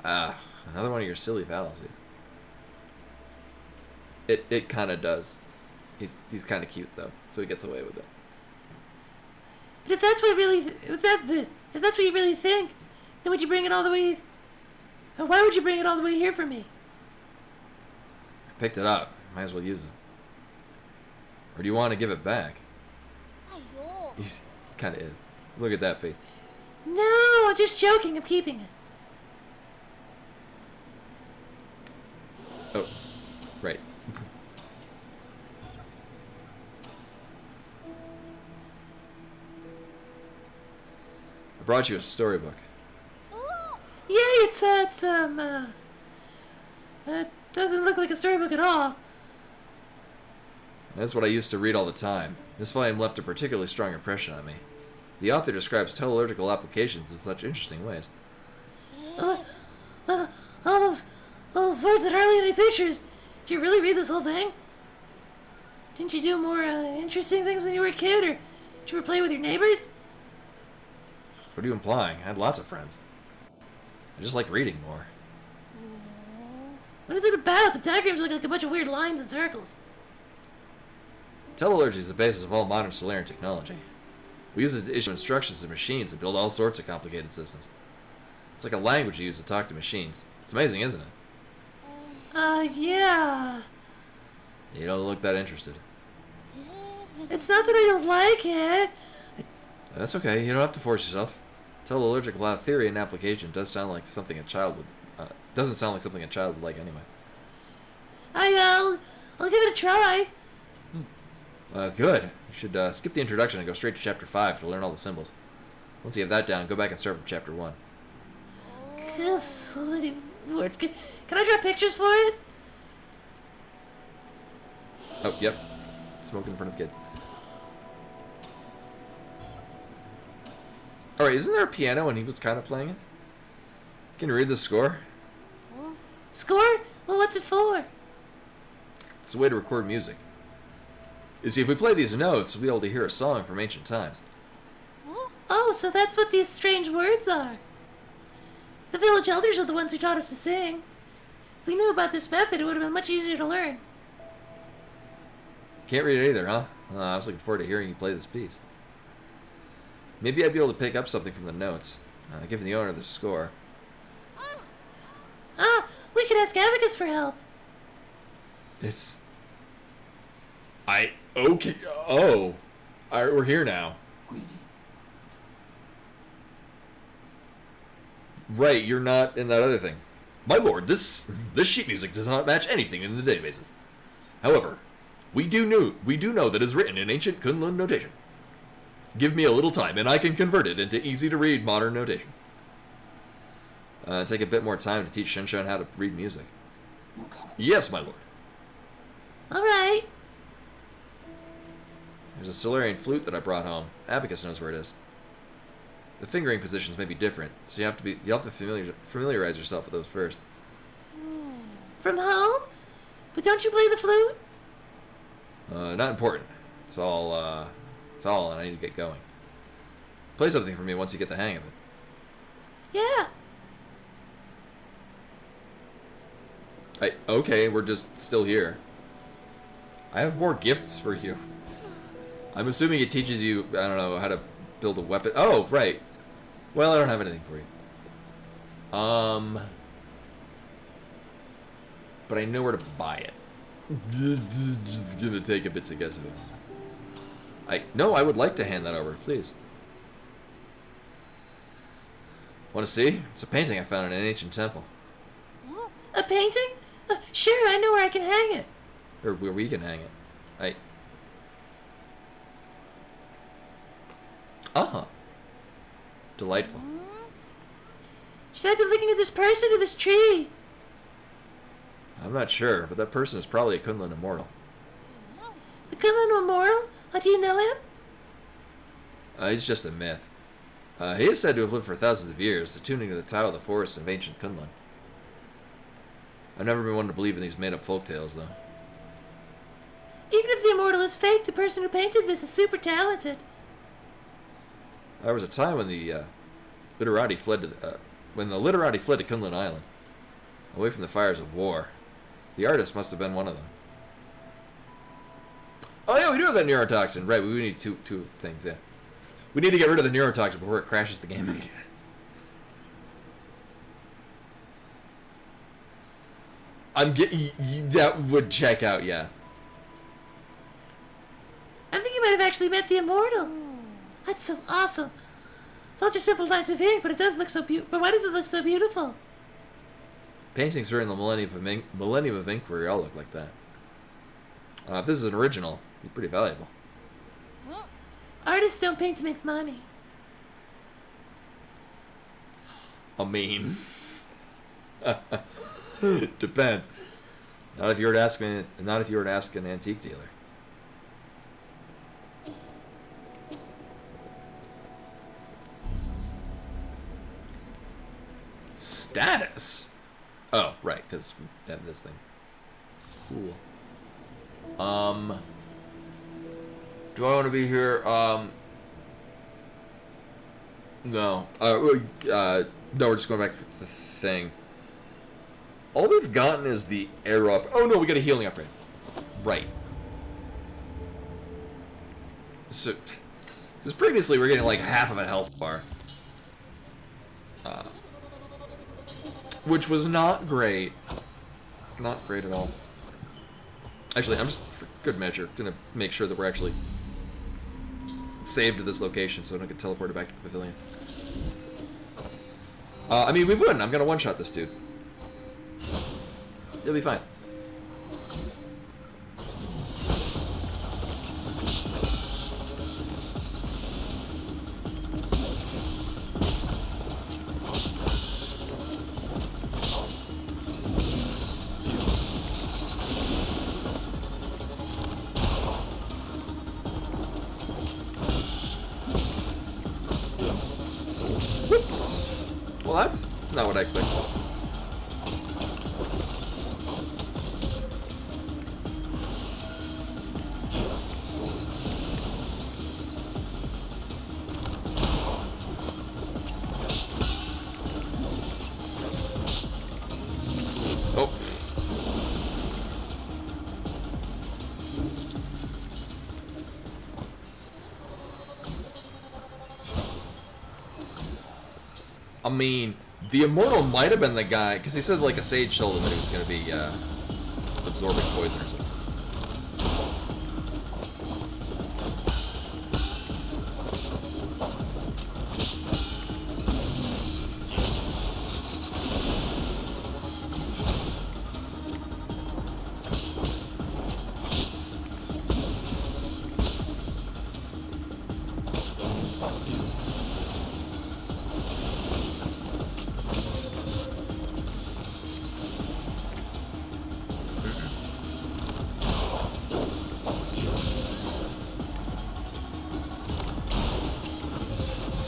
Another one of your silly fallacies. It kind of does. He's kind of cute though, so he gets away with it. But if that's what you really think, then would you bring it all the way Why would you bring it all the way here for me? I picked it up. Might as well use it. Or do you want to give it back? はいよ He kind of is. Look at that face. No, I'm just joking. I'm keeping it. Oh, right. I brought you a storybook. Yeah, it doesn't look like a storybook at all. That's what I used to read all the time. This volume left a particularly strong impression on me. The author describes teleological applications in such interesting ways. Uh, all those words and hardly any pictures. Did you really read this whole thing? Didn't you do more interesting things when you were a kid, or did you ever play with your neighbors? What are you implying? I had lots of friends. I just like reading more. What is it about? The diagrams look like a bunch of weird lines and circles. Teleology is the basis of all modern Solarian technology. We use it to issue instructions to machines and build all sorts of complicated systems. It's like a language you use to talk to machines. It's amazing, isn't it? Yeah. You don't look that interested. It's not that I don't like it. That's okay. You don't have to force yourself. Teleological theory and application does sound like something a child would. Doesn't sound like something a child would like anyway. I'll give it a try. Good. You should skip the introduction and go straight to chapter 5 to learn all the symbols. Once you have that down, go back and start from chapter 1. So many words. Can I draw pictures for it? Oh, yep. Smoking in front of the kids. Alright, isn't there a piano and he was kind of playing it? Can you read the score? Score? Well, what's it for? It's a way to record music. You see, if we play these notes, we'll be able to hear a song from ancient times. Oh, so that's what these strange words are. The village elders are the ones who taught us to sing. If we knew about this method, it would have been much easier to learn. Can't read it either, huh? I was looking forward to hearing you play this piece. Maybe I'd be able to pick up something from the notes, given the owner the score. We could ask Abacus for help. It's... Okay. Oh. Alright, we're here now. Right, you're not in that other thing. My lord, this sheet music does not match anything in the databases. However, we do know that it is written in ancient Kunlun notation. Give me a little time, and I can convert it into easy-to-read modern notation. Take a bit more time to teach Shinshon how to read music. Yes, my lord. All right. There's a Solarian flute that I brought home. Abacus knows where it is. The fingering positions may be different, so you have to familiarize yourself with those first. From home? But don't you play the flute? Not important. It's all, and I need to get going. Play something for me once you get the hang of it. Yeah. Okay, we're just still here. I have more gifts for you. I'm assuming it teaches you, I don't know, how to build a weapon. Oh, right. Well, I don't have anything for you. But I know where to buy it. Just gonna take a bit to guess it. No, I would like to hand that over, please. Want to see? It's a painting I found in an ancient temple. A painting? Sure, I know where I can hang it. Or where we can hang it. Delightful. Should I be looking at this person or this tree? I'm not sure, but that person is probably a Kunlun immortal. The Kunlun Immortal? Do you know him? He's just a myth. He is said to have lived for thousands of years, attuning to the Tao of the forests of ancient Kunlun. I've never been one to believe in these made-up folktales, though. Even if the Immortal is fake, the person who painted this is super talented. There was a time when the literati fled to Kunlun Island, away from the fires of war. The artist must have been one of them. Oh yeah, we do have that neurotoxin. Right, we need two things, yeah. We need to get rid of the neurotoxin before it crashes the game again. I'm getting that would check out, yeah. I think you might have actually met the immortal. That's so awesome. Such a simple dance of ink, but it does look so beautiful. But why does it look so beautiful? Paintings during the Millennium of Inquiry all look like that. If this is an original, it'd be pretty valuable. Artists don't paint to make money. I mean, depends. Not if you were to ask an antique dealer. Status. Oh, right, because we have this thing. Cool. Do I want to be here? No. No, we're just going back to the thing. All we've gotten is the air up. Oh no, we got a healing upgrade. Right. So, because previously we we're getting like half of a health bar. Which was not great. Not great at all. Actually, I'm just, for good measure, gonna make sure that we're actually saved to this location so I don't get teleported back to the pavilion. I mean, we wouldn't. I'm gonna one-shot this dude. It'll be fine. Well, that's not what I expected. Oh. I mean, the Immortal might have been the guy, because he said like a sage told him that he was going to be absorbing poison or something.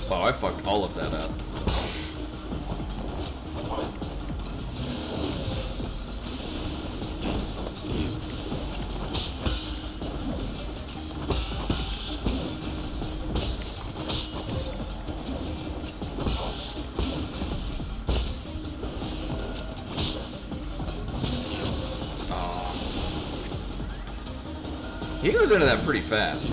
Oh, I fucked all of that up. He goes into that pretty fast.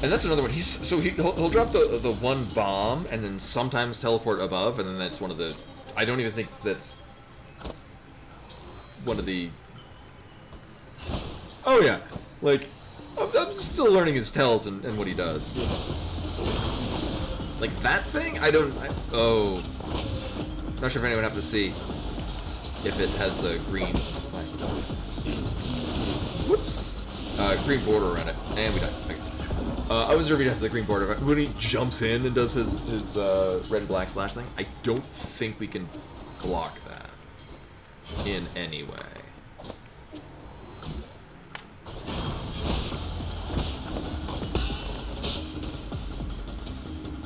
And that's another one. He'll drop the one bomb and then sometimes teleport above, and then that's one of the. I don't even think that's one of the. Oh yeah, like I'm still learning his tells and what he does. Like that thing, oh, not sure if anyone happened to see if it has the green. Whoops, green border around it, and we died. Okay. I was wondering if he has the green border. When he jumps in and does his red and black slash thing, I don't think we can block that in any way.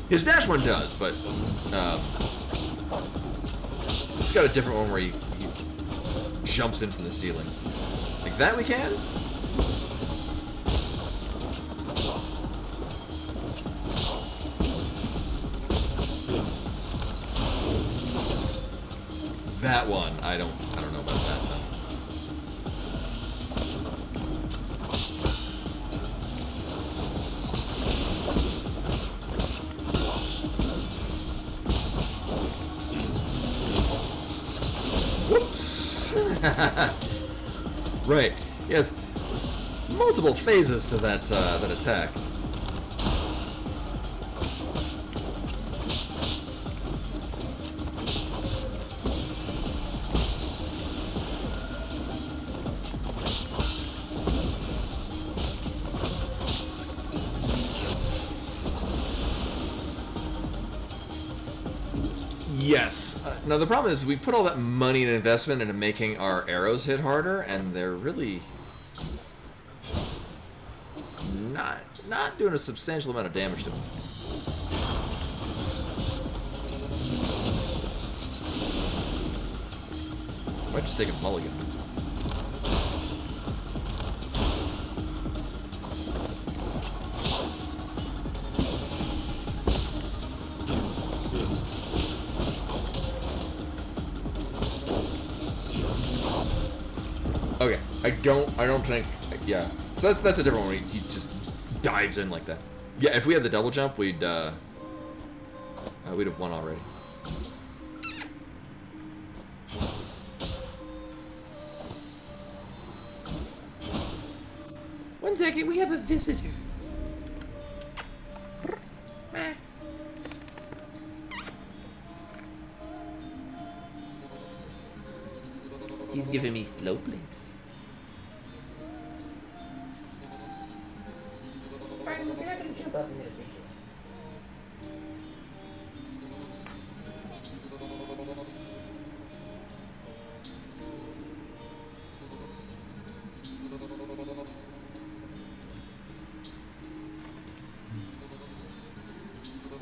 His dash one does, but it's got a different one where he jumps in from the ceiling. Like that we can? That one, I don't know about that though. Right. Yes. There's multiple phases to that that attack. Yes. Now the problem is we put all that money and investment into making our arrows hit harder, and they're really not doing a substantial amount of damage to them. Might just take a mulligan. Okay, I don't think, yeah. So that's a different one. He just dives in like that. Yeah, if we had the double jump, we'd have won already. One second, we have a visitor. He's giving me slow blinks. Alright, look, you're not gonna jump up in this video.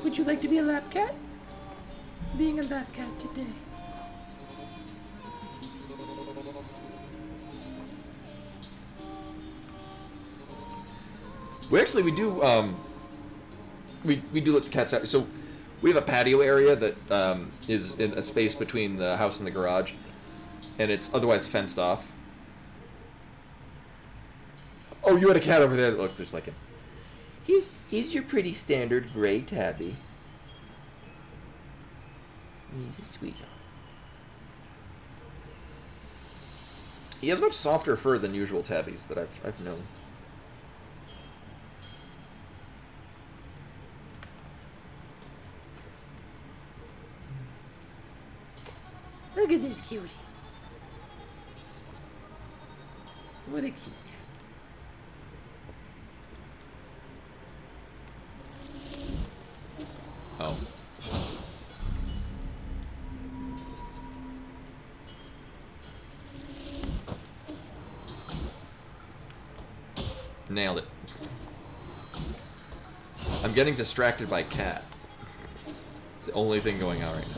Would you like to be a lap cat? Being a lap cat today. We do we do let the cats out. So we have a patio area that is in a space between the house and the garage, and it's otherwise fenced off. Oh, you had a cat over there that looked just like him. He's your pretty standard gray tabby. He's a sweetheart. He has much softer fur than usual tabbies that I've known. Look at this cutie. What a cute cat. Oh. Nailed it. I'm getting distracted by cat. It's the only thing going on right now.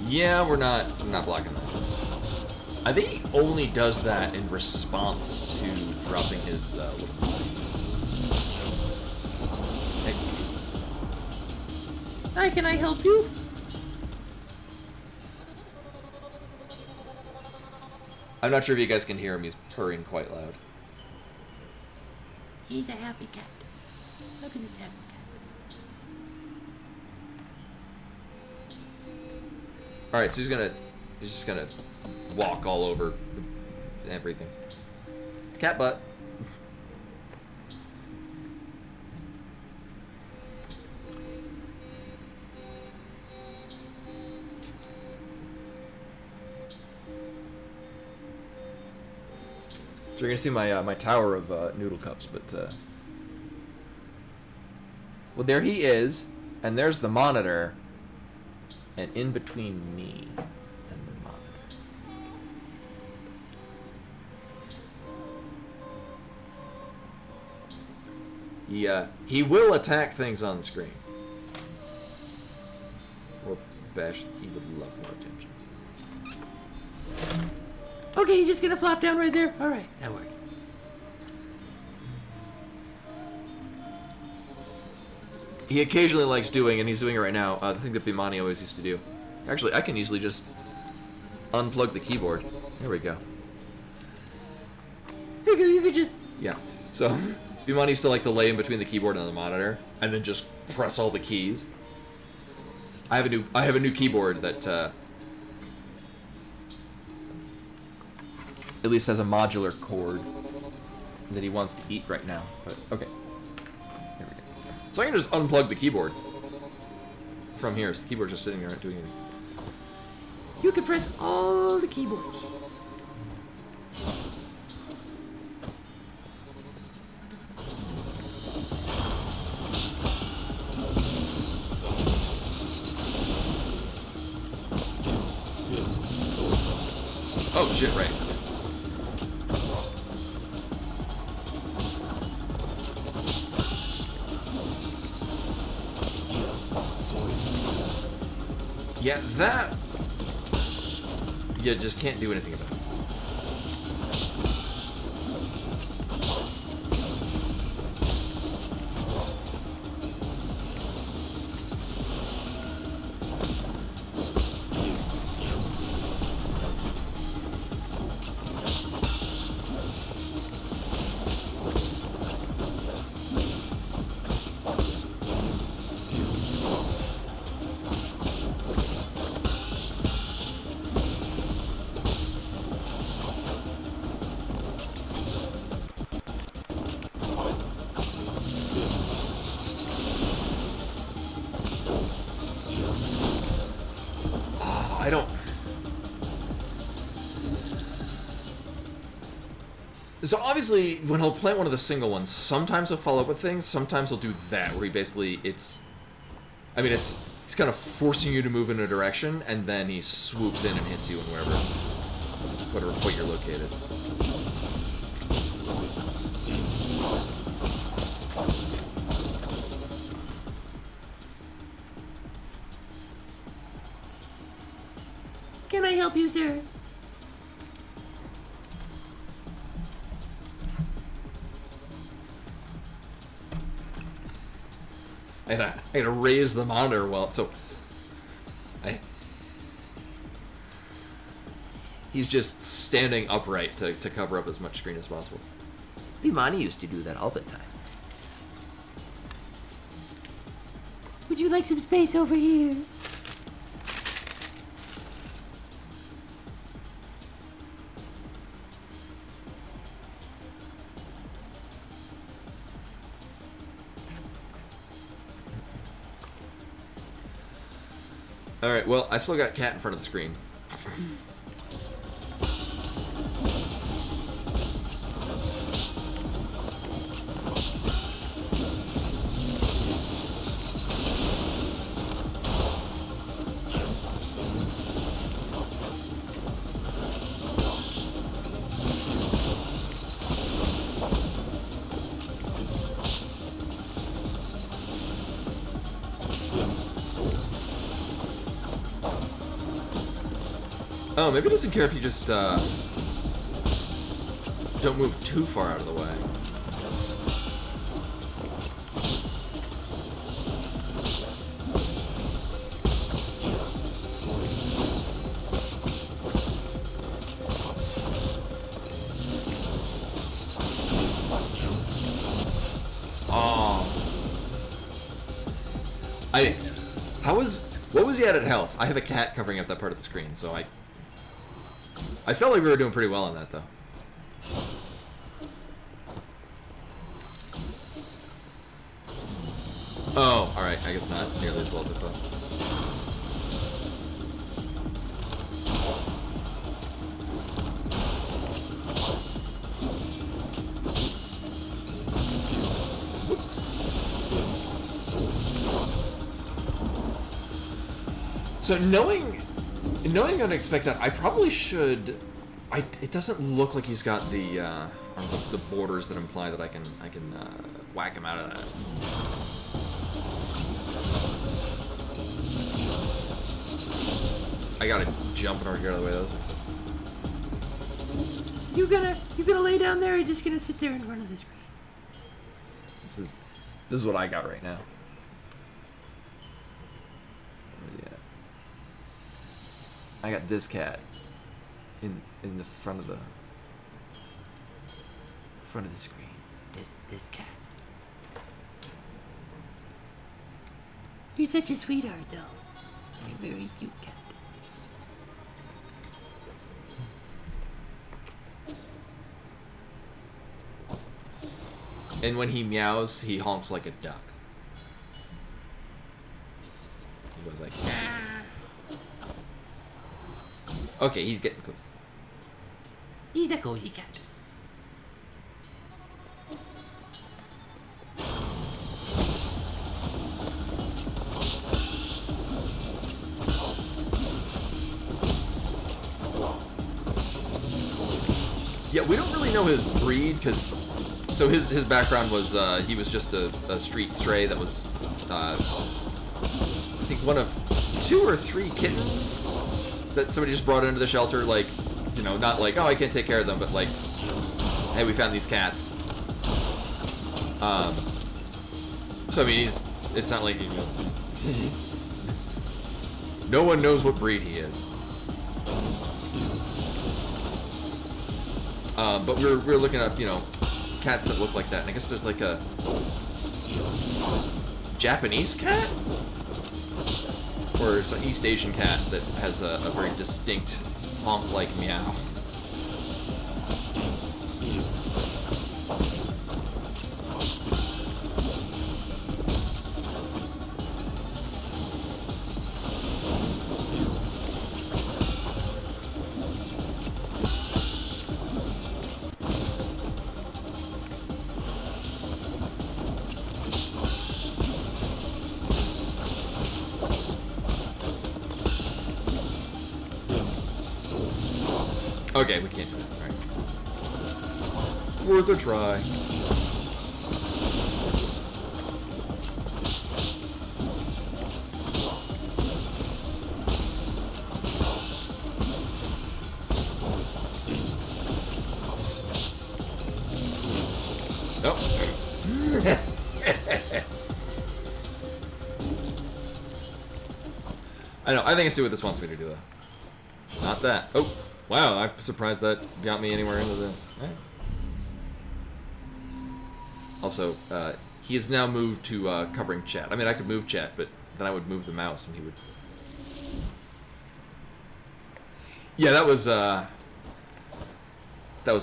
Yeah, we're not blocking that. I think he only does that in response to dropping his little mines. Hey. Hi, can I help you? I'm not sure if you guys can hear him. He's purring quite loud. He's a happy cat. Look at this happy cat. All right, so he's just gonna walk all over everything. Cat butt. So you're gonna see my my tower of noodle cups, but well, there he is, and there's the monitor, and in between me and the monitor. He will attack things on the screen. Or Bash, he would love more attention. Okay, you're just gonna flop down right there? Alright, that works. He occasionally likes doing, and he's doing it right now, the thing that Bimani always used to do. Actually, I can easily just unplug the keyboard. There we go. we go. You could just. Yeah. So Bimani used to like to lay in between the keyboard and the monitor, and then just press all the keys. I have a new keyboard that at least has a modular chord that he wants to eat right now. But okay. There we go. So I can just unplug the keyboard from here. So the keyboard's just sitting there not doing anything. You can press all the keyboard keys. Oh shit! Right. Yeah, that. You just can't do anything about it. I don't. So obviously, when he'll plant one of the single ones, sometimes he'll follow up with things. Sometimes he'll do that, where he basically it's kind of forcing you to move in a direction, and then he swoops in and hits you in whatever point you're located. Can I help you, sir? I gotta raise the monitor he's just standing upright to cover up as much screen as possible. Bimani used to do that all the time. Would you like some space over here? Alright, well, I still got Cat in front of the screen. Oh, maybe it doesn't care if you just, don't move too far out of the way. Oh. What was he at health? I have a cat covering up that part of the screen, so I felt like we were doing pretty well on that, though. Oh, alright, I guess not nearly as well as I thought. Whoops. So knowing I'm going to expect that, I probably should. It doesn't look like he's got the borders that imply that I can whack him out of that. I gotta jump in order to get out of the way of those. You gonna lay down there, or you just gonna sit there in front of the screen? This is what I got right now. Yeah. I got this cat in the front of the front of the screen. This cat. You're such a sweetheart, though. You're a very cute cat. And when he meows, he honks like a duck. He goes like. Okay, he's getting cozy. He's a cozy cat. Yeah, we don't really know his breed because, so his background was he was just a street stray that was I think one of 2 or 3 kittens that somebody just brought into the shelter, like, you know, not like, oh, I can't take care of them, but like, hey, we found these cats. So I mean, it's not like, you know, no one knows what breed he is. But we're looking up, you know, cats that look like that, and I guess there's like a Japanese cat? Or it's an East Asian cat that has a very distinct honk-like meow. Okay, we can't do that. Alright. Worth a try. Nope. I know, I think I see what this wants me to do, though. Not that. Oh! Wow, I'm surprised that got me anywhere into the... Right. Also, he has now moved to covering chat. I mean, I could move chat, but then I would move the mouse and he would... Yeah, that was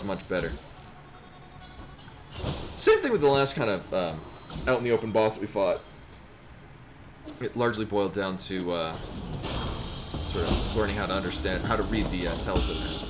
much better. Same thing with the last kind of out in the open boss that we fought. It largely boiled down to sort of learning how to understand, how to read the televisions.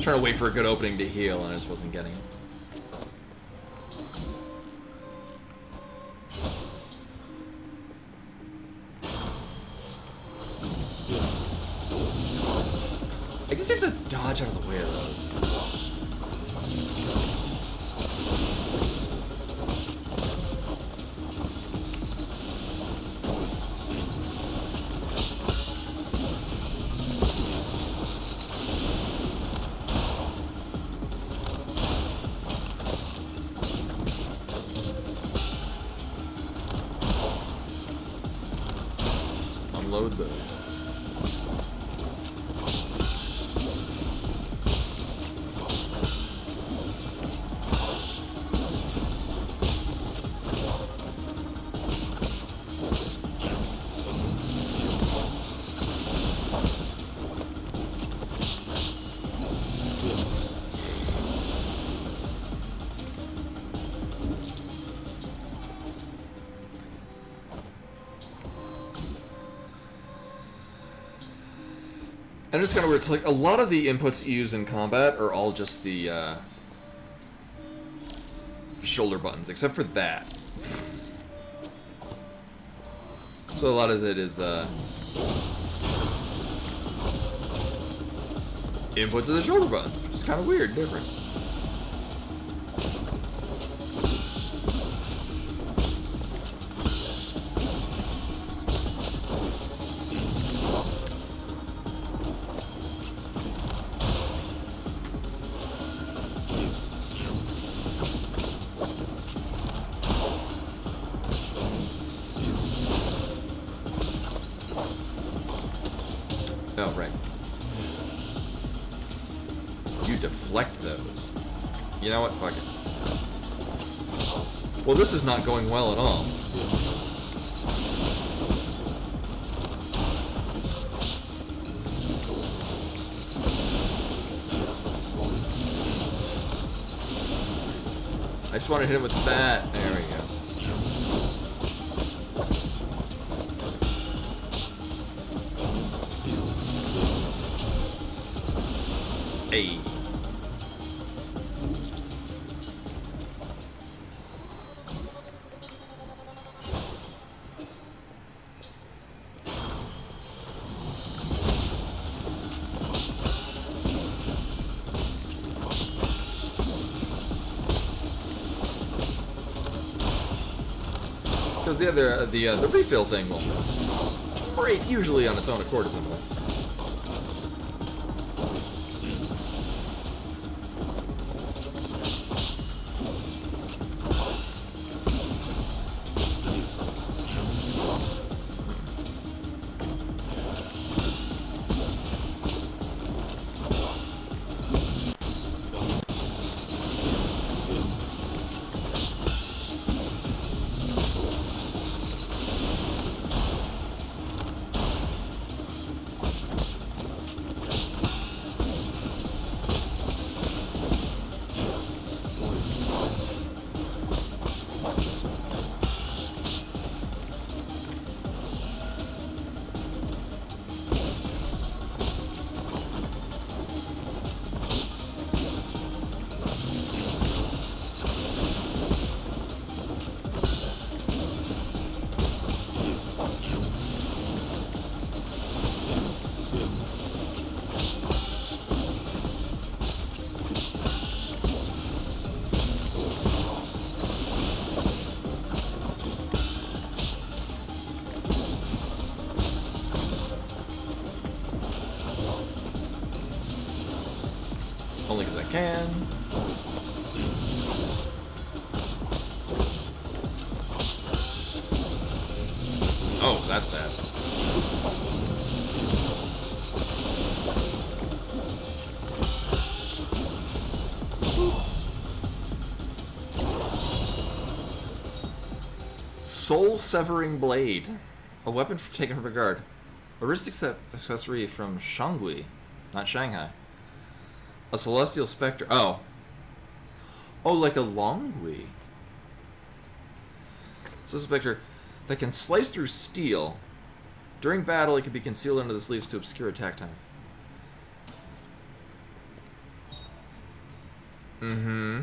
Trying to wait for a good opening to heal, and I just wasn't getting it. I guess you have to dodge out of the way of those. Unload those. And it's kind of weird. It's like a lot of the inputs you use in combat are all just the shoulder buttons, except for that. So a lot of it is inputs of the shoulder buttons, which is kind of weird, different. Oh, right. You deflect those. You know what? Fuck it. Well, this is not going well at all. I just want to hit him with that. There we go. Hey. Because the refill thing will break usually on its own accord at some point. Only because I can. Oh, that's bad. Soul-severing blade. A weapon taken from a guard. A wrist accessory from Shangui, not Shanghai. A celestial specter. Oh. Oh, like a Longui. So, specter that can slice through steel. During battle, it can be concealed under the sleeves to obscure attack times. Mm-hmm.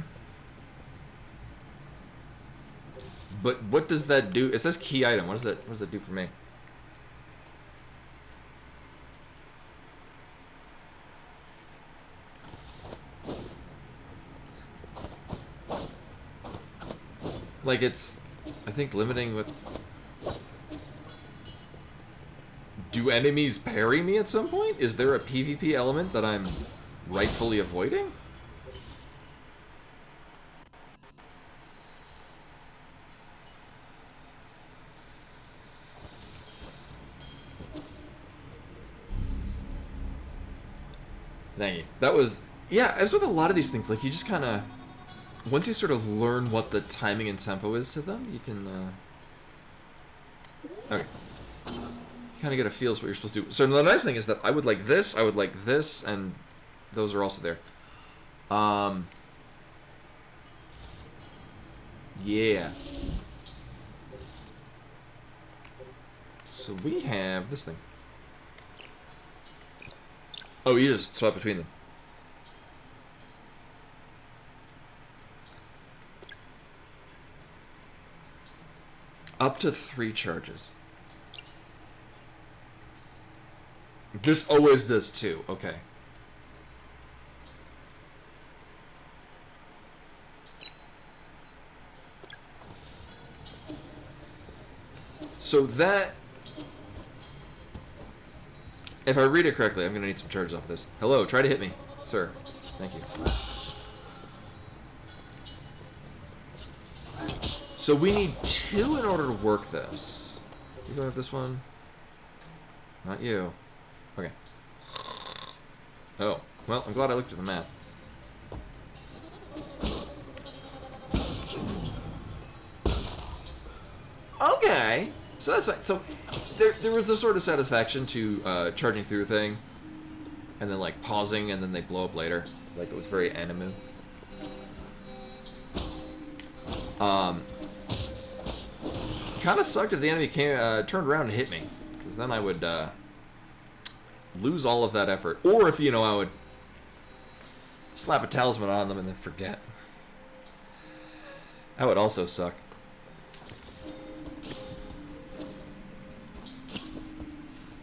But what does that do? It says key item. What does that do for me? Like it's, I think, limiting what... Do enemies parry me at some point? Is there a PvP element that I'm rightfully avoiding? Thank you. That was... Yeah, as with a lot of these things, like, you just kind of... Once you sort of learn what the timing and tempo is to them, you can, okay. You kind of get a feel for what you're supposed to do. So the nice thing is that I would like this, and those are also there. Yeah. So we have this thing. Oh, you just swap between them. Up to 3 charges. This always does 2. Okay. So that... If I read it correctly, I'm going to need some charges off this. Hello, try to hit me. Sir. Thank you. So we need 2 in order to work this. You go with this one? Not you. Okay. Oh. Well, I'm glad I looked at the map. Okay. So that's like, so there was a sort of satisfaction to charging through a thing and then like pausing and then they blow up later. Like it was very anime. Kind of sucked if the enemy came turned around and hit me, because then I would lose all of that effort. Or if, you know, I would slap a talisman on them and then forget. That would also suck.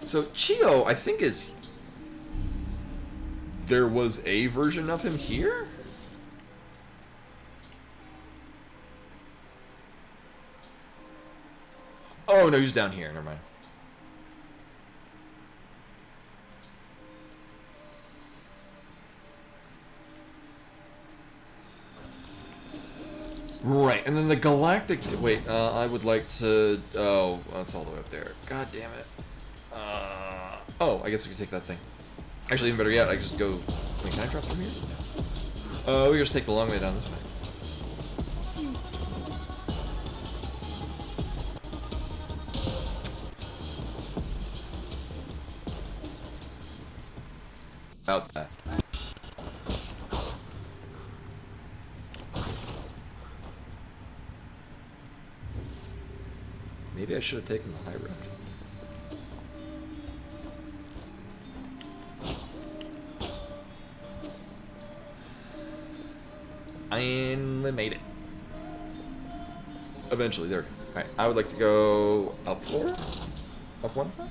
So Chio, I think is... There was a version of him here? Oh, no, he's down here. Never mind. Right, and then the galactic... Wait, I would like to... Oh, that's all the way up there. God damn it. Oh, I guess we can take that thing. Actually, even better yet, I can just go... Wait, can I drop from here? We just take the long way down this way. About that. Maybe I should have taken the high road. And we made it. Eventually, there we go. Alright, I would like to go up 4? Up 1 floor?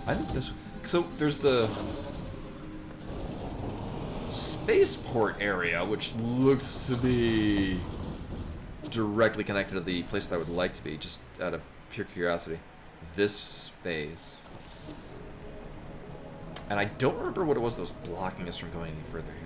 I think this... So, there's the... spaceport area, which looks to be... directly connected to the place that I would like to be, just out of pure curiosity. This space. And I don't remember what it was that was blocking us from going any further here.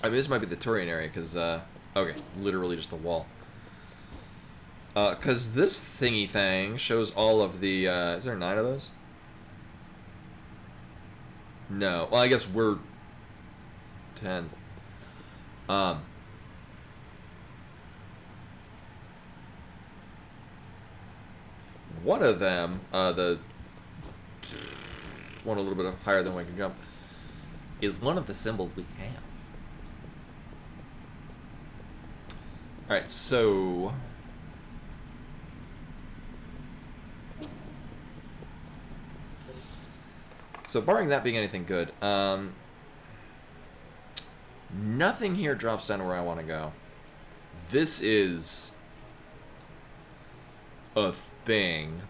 I mean, this might be the Turian area, because, okay, literally just a wall. Because this thingy thing shows all of the, is there 9 of those? No. Well, I guess we're 10th. One of them, the one a little bit higher than we can jump, is one of the symbols we have. Alright, so... So, barring that being anything good, nothing here drops down to where I want to go. This is a thing.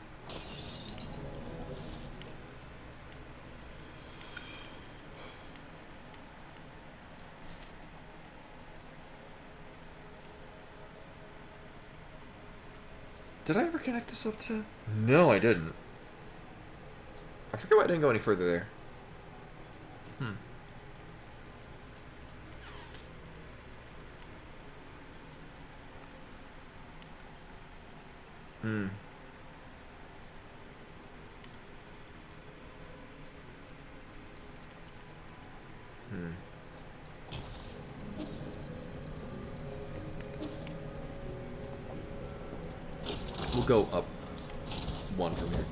Did I ever connect this up to? No, I didn't. I forget why I didn't go any further there. We'll go up 1 from here.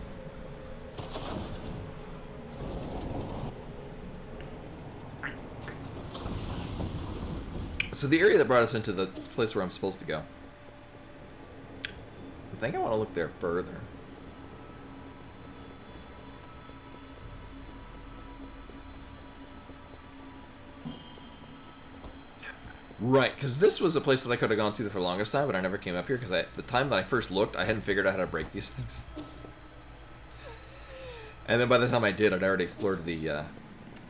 So the area that brought us into the place where I'm supposed to go. think I want to look there further. Right, because this was a place that I could have gone to for the longest time, but I never came up here because the time that I first looked, I hadn't figured out how to break these things. And then by the time I did, I'd already explored the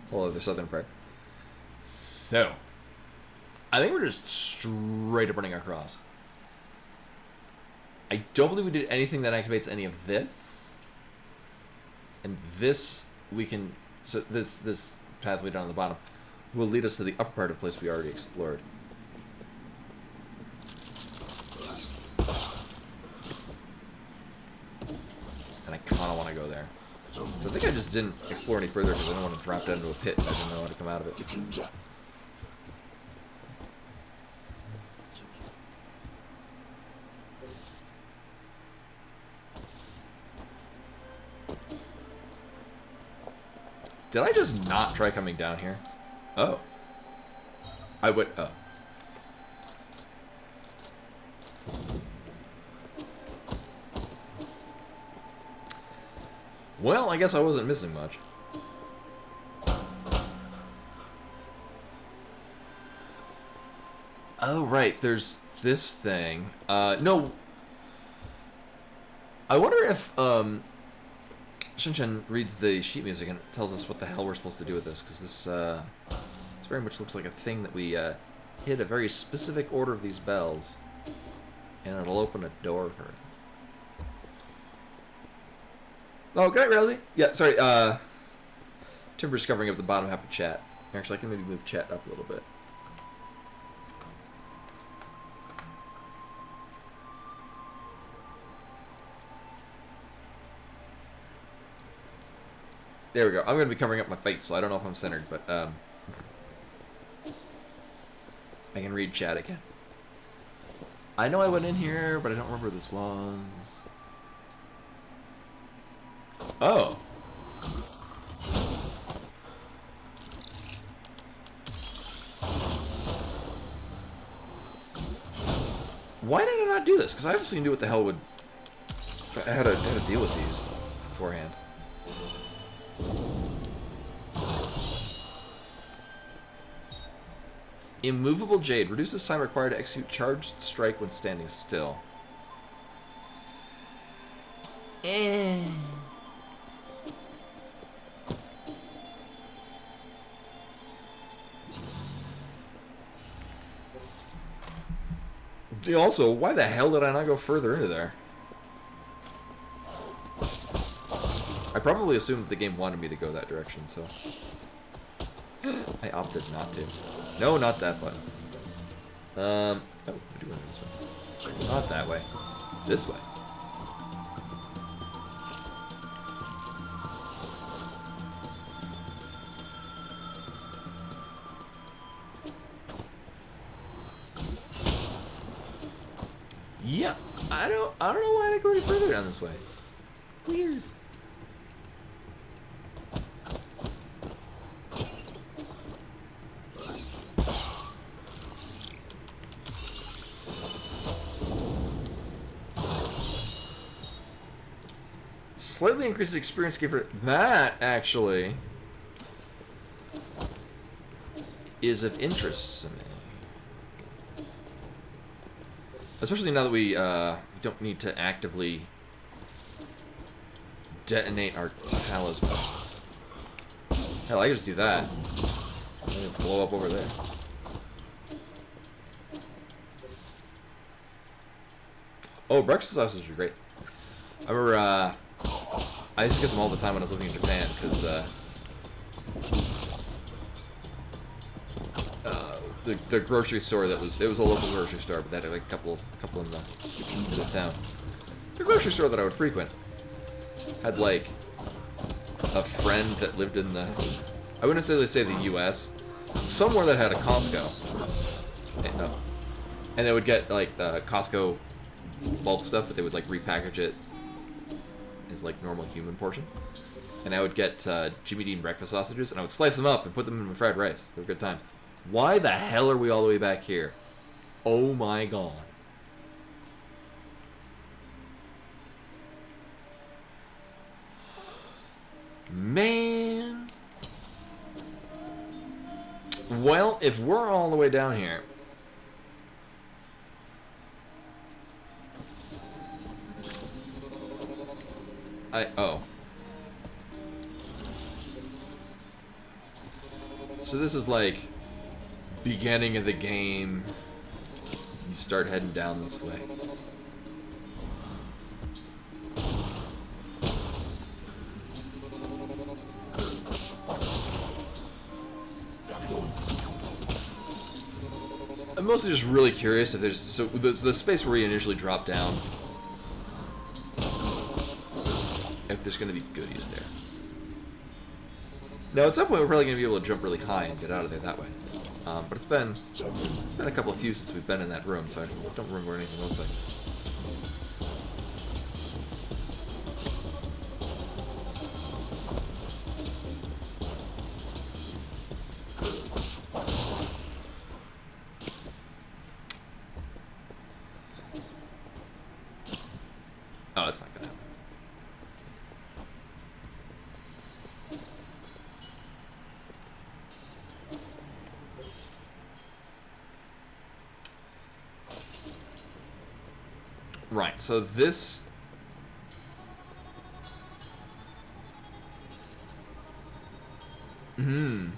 whole other southern part. So, I think we're just straight up running across. I don't believe we did anything that activates any of this. And this, we can... So this pathway down at the bottom will lead us to the upper part of the place we already explored. And I kind of want to go there. So I think I just didn't explore any further because I didn't want to drop down into a pit and I didn't know how to come out of it. Did I just not try coming down here? Oh. I would... Oh. Well, I guess I wasn't missing much. Oh, right. There's this thing. No. I wonder if, Shinchan reads the sheet music and tells us what the hell we're supposed to do with this, because this very much looks like a thing that we hit a very specific order of these bells, and it'll open a door for it. Oh, good night, Rosie. Yeah, sorry, Timber's covering up the bottom half of chat. Actually, I can maybe move chat up a little bit. There we go. I'm going to be covering up my face, so I don't know if I'm centered, but I can read chat again. I know I went in here, but I don't remember where this was. Oh. Why did I not do this? Because I obviously knew what the hell would... how to deal with these beforehand. Immovable Jade. Reduces time required to execute charged strike when standing still. Also, why the hell did I not go further into there? I probably assumed the game wanted me to go that direction, so... I opted not to. No, not that button. Oh, I do want this way. Not that way. This way. Yeah, I don't know why I go any further down this way. Weird. Slightly increases experience giver. That actually is of interest to me. Especially now that we don't need to actively detonate our talismans. Hell, I can just do that. And blow up over there. Oh, breakfast sausages are great. I remember I used to get them all the time when I was living in Japan because the grocery store it was a local grocery store, but they had like a couple in the town. The grocery store that I would frequent had like a friend that lived in the, I wouldn't necessarily say the U.S., somewhere that had a Costco, and they would get like the Costco bulk stuff, but they would like repackage it as like normal human portions. And I would get Jimmy Dean breakfast sausages, and I would slice them up and put them in my fried rice. They were good times. Why the hell are we all the way back here? Oh my god. Man. Well, if we're all the way down here. Oh. So this is like beginning of the game. You start heading down this way. I'm mostly just really curious if there's so the space where we initially dropped down. If there's gonna be goodies there. Now at some point we're probably gonna be able to jump really high and get out of there that way. But it's been a couple of few since we've been in that room, so I don't remember what anything looks like. Oh, it's not gonna happen. Right, so this... And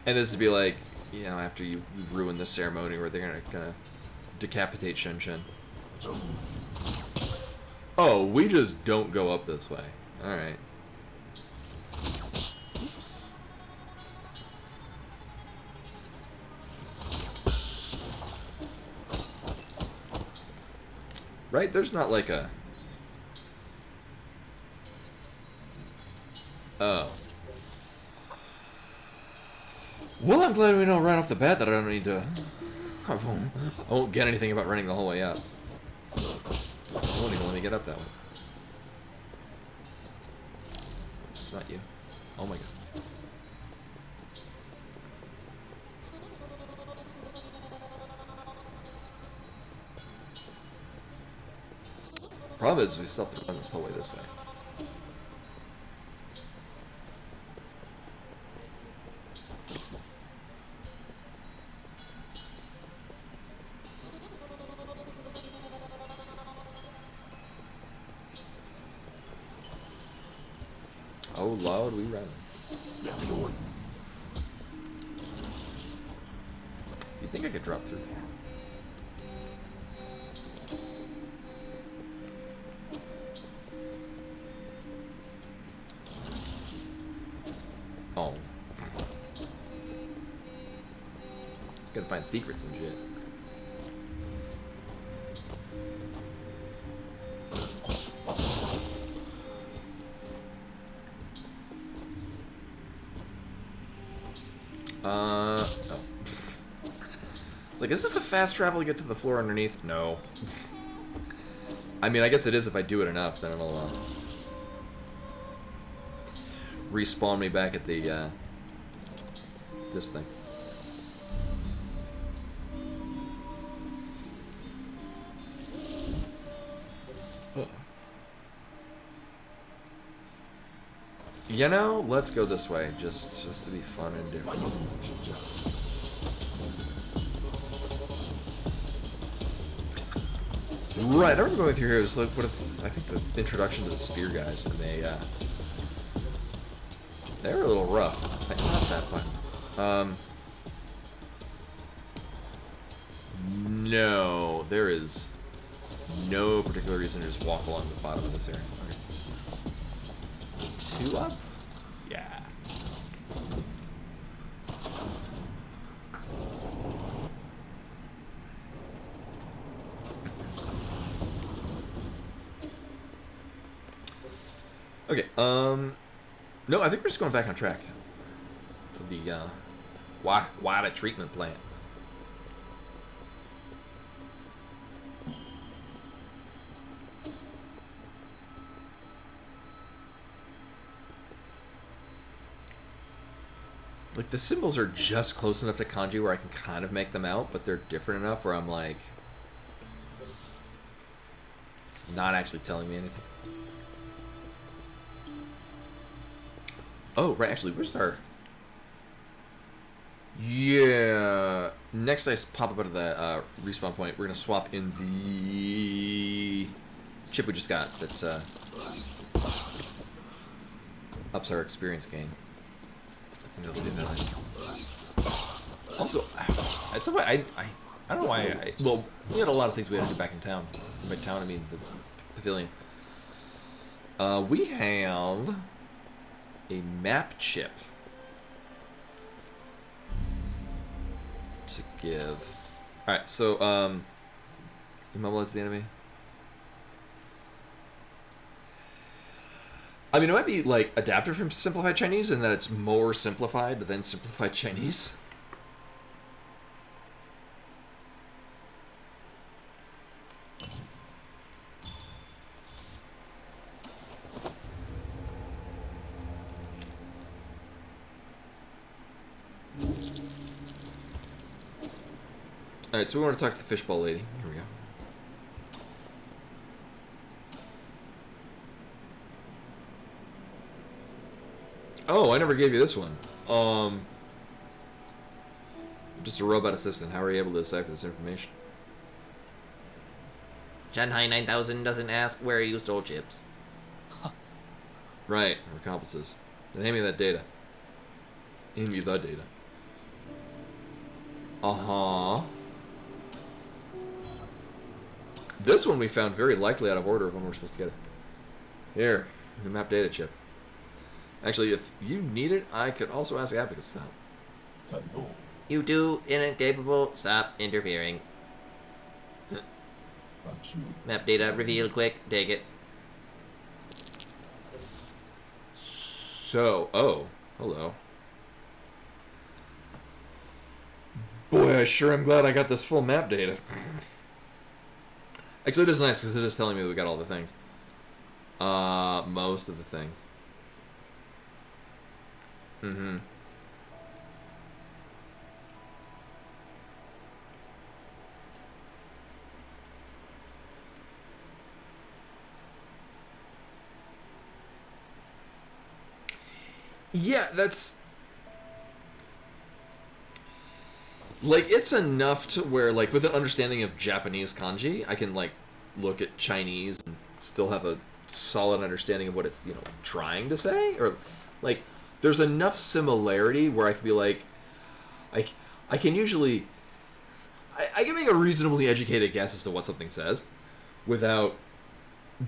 this would be like, you know, after you ruin the ceremony where they're gonna decapitate Shen Shen. Oh, we just don't go up this way. Alright. Oops. Right? There's not like a... Oh. Well, I'm glad we know right off the bat that I don't need to... I won't get anything about running the whole way up. I won't even let me get up that way. It's not you. Oh my god. Problem is, we still have to run this whole way this way. Oh Lord, we run. You think I could drop through? Oh. Just gotta find secrets and shit. Oh. Like, is this a fast travel to get to the floor underneath? No. I mean, I guess it is if I do it enough, then it'll, respawn me back at the, this thing. You know, let's go this way, just to be fun and different. Right, I remember going through here. It was like, what if, I think the introduction to the spear guys, and they were a little rough. Not that fun. No, there is no particular reason to just walk along the bottom of this area. Okay. 2 up? Yeah. Okay, no, I think we're just going back on track to the, water treatment plant. Like, the symbols are just close enough to kanji where I can kind of make them out, but they're different enough where I'm like... It's not actually telling me anything. Oh, right, actually, where's our... Yeah, next I pop up out of the respawn point, we're going to swap in the chip we just got that ups our experience gain. I think that'll do that. Also, at some point, I don't know why well, we had a lot of things we had to do back in town. By town, I mean the pavilion. We have a map chip to give. Alright, so, immobilize the enemy. I mean, it might be, like, adapted from Simplified Chinese in that it's more simplified than Simplified Chinese. Alright, so we want to talk to the fishbowl lady. Here we go. Oh, I never gave you this one. Just a robot assistant. How are you able to decipher this information? Shanghai 9000 doesn't ask where you stole chips. Right, we're accomplices. Then hand me that data. Hand me the data. Uh-huh. This one we found very likely out of order of when we're supposed to get it. Here, the map data chip. Actually, if you need it, I could also ask Abacus to help. You two incapable, stop interfering. Map data revealed quick, take it. So, oh, hello. Boy, I sure am glad I got this full map data. Actually, it is nice because it is telling me that we got all the things. Most of the things. Mm-hmm. Yeah, that's... Like, it's enough to where, like, with an understanding of Japanese kanji, I can, like, look at Chinese and still have a solid understanding of what it's, you know, trying to say. Or, like, there's enough similarity where I can be like... I can usually... I can make a reasonably educated guess as to what something says without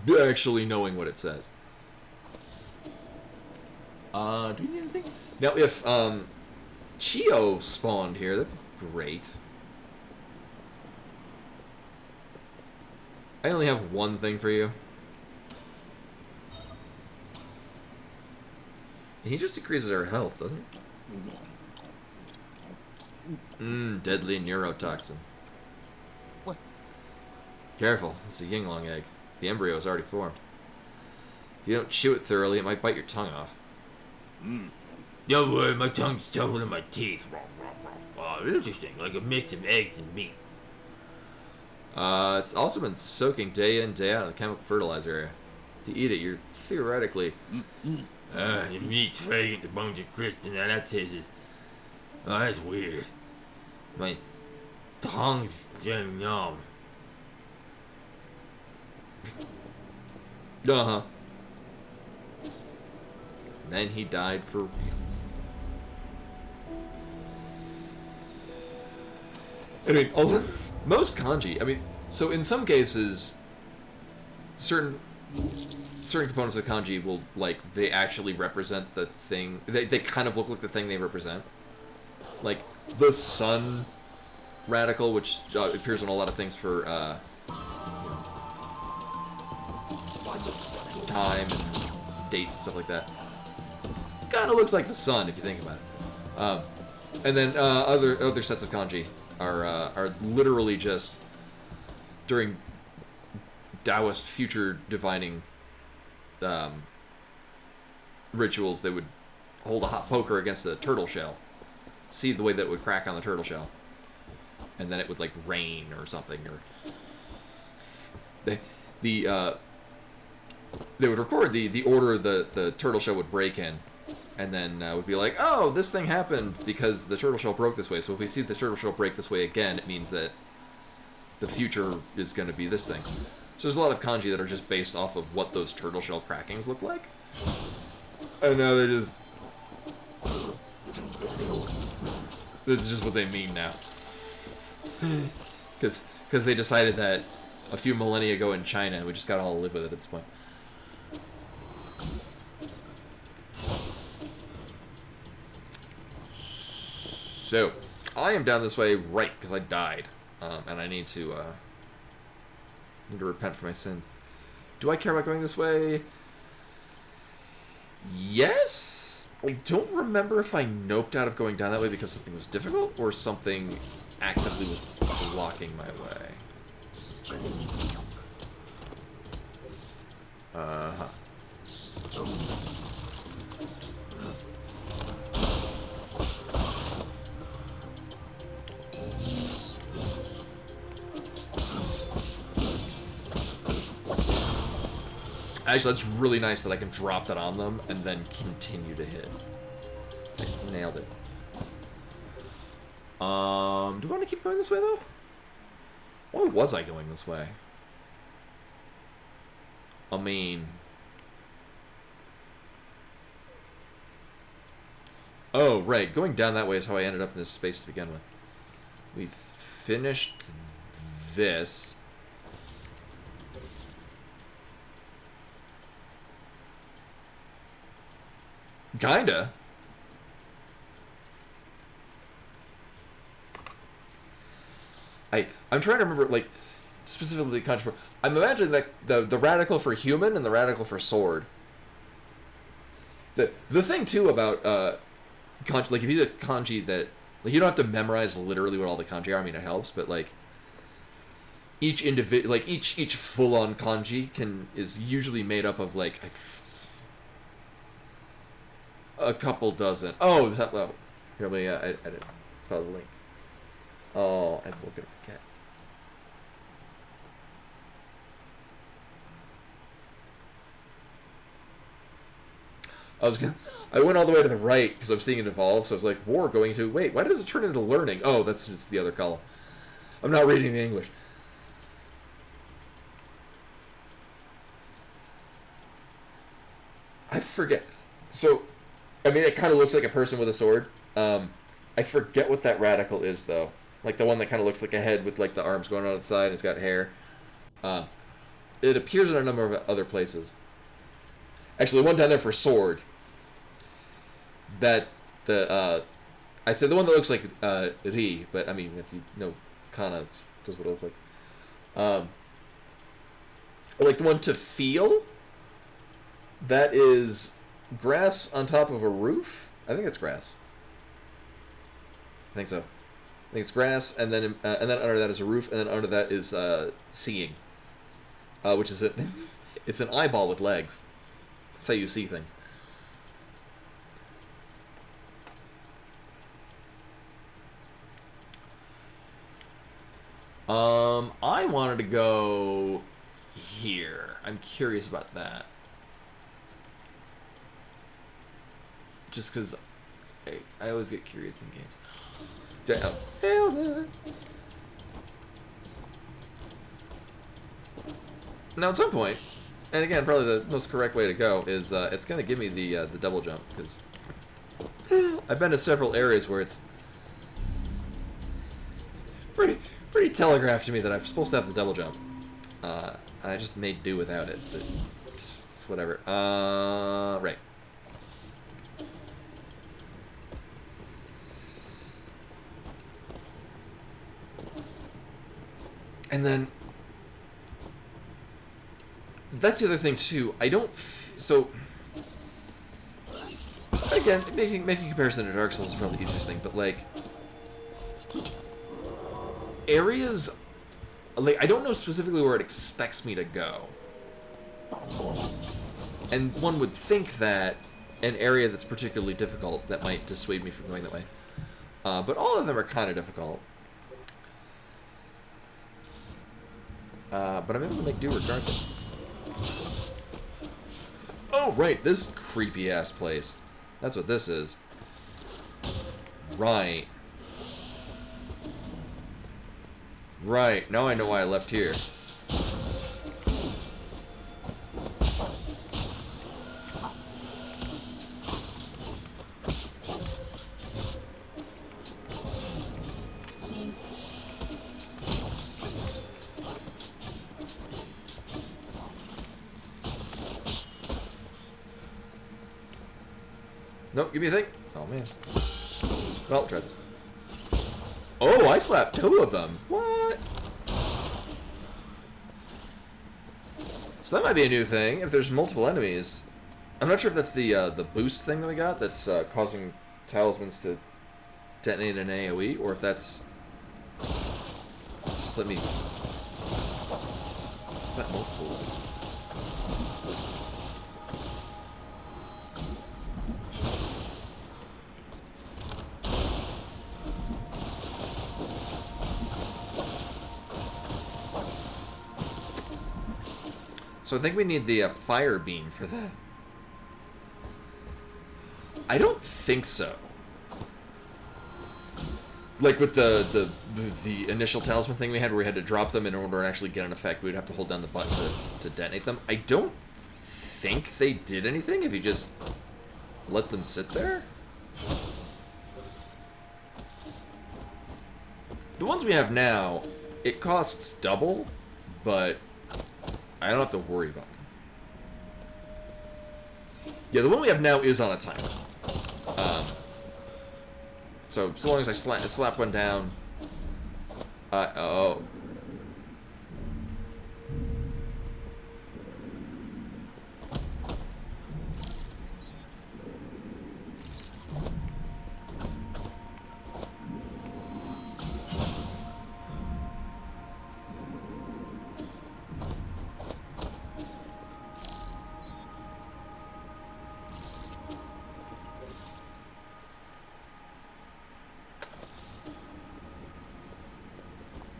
actually knowing what it says. Do we need anything? Now, if, Chio spawned here, that'd be great. I only have one thing for you. And he just decreases our health, doesn't he? Deadly neurotoxin. What? Careful, it's a Yinglong egg. The embryo is already formed. If you don't chew it thoroughly, it might bite your tongue off. Don't worry, my tongue's tougher than my teeth. Oh, interesting, like a mix of eggs and meat. It's also been soaking day in, day out in the chemical fertilizer area. If you eat it, you're theoretically... The meat's fragrant, the bones are crisp, and that tastes... Oh, that's weird. My tongue's getting numb. Uh-huh. Then he died for real. I mean, most kanji, I mean, so in some cases, certain components of kanji will, like, they actually represent the thing, they kind of look like the thing they represent. Like, the sun radical, which appears on a lot of things for, time and dates and stuff like that. Kind of looks like the sun if you think about it. And then other sets of kanji are literally just during Taoist future divining rituals. They would hold a hot poker against a turtle shell, see the way that it would crack on the turtle shell, and then it would like rain or something. Or they would record the order the turtle shell would break in, and then would be like, oh, this thing happened because the turtle shell broke this way. So if we see the turtle shell break this way again, it means that the future is going to be this thing. So there's a lot of kanji that are just based off of what those turtle shell crackings look like. And now they're just... That's just what they mean now. Because they decided that a few millennia ago in China, we just gotta all live with it at this point. So, I am down this way right because I died, and I need to repent for my sins. Do I care about going this way? Yes. I don't remember if I noped out of going down that way because something was difficult or something actively was blocking my way. Uh-huh. Actually, that's really nice that I can drop that on them and then continue to hit. I nailed it. Do I want to keep going this way, though? Why was I going this way? I mean... Oh, right. Going down that way is how I ended up in this space to begin with. We finished this. Kinda. I'm trying to remember, like, specifically kanji. I'm imagining that the radical for human and the radical for sword. The thing too about kanji, like if you do a kanji that, like, you don't have to memorize literally what all the kanji are. I mean, it helps, but like each individual, like each full-on kanji is usually made up of like a couple dozen. Oh, that level. Here, let me I didn't follow the link. Oh, I'm looking at the cat. I went all the way to the right because I'm seeing it evolve, so I was like, war going to, wait, why does it turn into learning? Oh, that's just the other column. I'm not reading the English. I forget. So, I mean, it kind of looks like a person with a sword. I forget what that radical is, though. Like the one that kind of looks like a head with like the arms going on its side and it's got hair. It appears in a number of other places. Actually, the one down there for sword. That I'd say the one that looks like Ri, but I mean, if you know Kana, that's what it looks like. Or like the one to feel. That is grass on top of a roof. I think it's grass. I think so. I think it's grass, and then under that is a roof, and then under that is seeing, which is it's an eyeball with legs. That's how you see things. I wanted to go here. I'm curious about that. Just because I always get curious in games. Damn. Now, at some point, and again, probably the most correct way to go is it's going to give me the double jump, because I've been to several areas where it's pretty telegraphed to me that I'm supposed to have the double jump. And I just made do without it, but it's whatever. Right. And then that's the other thing too. I don't so again, making comparison to Dark Souls is probably the easiest thing, but like areas, like I don't know specifically where it expects me to go, and one would think that an area that's particularly difficult that might dissuade me from going that way, but all of them are kind of difficult. But I'm able to make do regardless. Oh, right, this creepy-ass place. That's what this is. Right. Right, now I know why I left here. Nope, give me a thing. Oh, man. Well, try this. Oh, I slapped 2 of them. What? So that might be a new thing, if there's multiple enemies. I'm not sure if that's the boost thing that we got that's causing talismans to detonate an AoE, or if that's... Just let me... Slap multiples. So I think we need the fire beam for that. I don't think so. Like with the initial talisman thing we had where we had to drop them in order to actually get an effect, we'd have to hold down the button to detonate them. I don't think they did anything if you just let them sit there. The ones we have now, it costs double, but I don't have to worry about them. Yeah, the one we have now is on a timer. So long as I slap one down. Oh.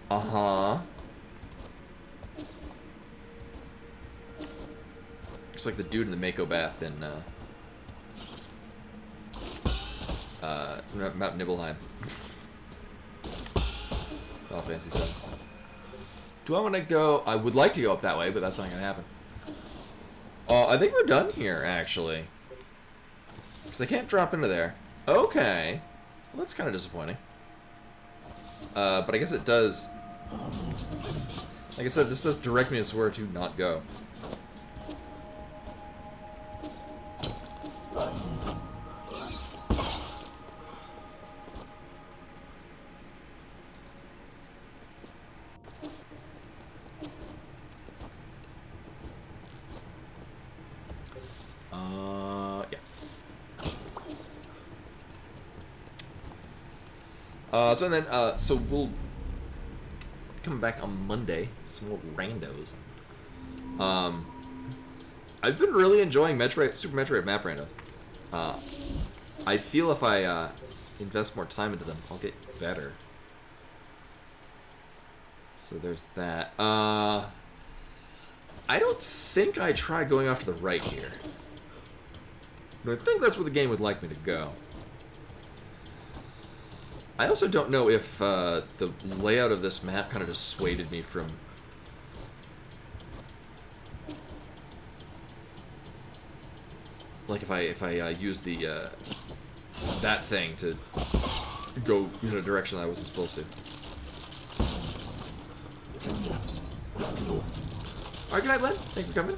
Uh-huh. Looks like the dude in the Mako bath in, Mount Nibelheim. Oh, fancy stuff. Do I want to go? I would like to go up that way, but that's not going to happen. I think we're done here, actually. Because they can't drop into there. Okay. Well, that's kind of disappointing. But I guess it does... Like I said, this does direct me to where to not go. Yeah. So then, so we'll... Coming back on Monday, some more randos. I've been really enjoying Super Metroid map randos. I feel if I invest more time into them, I'll get better. So there's that. I don't think I tried going off to the right here. No, I think that's where the game would like me to go. I also don't know if the layout of this map kind of dissuaded me from... Like if I use the that thing to go in a direction I wasn't supposed to. Alright, good night, Len. Thanks for coming.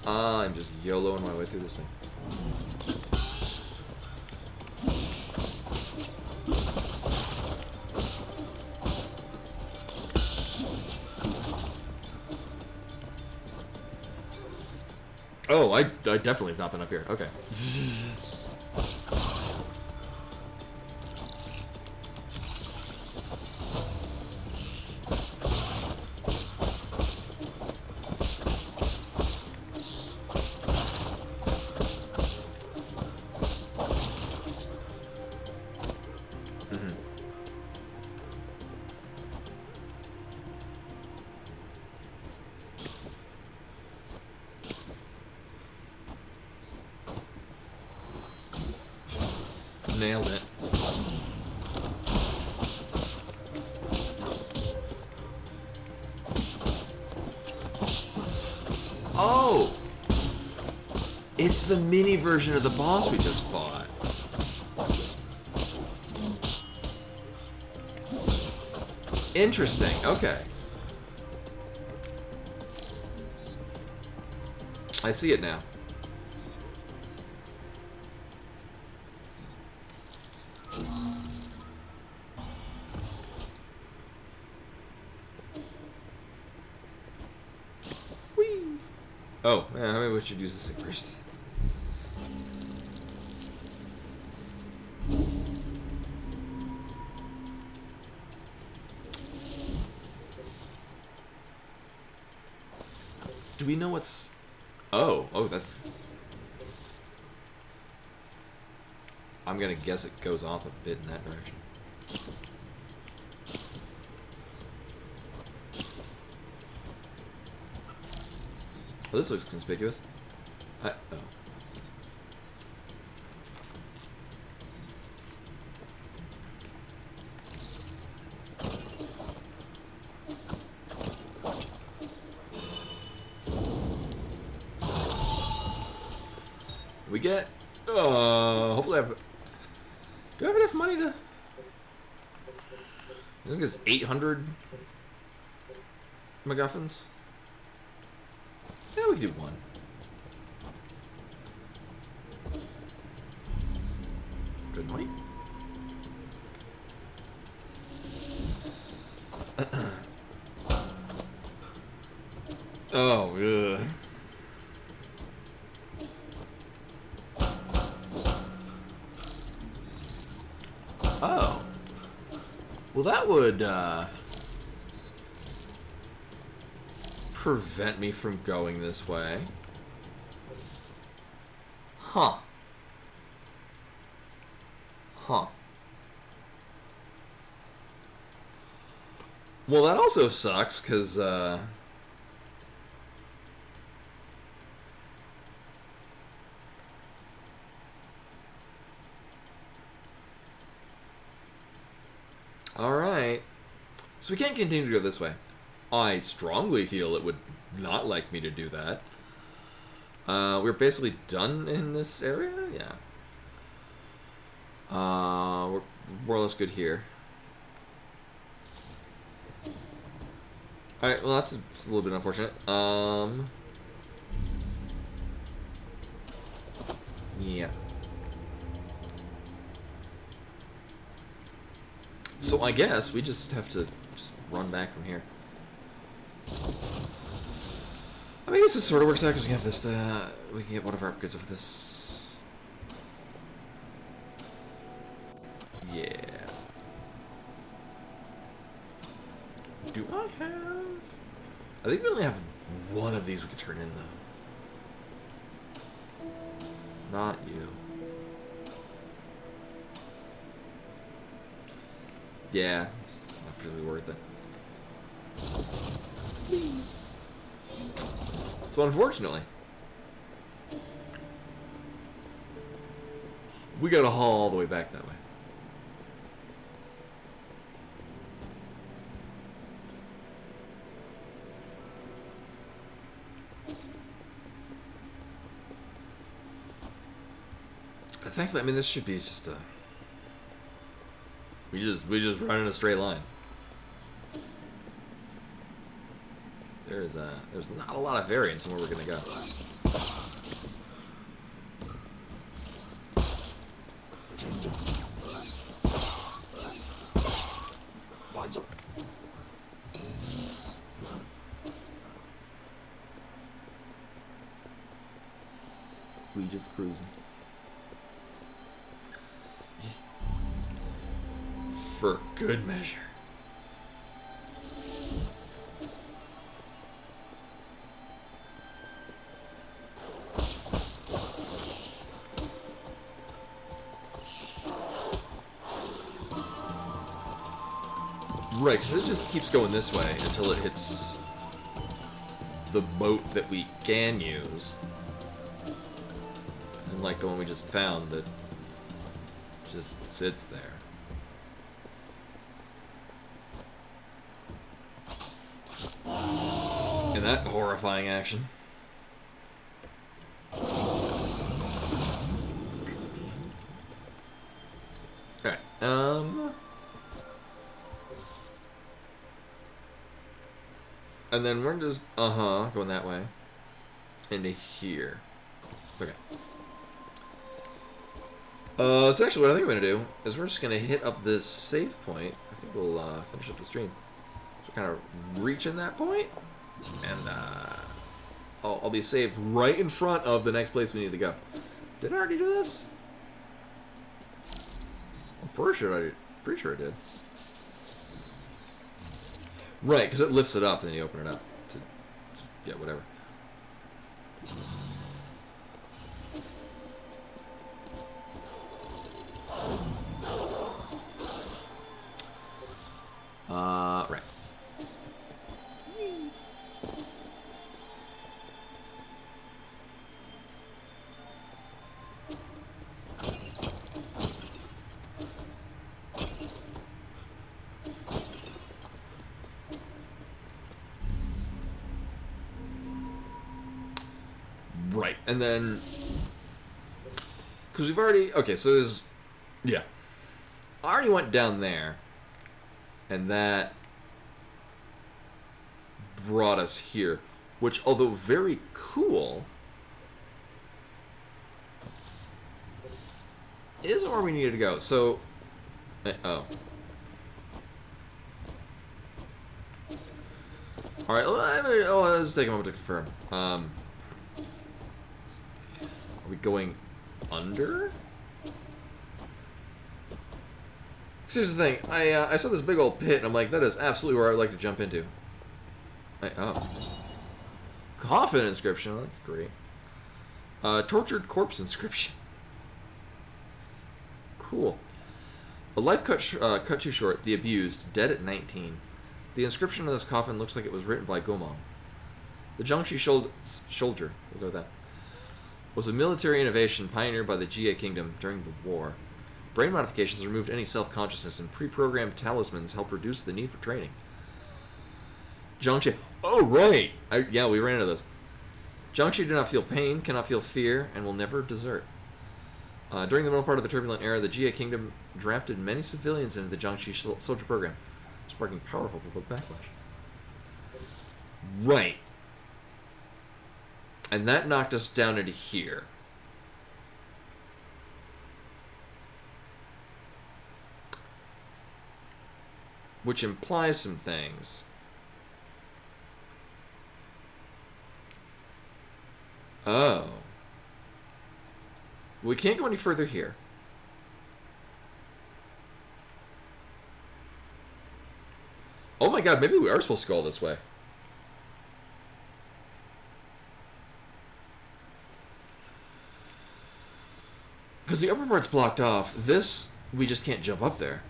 I'm just YOLOing my way through this thing. Oh, I definitely have not been up here. Okay. nailed it. Oh! It's the mini version of the boss we just fought. Interesting, okay. I see it now. Whee! Oh, yeah, maybe we should use this thing first. Do we know what's... Oh, that's... I'm gonna guess it goes off a bit in that direction. Oh, this looks conspicuous. Oh. We get, hopefully I have, do I have enough money to, I think it's 800 MacGuffins. Yeah, we can do one. Good money. Oh, ugh. Oh. Well, that would, prevent me from going this way. Huh. Huh. Well, that also sucks, because, alright. So we can't continue to go this way. I strongly feel it would not like me to do that. We're basically done in this area? Yeah. We're more or less good here. Alright, well that's a little bit unfortunate. Yeah. So I guess we just have to just run back from here. I mean, I guess this sort of works out because we have this, we can get one of our upgrades of this. Yeah. Do I have... I think we only have one of these we can turn in, though. Not you. Yeah, it's not really worth it. So unfortunately, we gotta haul all the way back that way. Thankfully, I mean, this should be just a... We just run in a straight line. There's not a lot of variance in where we're gonna go. We just cruising. For good measure. Right, because it just keeps going this way until it hits the boat that we can use. And like the one we just found that Just sits there. And that horrifying action. Alright, and then we're just, going that way. Into here. Okay. So actually what I think I'm going to do is we're just going to hit up this save point. I think we'll finish up the stream. So kind of reaching that point, and I'll be saved right in front of the next place we need to go. Did I already do this? I'm pretty sure I did. Right, because it lifts it up and then you open it up to yeah, whatever. Right. Right, and then because we've already so there's I already went down there, and that brought us here, which, although very cool, isn't where we needed to go. So, all right, let's take a moment to confirm. Are we going under? Here's the thing. I saw this big old pit, and I'm like, that is absolutely where I would like to jump into. Coffin inscription. Oh, that's great. Tortured corpse inscription. Cool. A life cut too short. The abused, dead at 19. The inscription on this coffin looks like it was written by Gomong. The Jiangxi soldier, we'll go with that, was a military innovation pioneered by the Jie Kingdom during the war. Brain modifications removed any self-consciousness, and pre-programmed talismans helped reduce the need for training. Jiangxi. Oh, right! Yeah, we ran into this. Jiangxi do not feel pain, cannot feel fear, and will never desert. During the middle part of the turbulent era, the Jie Kingdom drafted many civilians into the Jiangxi soldier program, sparking powerful public backlash. Right. And that knocked us down into here. Which implies some things. Oh. We can't go any further here. Oh my god, maybe we are supposed to go all this way. Because the upper part's blocked off. This, we just can't jump up there.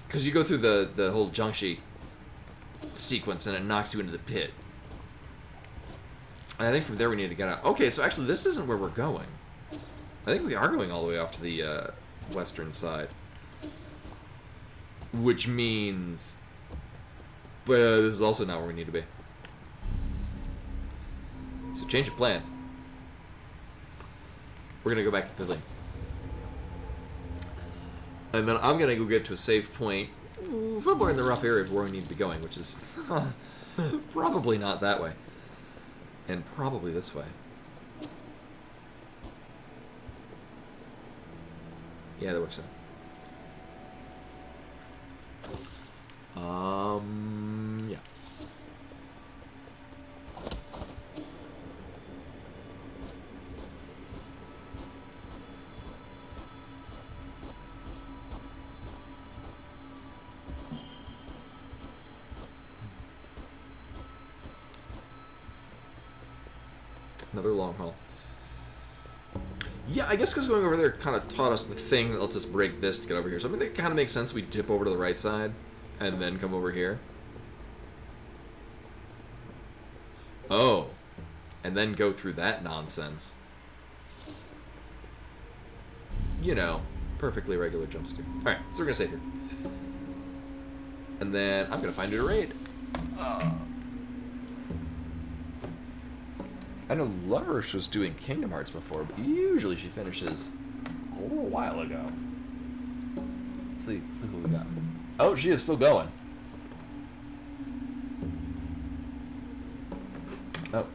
Because you go through the whole Jiangxi sequence and it knocks you into the pit. And I think from there we need to get out. Okay, so actually this isn't where we're going. I think we are going all the way off to the western side. Which means... But this is also not where we need to be. So change of plans. We're going to go back to Pidley. And then I'm going to go get to a safe point somewhere in the rough area of where we need to be going, which is probably not that way. And probably this way. Yeah, that works out. Yeah. Another long haul. Yeah, I guess because going over there kind of taught us the thing that lets us break this to get over here. So I mean, it kind of makes sense we dip over to the right side and then come over here. Oh. And then go through that nonsense. You know, perfectly regular jump scare. All right, so we're gonna save here, and then I'm gonna find her a raid. I know Loverish was doing Kingdom Hearts before, but usually she finishes a little while ago. Let's see who we got. Oh, she is still going. Oh.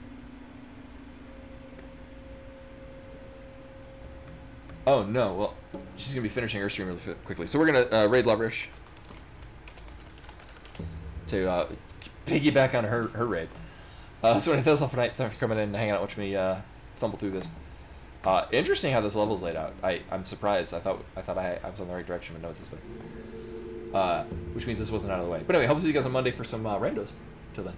Oh no, well, she's gonna be finishing her stream really quickly. So we're gonna raid Loverish to piggyback on her raid. So anything else off tonight? Thanks for coming in and hanging out, watching me fumble through this. Interesting how this level's laid out. I'm surprised. I thought I was on the right direction, but no, it's this way. Which means this wasn't out of the way. But anyway, hope to see you guys on Monday for some randos. Till then.